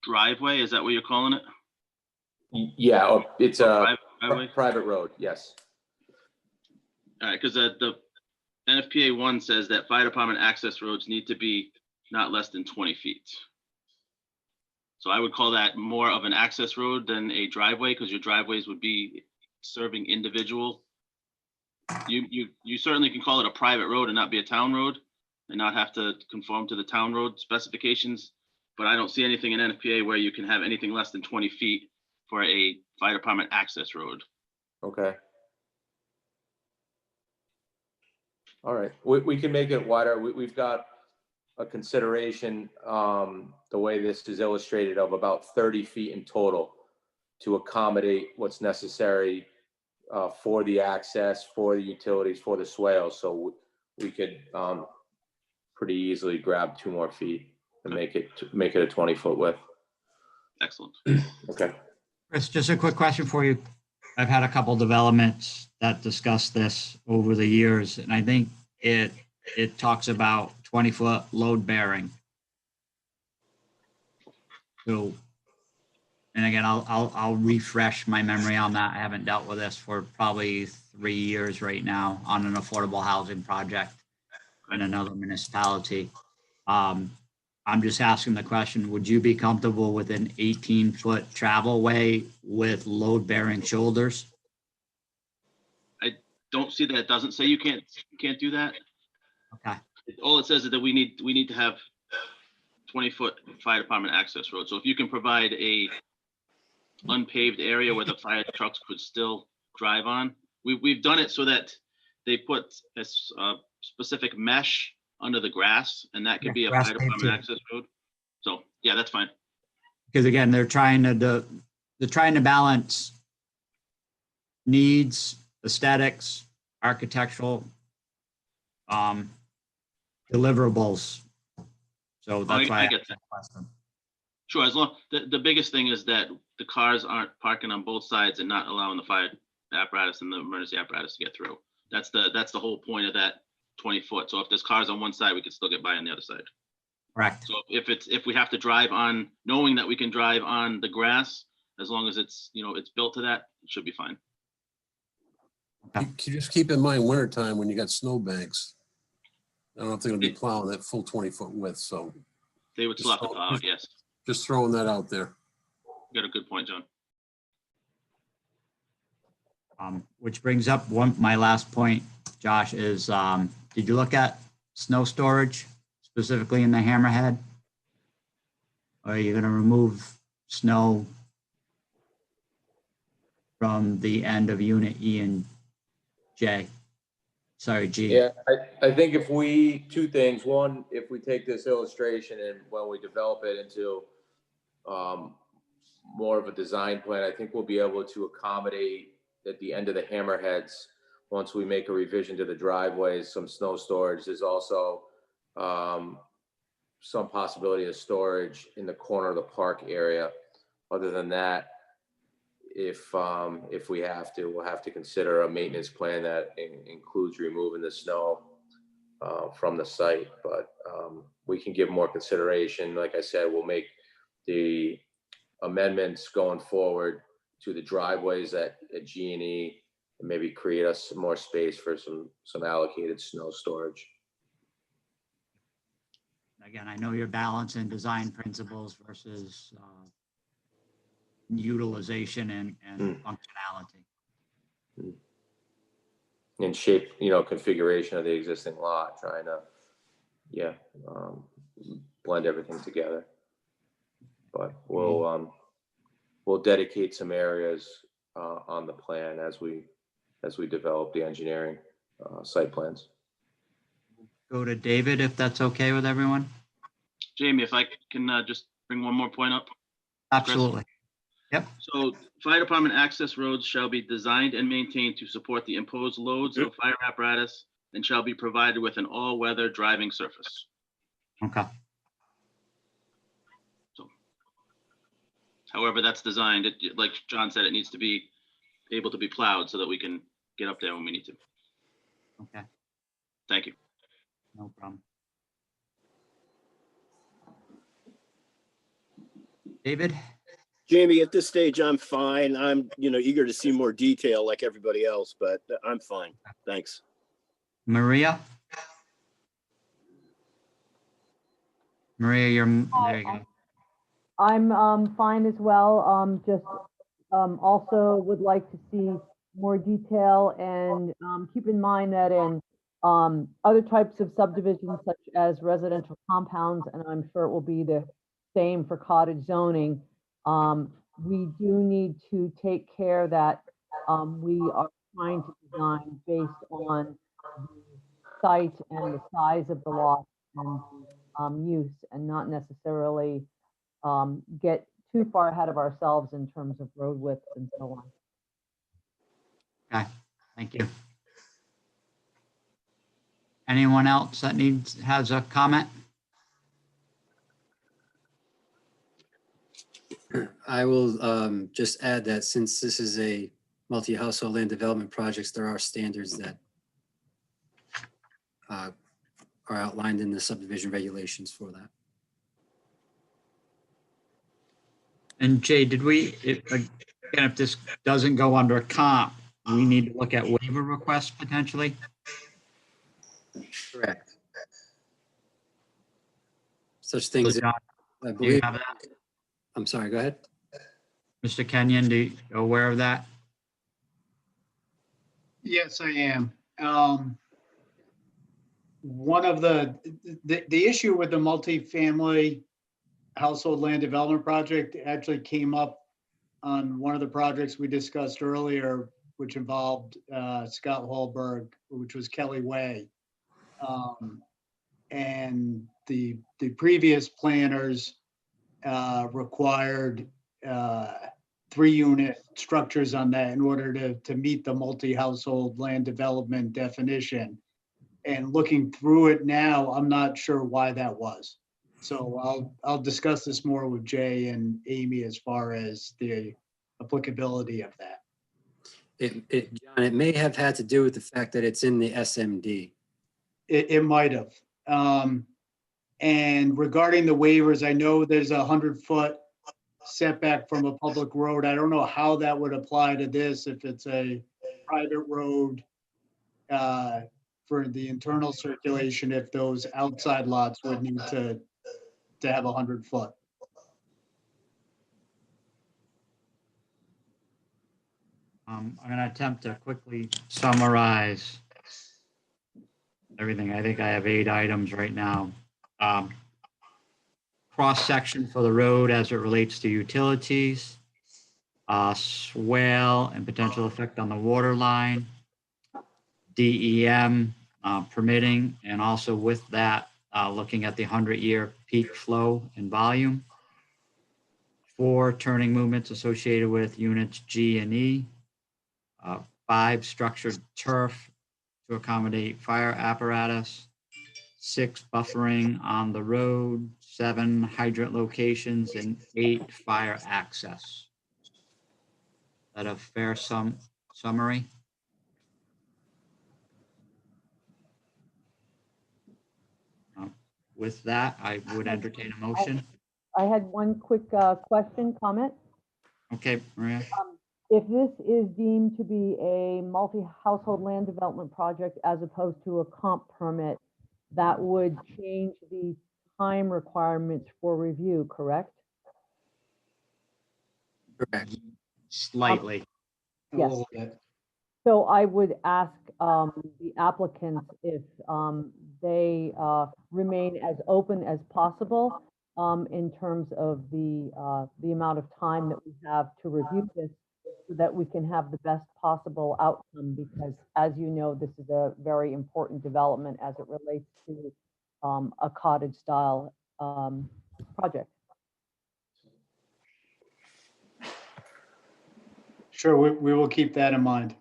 driveway. Is that what you're calling it? Yeah, it's a driveway? private road. Yes. All right, because the NFPA 1 says that fire department access roads need to be not less than 20 feet. So I would call that more of an access road than a driveway, because your driveways would be serving individual. You certainly can call it a private road and not be a town road and not have to conform to the town road specifications. But I don't see anything in NFPA where you can have anything less than 20 feet for a fire department access road. Okay. All right, we can make it wider. We've got a consideration, the way this is illustrated, of about 30 feet in total to accommodate what's necessary for the access, for the utilities, for the swales. So we could pretty easily grab 2 more feet and make it a 20-foot width. Excellent. Okay. Chris, just a quick question for you. I've had a couple developments that discuss this over the years, and I think it talks about 20-foot load bearing. So And again, I'll refresh my memory on that. I haven't dealt with this for probably 3 years right now on an affordable housing project in another municipality. I'm just asking the question, would you be comfortable with an 18-foot travel way with load-bearing shoulders? Don't see that. It doesn't say you can't do that. Okay. All it says is that we need to have 20-foot fire department access road. So if you can provide a unpaved area where the fire trucks could still drive on, we've done it so that they put a specific mesh under the grass, and that could be a grass fire paved department too. access road. So yeah, that's fine. Because again, they're trying to balance needs, aesthetics, architectural, deliverables. So that's why I get that. Sure, as long, the biggest thing is that the cars aren't parking on both sides and not allowing the fire apparatus and the emergency apparatus to get through. That's the whole point of that 20-foot. So if there's cars on one side, we can still get by on the other side. Correct. So if we have to drive on, knowing that we can drive on the grass, as long as it's, it's built to that, it should be fine. You just keep in mind wintertime when you got snowbanks. I don't know if they're gonna be plowing that full 20-foot width, so They would still have to plow out, yes. just throwing that out there. You got a good point, John. Which brings up my last point, Josh, is did you look at snow storage specifically in the Hammerhead? Or are you going to remove snow from the end of unit E and J? Sorry, G. Yeah, I think two things. One, if we take this illustration and when we develop it into more of a design plan, I think we'll be able to accommodate at the end of the hammerheads, once we make a revision to the driveways, some snow storage. There's also some possibility of storage in the corner of the park area. Other than that, if we have to, we'll have to consider a maintenance plan that includes removing the snow from the site. But we can give more consideration. Like I said, we'll make the amendments going forward to the driveways at G&E and maybe create us some more space for some allocated snow storage. Again, I know you're balancing design principles versus utilization and functionality. And shape, configuration of the existing lot, trying to, blend everything together. But we'll dedicate some areas on the plan as we develop the engineering site plans. Go to David, if that's okay with everyone. Jamie, if I can just bring one more point up. Absolutely. Yep. So fire department access roads shall be designed and maintained to support the imposed loads of fire apparatus and shall be provided with an all-weather driving surface. Okay. So, however that's designed, like John said, it needs to be able to be plowed so that we can get up there when we need to. Okay. Thank you. No problem. David? Jamie, at this stage, I'm fine. I'm, eager to see more detail like everybody else, but I'm fine. Thanks. Maria? Maria, there you go. I'm fine as well. Just also would like to see more detail and keep in mind that in other types of subdivisions such as residential compounds, and I'm sure it will be the same for cottage zoning, we do need to take care that we are trying to design based on the site and the size of the lot and use, and not necessarily get too far ahead of ourselves in terms of road widths and so on. Okay, thank you. Anyone else that has a comment? I will just add that since this is a multi-household land development projects, there are standards that are outlined in the subdivision regulations for that. And Jay, did we, again, if this doesn't go under comp, we need to look at waiver requests potentially? Correct. Such So things, John, I do you believe, have that? I'm sorry, go ahead. Mr. Kenyon, do you aware of that? Yes, I am. One of the issue with the multifamily household land development project actually came up on one of the projects we discussed earlier, which involved Scott Holberg, which was Kelly Way. And the previous planners required 3-unit structures on that in order to meet the multi-household land development definition. And looking through it now, I'm not sure why that was. So I'll discuss this more with Jay and Amy as far as the applicability of that. John, it may have had to do with the fact that it's in the SMD. It might have. And regarding the waivers, I know there's a 100-foot setback from a public road. I don't know how that would apply to this, if it's a private road for the internal circulation, if those outside lots would need to have 100-foot. I'm going to attempt to quickly summarize everything. I think I have 8 items right now. Cross-section for the road as it relates to utilities, swale and potential effect on the water line, DEM permitting, and also with that, looking at the 100-year peak flow and volume. 4 turning movements associated with units G and E. 5 structured turf to accommodate fire apparatus. 6 buffering on the road. 7 hydrant locations and 8 fire access. Is that a fair summary? With that, I would entertain a motion. I had one quick question, comment. Okay, Maria. If this is deemed to be a multi-household land development project as opposed to a comp permit, that would change the time requirements for review, correct? Correct. Slightly. Yes. So I would ask the applicants if they remain as open as possible in terms of the amount of time that we have to review this, so that we can have the best possible outcome, because as you know, this is a very important development as it relates to a cottage style project. Sure, we will keep that in mind.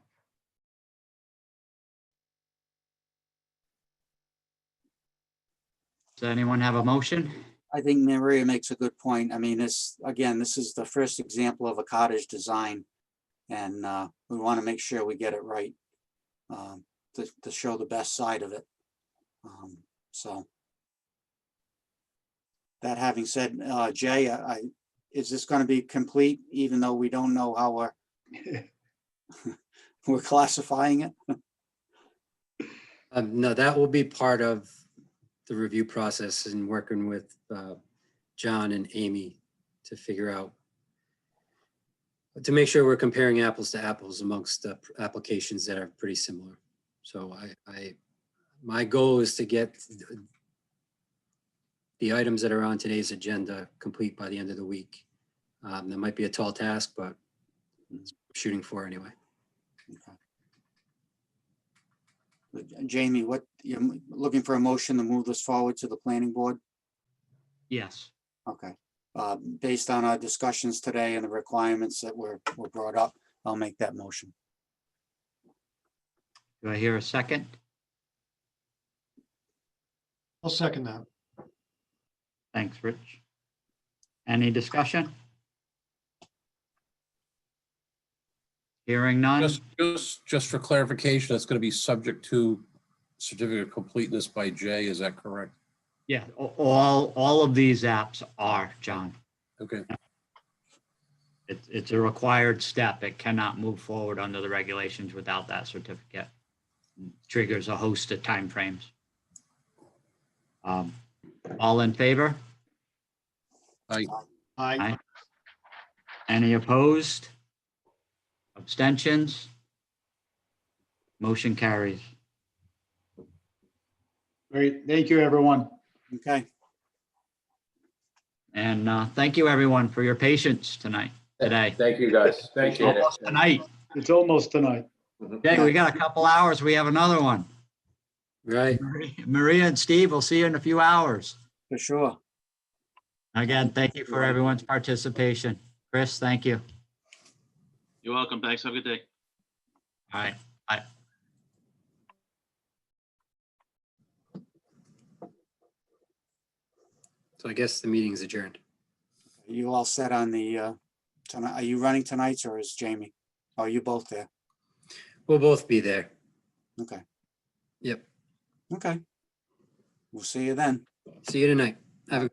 Does anyone have a motion? I think Maria makes a good point. I mean, this is the first example of a cottage design, and we want to make sure we get it right to show the best side of it. So that having said, Jay, is this going to be complete, even though we don't know how we're classifying it? No, that will be part of the review process and working with John and Amy to figure out, to make sure we're comparing apples to apples amongst the applications that are pretty similar. So my goal is to get the items that are on today's agenda complete by the end of the week. That might be a tall task, but it's what I'm shooting for anyway. Okay. Jamie, what you're looking for a motion to move this forward to the planning board? Yes. Okay. Based on our discussions today and the requirements that were brought up, I'll make that motion. Do I hear a second? I'll second that. Thanks, Rich. Any discussion? Hearing none? Just for clarification, it's going to be subject to certificate of completeness by Jay, is that correct? Yeah, all of these apps are, John. Okay. It's a required step. It cannot move forward under the regulations without that certificate. Triggers a host of timeframes. All in favor? I, Aye. Any opposed? Abstentions? Motion carries. Great. Thank you, everyone. Okay. And thank you, everyone, for your patience today. Thank you, guys. Appreciate it. Almost tonight. It's almost tonight. Okay, we got a couple hours. We have another one. Right. Maria and Steve, we'll see you in a few hours. For sure. Again, thank you for everyone's participation. Chris, thank you. You're welcome. Thanks. Have a good day. All right. Bye. So I guess the meeting's adjourned. Are you all set on the, tonight? Are you running tonight or is Jamie? Oh, you both there? We'll both be there. Okay. Yep. Okay. We'll see you then. See you tonight. Have a